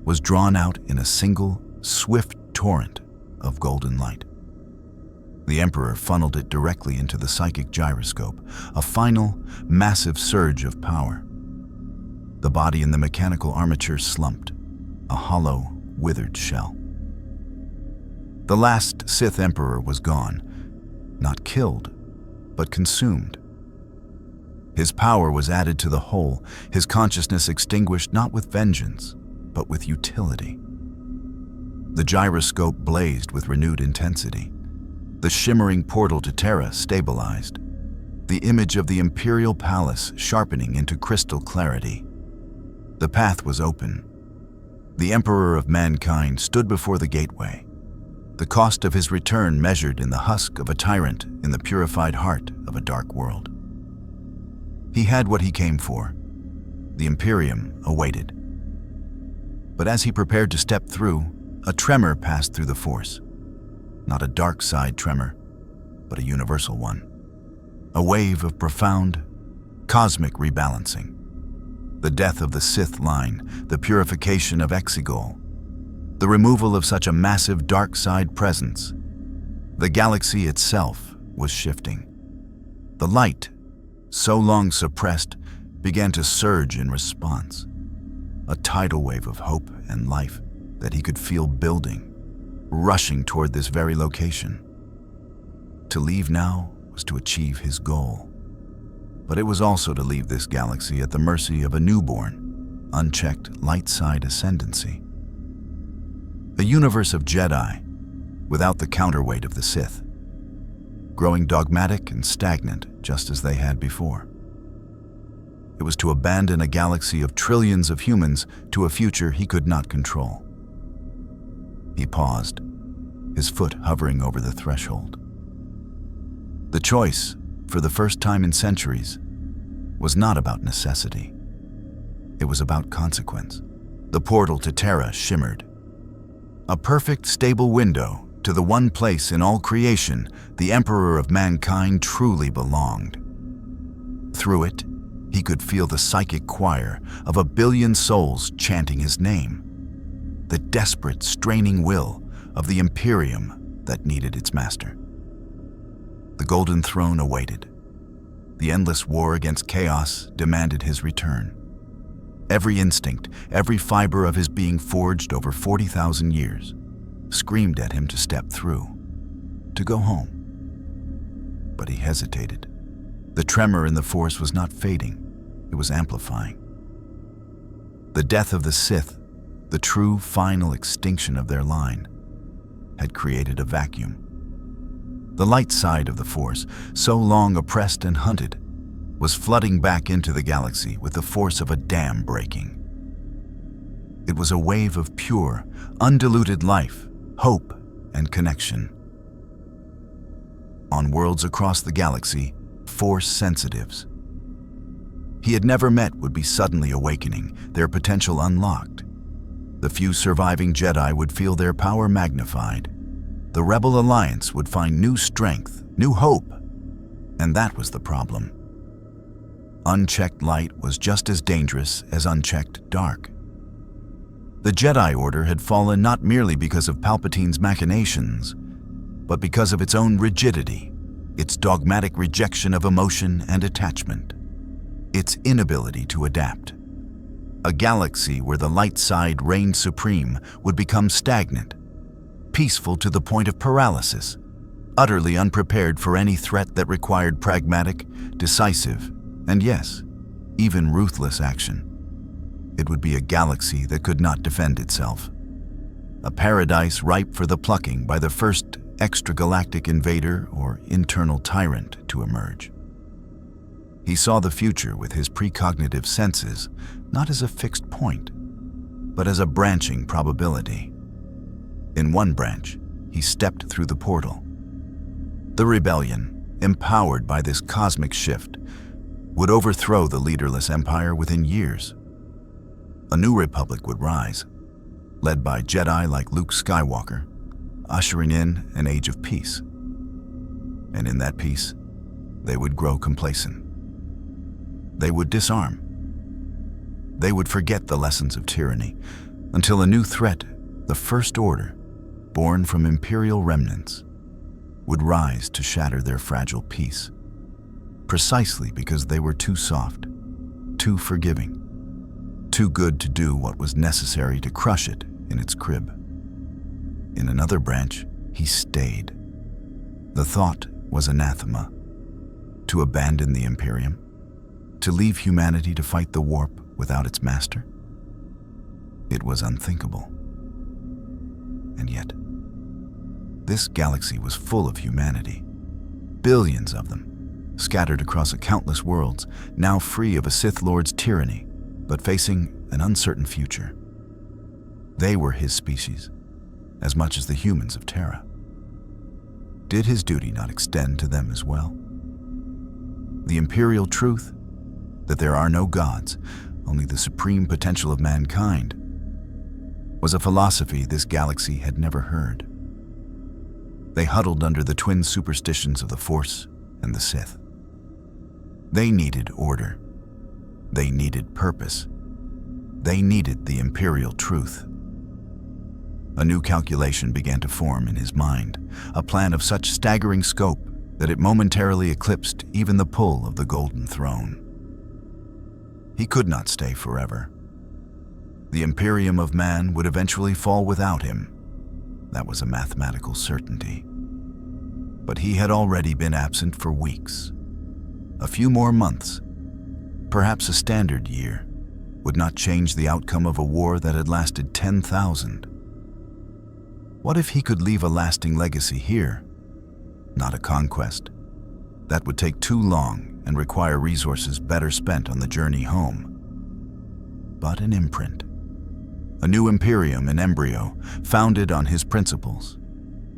was drawn out in a single, swift torrent of golden light. The Emperor funneled it directly into the psychic gyroscope, a final, massive surge of power. The body in the mechanical armature slumped, a hollow, withered shell. The last Sith Emperor was gone, not killed, but consumed. His power was added to the whole, his consciousness extinguished not with vengeance, but with utility. The gyroscope blazed with renewed intensity. The shimmering portal to Terra stabilized, the image of the Imperial Palace sharpening into crystal clarity. The path was open. The Emperor of Mankind stood before the gateway, the cost of his return measured in the husk of a tyrant in the purified heart of a dark world. He had what he came for. The Imperium awaited. But as he prepared to step through, a tremor passed through the Force. Not a dark side tremor, but a universal one. A wave of profound, cosmic rebalancing. The death of the Sith line, the purification of Exegol, the removal of such a massive dark side presence. The galaxy itself was shifting. The light, so long suppressed, began to surge in response. A tidal wave of hope and life that he could feel building, rushing toward this very location. To leave now was to achieve his goal. But it was also to leave this galaxy at the mercy of a newborn, unchecked light side ascendancy. A universe of Jedi, without the counterweight of the Sith, growing dogmatic and stagnant just as they had before. It was to abandon a galaxy of trillions of humans to a future he could not control. He paused, his foot hovering over the threshold. The choice, for the first time in centuries, was not about necessity. It was about consequence. The portal to Terra shimmered. A perfect, stable window to the one place in all creation the Emperor of Mankind truly belonged. Through it, he could feel the psychic choir of 1 billion souls chanting his name. The desperate, straining will of the Imperium that needed its master. The golden throne awaited, The endless war against chaos demanded his return. Every instinct, every fiber of his being forged over 40,000 years, screamed at him to step through, to go home. But he hesitated. The tremor in the Force was not fading, it was amplifying. The death of the Sith, the true final extinction of their line, had created a vacuum. The light side of the Force, so long oppressed and hunted, was flooding back into the galaxy with the force of a dam breaking. It was a wave of pure, undiluted life, hope, and connection. On worlds across the galaxy, Force sensitives he had never met would be suddenly awakening, their potential unlocked. The few surviving Jedi would feel their power magnified. The Rebel Alliance would find new strength, new hope, and that was the problem. Unchecked light was just as dangerous as unchecked dark. The Jedi Order had fallen not merely because of Palpatine's machinations, but because of its own rigidity, its dogmatic rejection of emotion and attachment, its inability to adapt. A galaxy where the light side reigned supreme would become stagnant, peaceful to the point of paralysis, utterly unprepared for any threat that required pragmatic, decisive, and yes, even ruthless action. It would be a galaxy that could not defend itself. A paradise ripe for the plucking by the first extragalactic invader or internal tyrant to emerge. He saw the future with his precognitive senses, not as a fixed point, but as a branching probability. In one branch, he stepped through the portal. The rebellion, empowered by this cosmic shift, would overthrow the leaderless empire within years. A new republic would rise, led by Jedi like Luke Skywalker, ushering in an age of peace. And in that peace, they would grow complacent. They would disarm. They would forget the lessons of tyranny until a new threat, the First Order, born from imperial remnants, would rise to shatter their fragile peace, precisely because they were too soft, too forgiving, too good to do what was necessary to crush it in its crib. In another branch, he stayed. The thought was anathema. To abandon the Imperium, to leave humanity to fight the warp without its master? It was unthinkable. And yet, this galaxy was full of humanity. Billions of them, scattered across countless worlds, now free of a Sith Lord's tyranny, but facing an uncertain future. They were his species, as much as the humans of Terra. Did his duty not extend to them as well? The imperial truth, that there are no gods, only the supreme potential of mankind, was a philosophy this galaxy had never heard. They huddled under the twin superstitions of the Force and the Sith. They needed order. They needed purpose. They needed the imperial truth. A new calculation began to form in his mind, a plan of such staggering scope that it momentarily eclipsed even the pull of the Golden Throne. He could not stay forever. The Imperium of Man would eventually fall without him. That was a mathematical certainty. But he had already been absent for weeks. A few more months, perhaps a standard year, would not change the outcome of a war that had lasted 10,000. What if he could leave a lasting legacy here? Not a conquest. That would take too long and require resources better spent on the journey home. But an imprint. A new Imperium in embryo, founded on his principles,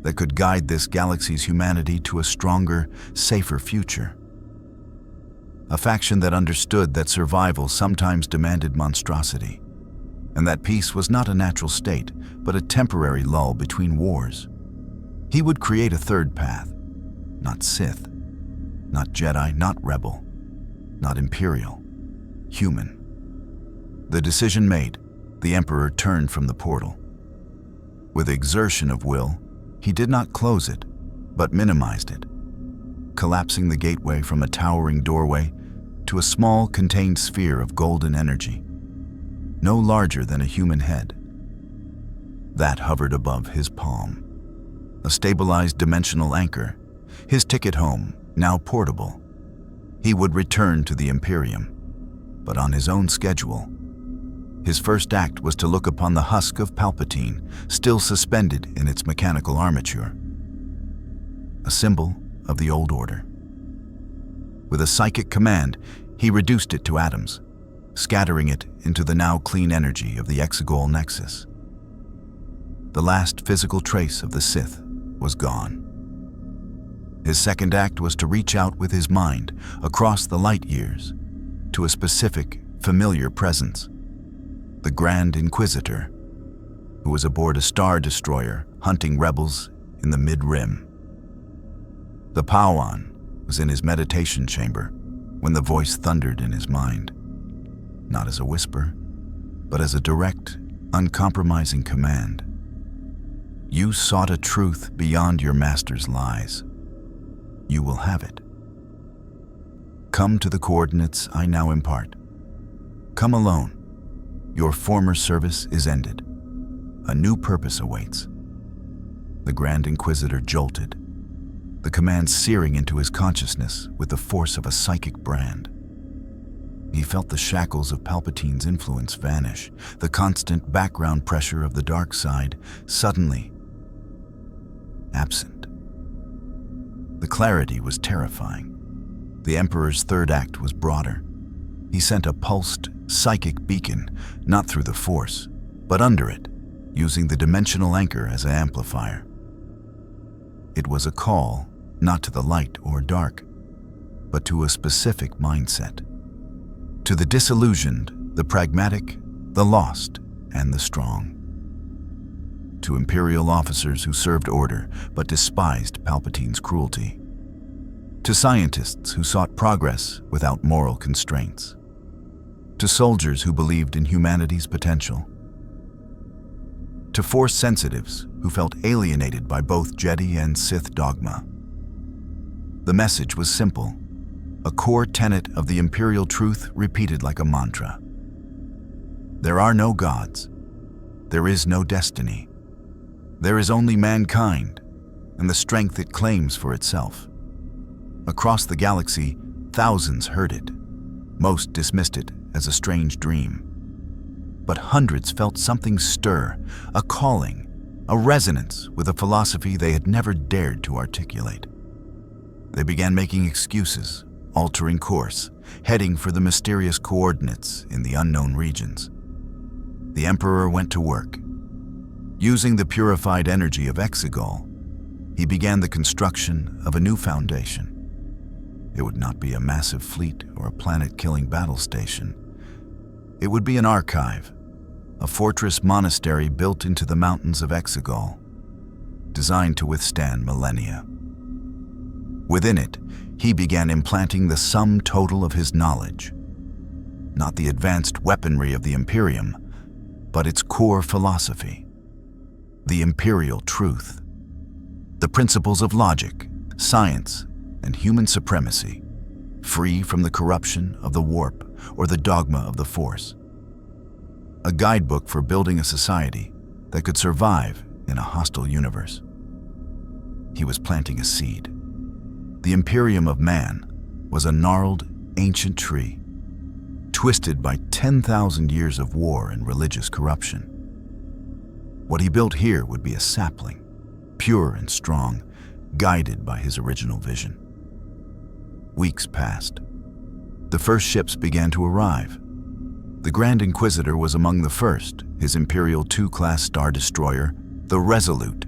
that could guide this galaxy's humanity to a stronger, safer future. A faction that understood that survival sometimes demanded monstrosity, and that peace was not a natural state, but a temporary lull between wars. He would create a third path, not Sith, not Jedi, not Rebel, not Imperial, human. The decision made, the Emperor turned from the portal. With exertion of will, he did not close it, but minimized it. collapsing the gateway from a towering doorway to a small, contained sphere of golden energy, no larger than a human head. That hovered above his palm. A stabilized dimensional anchor, his ticket home, now portable. He would return to the Imperium, but on his own schedule. His first act was to look upon the husk of Palpatine, still suspended in its mechanical armature. A symbol of the old order. With a psychic command, he reduced it to atoms, scattering it into the now clean energy of the Exegol nexus. The last physical trace of the Sith was gone. His second act was to reach out with his mind across the light years to a specific, familiar presence, the Grand Inquisitor, who was aboard a star destroyer hunting rebels in the Mid-Rim. The Pau'an was in his meditation chamber when the voice thundered in his mind, not as a whisper, but as a direct, uncompromising command. You sought a truth beyond your master's lies. You will have it. Come to the coordinates I now impart. Come alone. Your former service is ended. A new purpose awaits. The Grand Inquisitor jolted, the command searing into his consciousness with the force of a psychic brand. He felt the shackles of Palpatine's influence vanish, the constant background pressure of the dark side suddenly absent. The clarity was terrifying. The Emperor's third act was broader. He sent a pulsed, psychic beacon, not through the Force, but under it, using the dimensional anchor as an amplifier. It was a call, not to the light or dark, but to a specific mindset. To the disillusioned, the pragmatic, the lost, and the strong. To Imperial officers who served order but despised Palpatine's cruelty. To scientists who sought progress without moral constraints. To soldiers who believed in humanity's potential. To Force sensitives who felt alienated by both Jedi and Sith dogma. The message was simple, a core tenet of the Imperial truth repeated like a mantra. There are no gods. There is no destiny. There is only mankind and the strength it claims for itself. Across the galaxy, thousands heard it. Most dismissed it as a strange dream. But hundreds felt something stir, a calling, a resonance with a philosophy they had never dared to articulate. They began making excuses, altering course, heading for the mysterious coordinates in the unknown regions. The Emperor went to work. Using the purified energy of Exegol, he began the construction of a new foundation. It would not be a massive fleet or a planet-killing battle station. It would be an archive, a fortress monastery built into the mountains of Exegol, designed to withstand millennia. Within it, he began implanting the sum total of his knowledge, not the advanced weaponry of the Imperium, but its core philosophy, the Imperial truth, the principles of logic, science, and human supremacy, free from the corruption of the warp or the dogma of the Force. A guidebook for building a society that could survive in a hostile universe. He was planting a seed. The Imperium of Man was a gnarled, ancient tree, twisted by 10,000 years of war and religious corruption. What he built here would be a sapling, pure and strong, guided by his original vision. Weeks passed. The first ships began to arrive. The Grand Inquisitor was among the first, his Imperial II-class star destroyer, the Resolute,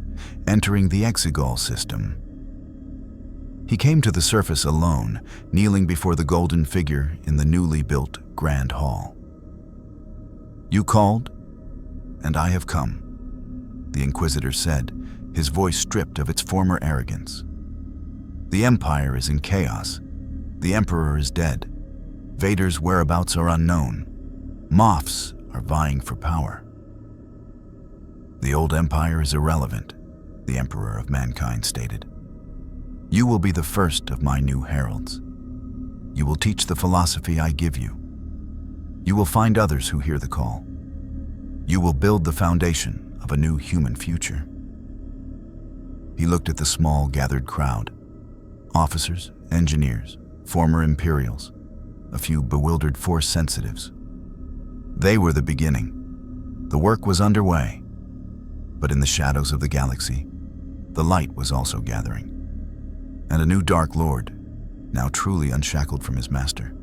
entering the Exegol system. He came to the surface alone, kneeling before the golden figure in the newly built Grand Hall. "You called, and I have come," the Inquisitor said, his voice stripped of its former arrogance. "The Empire is in chaos. The Emperor is dead. Vader's whereabouts are unknown. Moffs are vying for power. The old Empire is irrelevant," the Emperor of Mankind stated. You will be the first of my new heralds. You will teach the philosophy I give you. You will find others who hear the call. You will build the foundation of a new human future." He looked at the small, gathered crowd. Officers, engineers, former Imperials, a few bewildered Force sensitives. They were the beginning. The work was underway. But in the shadows of the galaxy, the light was also gathering. And a new Dark Lord, now truly unshackled from his master,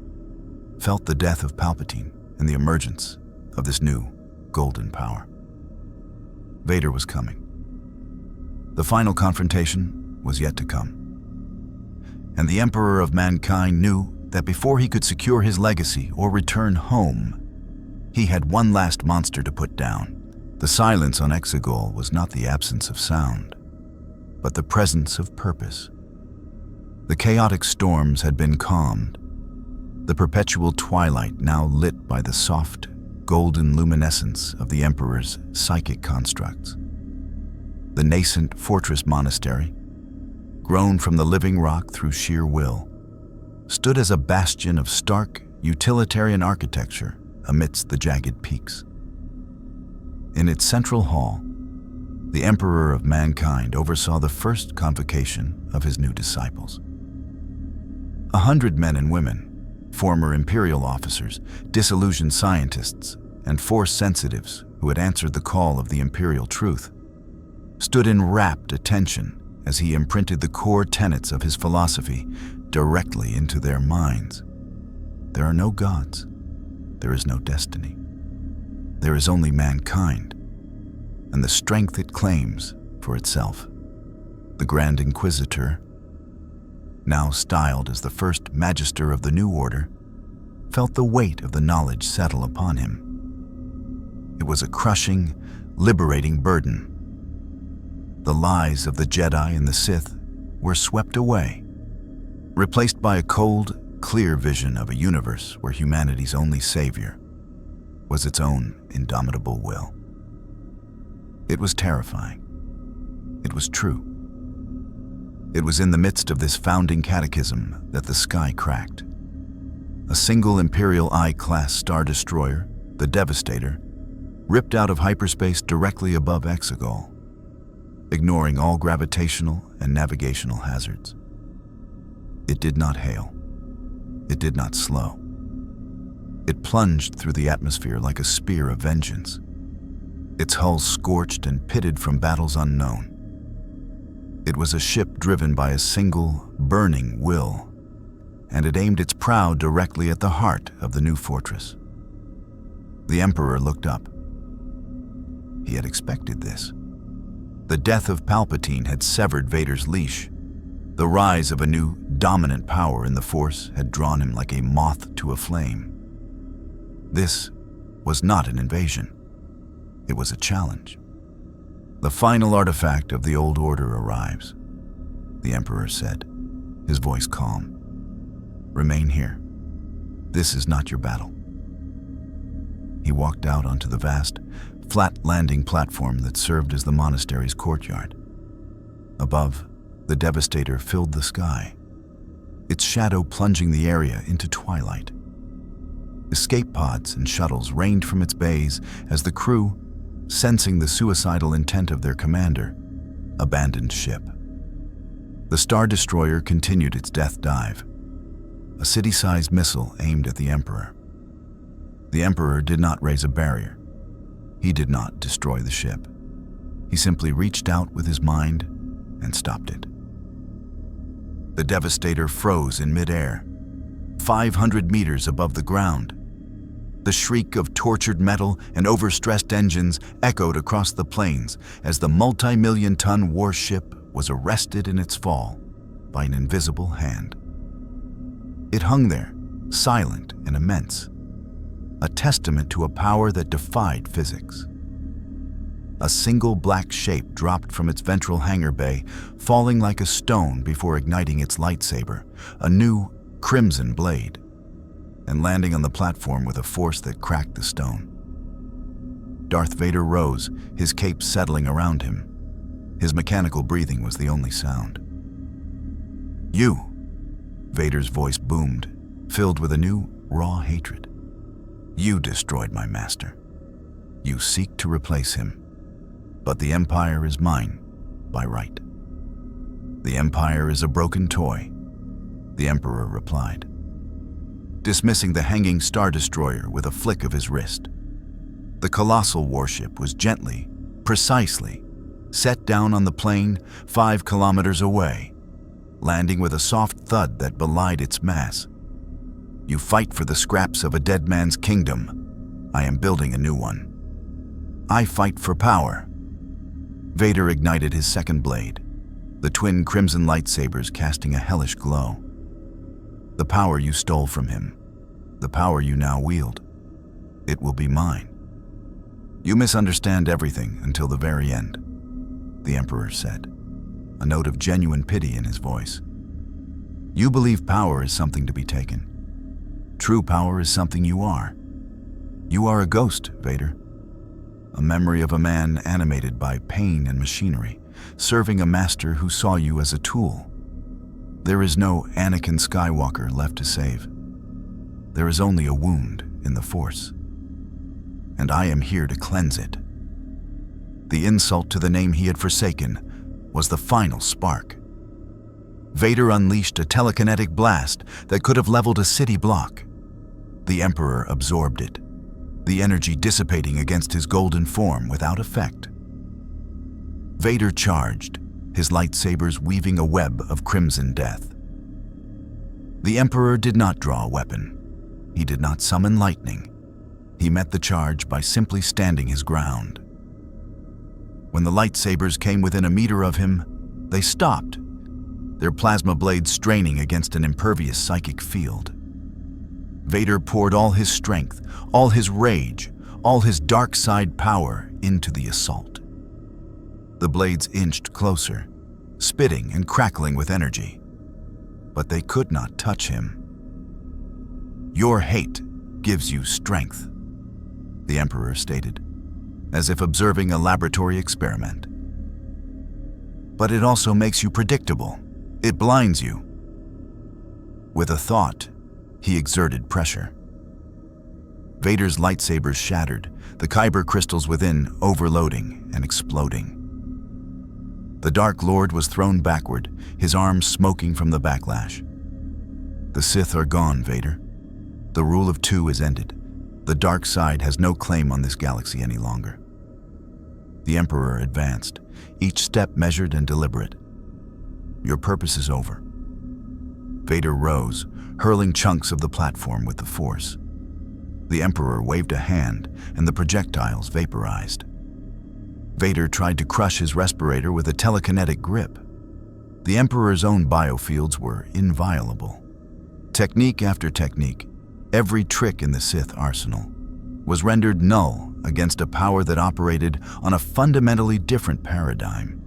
felt the death of Palpatine and the emergence of this new golden power. Vader was coming. The final confrontation was yet to come. And the Emperor of Mankind knew that before he could secure his legacy or return home, he had one last monster to put down. The silence on Exegol was not the absence of sound, but the presence of purpose. The chaotic storms had been calmed, the perpetual twilight now lit by the soft, golden luminescence of the Emperor's psychic constructs. The nascent fortress monastery, grown from the living rock through sheer will, stood as a bastion of stark, utilitarian architecture amidst the jagged peaks. In its central hall, the Emperor of Mankind oversaw the first convocation of his new disciples. 100 men and women, former Imperial officers, disillusioned scientists, and Force sensitives who had answered the call of the Imperial truth, stood in rapt attention as he imprinted the core tenets of his philosophy directly into their minds. There are no gods. There is no destiny. There is only mankind, and the strength it claims for itself. The Grand Inquisitor, now styled as the first Magister of the New Order, felt the weight of the knowledge settle upon him. It was a crushing, liberating burden. The lies of the Jedi and the Sith were swept away, replaced by a cold, clear vision of a universe where humanity's only savior was its own indomitable will. It was terrifying. It was true. It was in the midst of this founding catechism that the sky cracked. A single Imperial I-class Star Destroyer, the Devastator, ripped out of hyperspace directly above Exegol, ignoring all gravitational and navigational hazards. It did not hail. It did not slow. It plunged through the atmosphere like a spear of vengeance, its hull scorched and pitted from battles unknown. It was a ship driven by a single, burning will, and it aimed its prow directly at the heart of the new fortress. The Emperor looked up. He had expected this. The death of Palpatine had severed Vader's leash. The rise of a new, dominant power in the Force had drawn him like a moth to a flame. This was not an invasion. It was a challenge. "The final artifact of the old order arrives," the Emperor said, his voice calm. "Remain here. This is not your battle." He walked out onto the vast, flat landing platform that served as the monastery's courtyard. Above, the Devastator filled the sky, its shadow plunging the area into twilight. Escape pods and shuttles rained from its bays as the crew, sensing the suicidal intent of their commander, abandoned ship. The Star Destroyer continued its death dive, a city-sized missile aimed at the Emperor. The Emperor did not raise a barrier. He did not destroy the ship. He simply reached out with his mind and stopped it. The Devastator froze in midair, 500 meters above the ground. The shriek of tortured metal and overstressed engines echoed across the plains as the multi-million-ton warship was arrested in its fall by an invisible hand. It hung there, silent and immense, a testament to a power that defied physics. A single black shape dropped from its ventral hangar bay, falling like a stone before igniting its lightsaber, a new crimson blade, and landing on the platform with a force that cracked the stone. Darth Vader rose, his cape settling around him. His mechanical breathing was the only sound. You, Vader's voice boomed, filled with a new, raw hatred. You destroyed my master. You seek to replace him. But the Empire is mine, by right. The Empire is a broken toy, the Emperor replied, dismissing the hanging Star Destroyer with a flick of his wrist. The colossal warship was gently, precisely, set down on the plain 5 kilometers away, landing with a soft thud that belied its mass. You fight for the scraps of a dead man's kingdom. I am building a new one. I fight for power. Vader ignited his second blade, the twin crimson lightsabers casting a hellish glow. The power you stole from him, the power you now wield, it will be mine. You misunderstand everything until the very end, the Emperor said, a note of genuine pity in his voice. You believe power is something to be taken. True power is something you are. You are a ghost, Vader. A memory of a man animated by pain and machinery, serving a master who saw you as a tool. There is no Anakin Skywalker left to save. There is only a wound in the Force. And I am here to cleanse it. The insult to the name he had forsaken was the final spark. Vader unleashed a telekinetic blast that could have leveled a city block. The Emperor absorbed it, the energy dissipating against his golden form without effect. Vader charged, his lightsabers weaving a web of crimson death. The Emperor did not draw a weapon. He did not summon lightning. He met the charge by simply standing his ground. When the lightsabers came within a meter of him, they stopped, their plasma blades straining against an impervious psychic field. Vader poured all his strength, all his rage, all his dark side power into the assault. The blades inched closer, spitting and crackling with energy, but they could not touch him. Your hate gives you strength, the Emperor stated, as if observing a laboratory experiment. But it also makes you predictable. It blinds you. With a thought, he exerted pressure. Vader's lightsabers shattered, the kyber crystals within overloading and exploding. The Dark Lord was thrown backward, his arms smoking from the backlash. The Sith are gone, Vader. The rule of 2 is ended. The dark side has no claim on this galaxy any longer. The Emperor advanced, each step measured and deliberate. Your purpose is over. Vader rose, hurling chunks of the platform with the Force. The Emperor waved a hand, and the projectiles vaporized. Vader tried to crush his respirator with a telekinetic grip. The Emperor's own biofields were inviolable. Technique after technique, every trick in the Sith arsenal, was rendered null against a power that operated on a fundamentally different paradigm.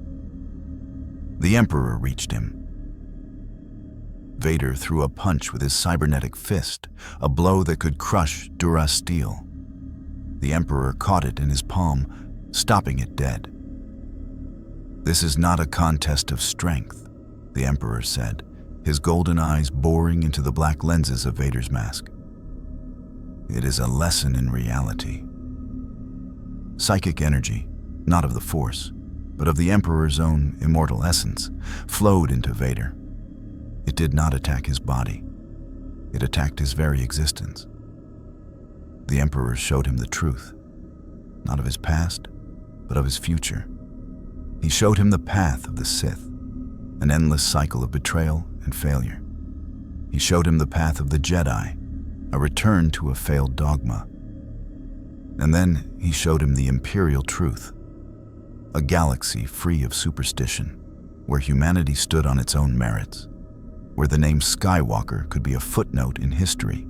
The Emperor reached him. Vader threw a punch with his cybernetic fist, a blow that could crush Dura steel. The Emperor caught it in his palm, stopping it dead. This is not a contest of strength, the Emperor said, his golden eyes boring into the black lenses of Vader's mask. It is a lesson in reality. Psychic energy, not of the Force, but of the Emperor's own immortal essence, flowed into Vader. It did not attack his body. It attacked his very existence. The Emperor showed him the truth, not of his past, but of his future. He showed him the path of the Sith, an endless cycle of betrayal and failure. He showed him the path of the Jedi, a return to a failed dogma. And then he showed him the imperial truth, a galaxy free of superstition, where humanity stood on its own merits, where the name Skywalker could be a footnote in history,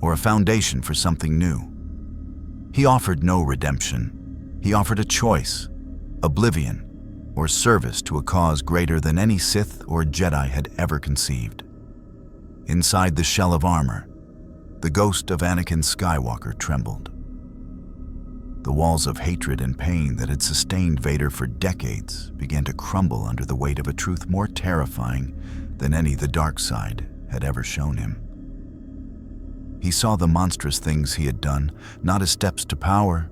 or a foundation for something new. He offered no redemption. He offered a choice, oblivion, or service to a cause greater than any Sith or Jedi had ever conceived. Inside the shell of armor, the ghost of Anakin Skywalker trembled. The walls of hatred and pain that had sustained Vader for decades began to crumble under the weight of a truth more terrifying than any the dark side had ever shown him. He saw the monstrous things he had done not as steps to power,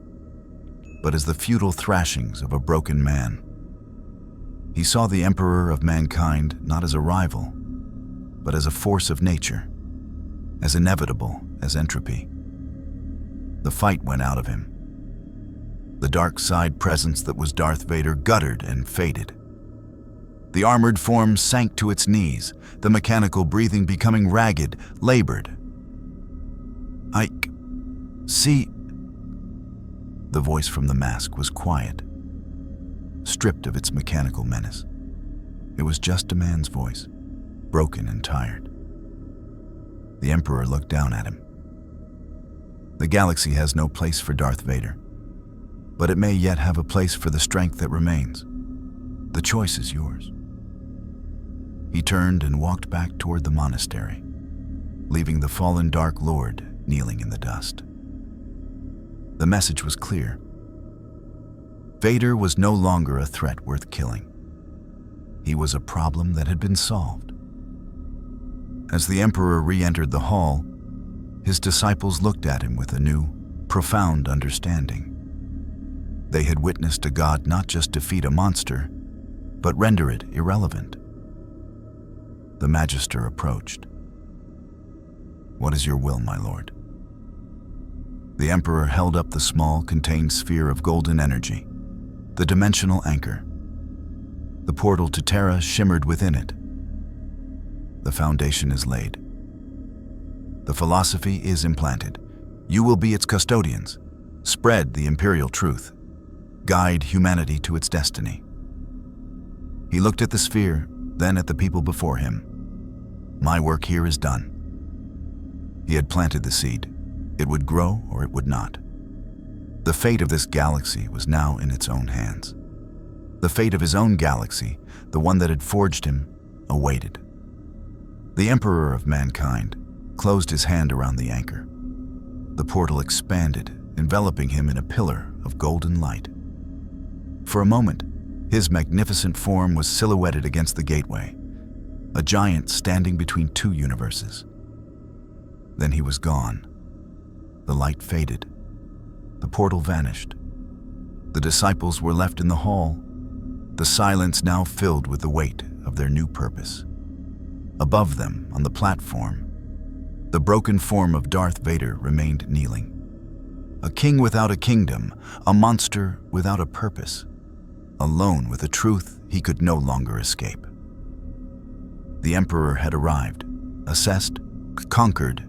but as the futile thrashings of a broken man. He saw the Emperor of mankind not as a rival, but as a force of nature, as inevitable as entropy. The fight went out of him. The dark side presence that was Darth Vader guttered and faded. The armored form sank to its knees, the mechanical breathing becoming ragged, labored. "I see." The voice from the mask was quiet, stripped of its mechanical menace. It was just a man's voice, broken and tired. The Emperor looked down at him. The galaxy has no place for Darth Vader, but it may yet have a place for the strength that remains. The choice is yours. He turned and walked back toward the monastery, leaving the fallen Dark Lord kneeling in the dust. The message was clear. Vader was no longer a threat worth killing. He was a problem that had been solved. As the Emperor re-entered the hall, his disciples looked at him with a new, profound understanding. They had witnessed a god not just defeat a monster, but render it irrelevant. The Magister approached. "What is your will, my lord?" The Emperor held up the small, contained sphere of golden energy, the dimensional anchor. The portal to Terra shimmered within it. The foundation is laid. The philosophy is implanted. You will be its custodians. Spread the imperial truth. Guide humanity to its destiny. He looked at the sphere, then at the people before him. My work here is done. He had planted the seed. It would grow or it would not. The fate of this galaxy was now in its own hands. The fate of his own galaxy, the one that had forged him, awaited. The Emperor of mankind closed his hand around the anchor. The portal expanded, enveloping him in a pillar of golden light. For a moment, his magnificent form was silhouetted against the gateway, a giant standing between two universes. Then he was gone. The light faded. The portal vanished. The disciples were left in the hall, the silence now filled with the weight of their new purpose. Above them, on the platform, the broken form of Darth Vader remained kneeling. A king without a kingdom, a monster without a purpose, alone with a truth he could no longer escape. The Emperor had arrived, assessed, conquered,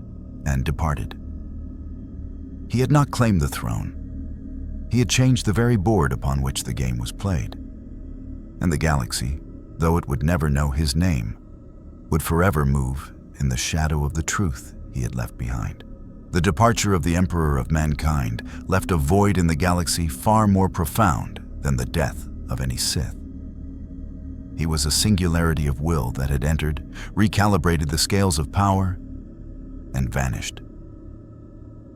and departed. He had not claimed the throne. He had changed the very board upon which the game was played. And the galaxy, though it would never know his name, would forever move in the shadow of the truth he had left behind. The departure of the Emperor of mankind left a void in the galaxy far more profound than the death of any Sith. He was a singularity of will that had entered, recalibrated the scales of power, and vanished.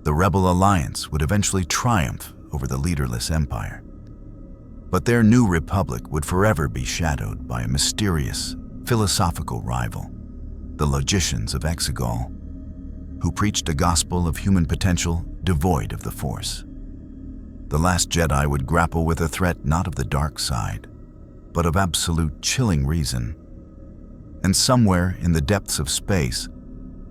The Rebel Alliance would eventually triumph over the leaderless Empire. But their new republic would forever be shadowed by a mysterious, philosophical rival, the logicians of Exegol, who preached a gospel of human potential devoid of the Force. The last Jedi would grapple with a threat not of the dark side, but of absolute chilling reason. And somewhere in the depths of space,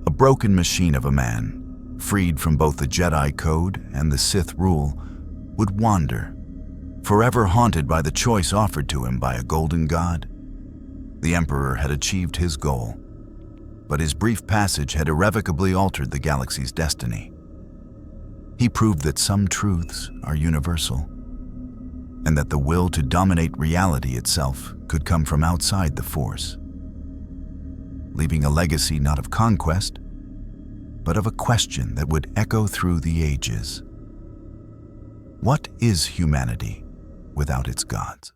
a broken machine of a man, freed from both the Jedi code and the Sith rule, would wander, forever haunted by the choice offered to him by a golden god. The Emperor had achieved his goal, but his brief passage had irrevocably altered the galaxy's destiny. He proved that some truths are universal, and that the will to dominate reality itself could come from outside the Force, leaving a legacy not of conquest, but of a question that would echo through the ages. What is humanity without its gods?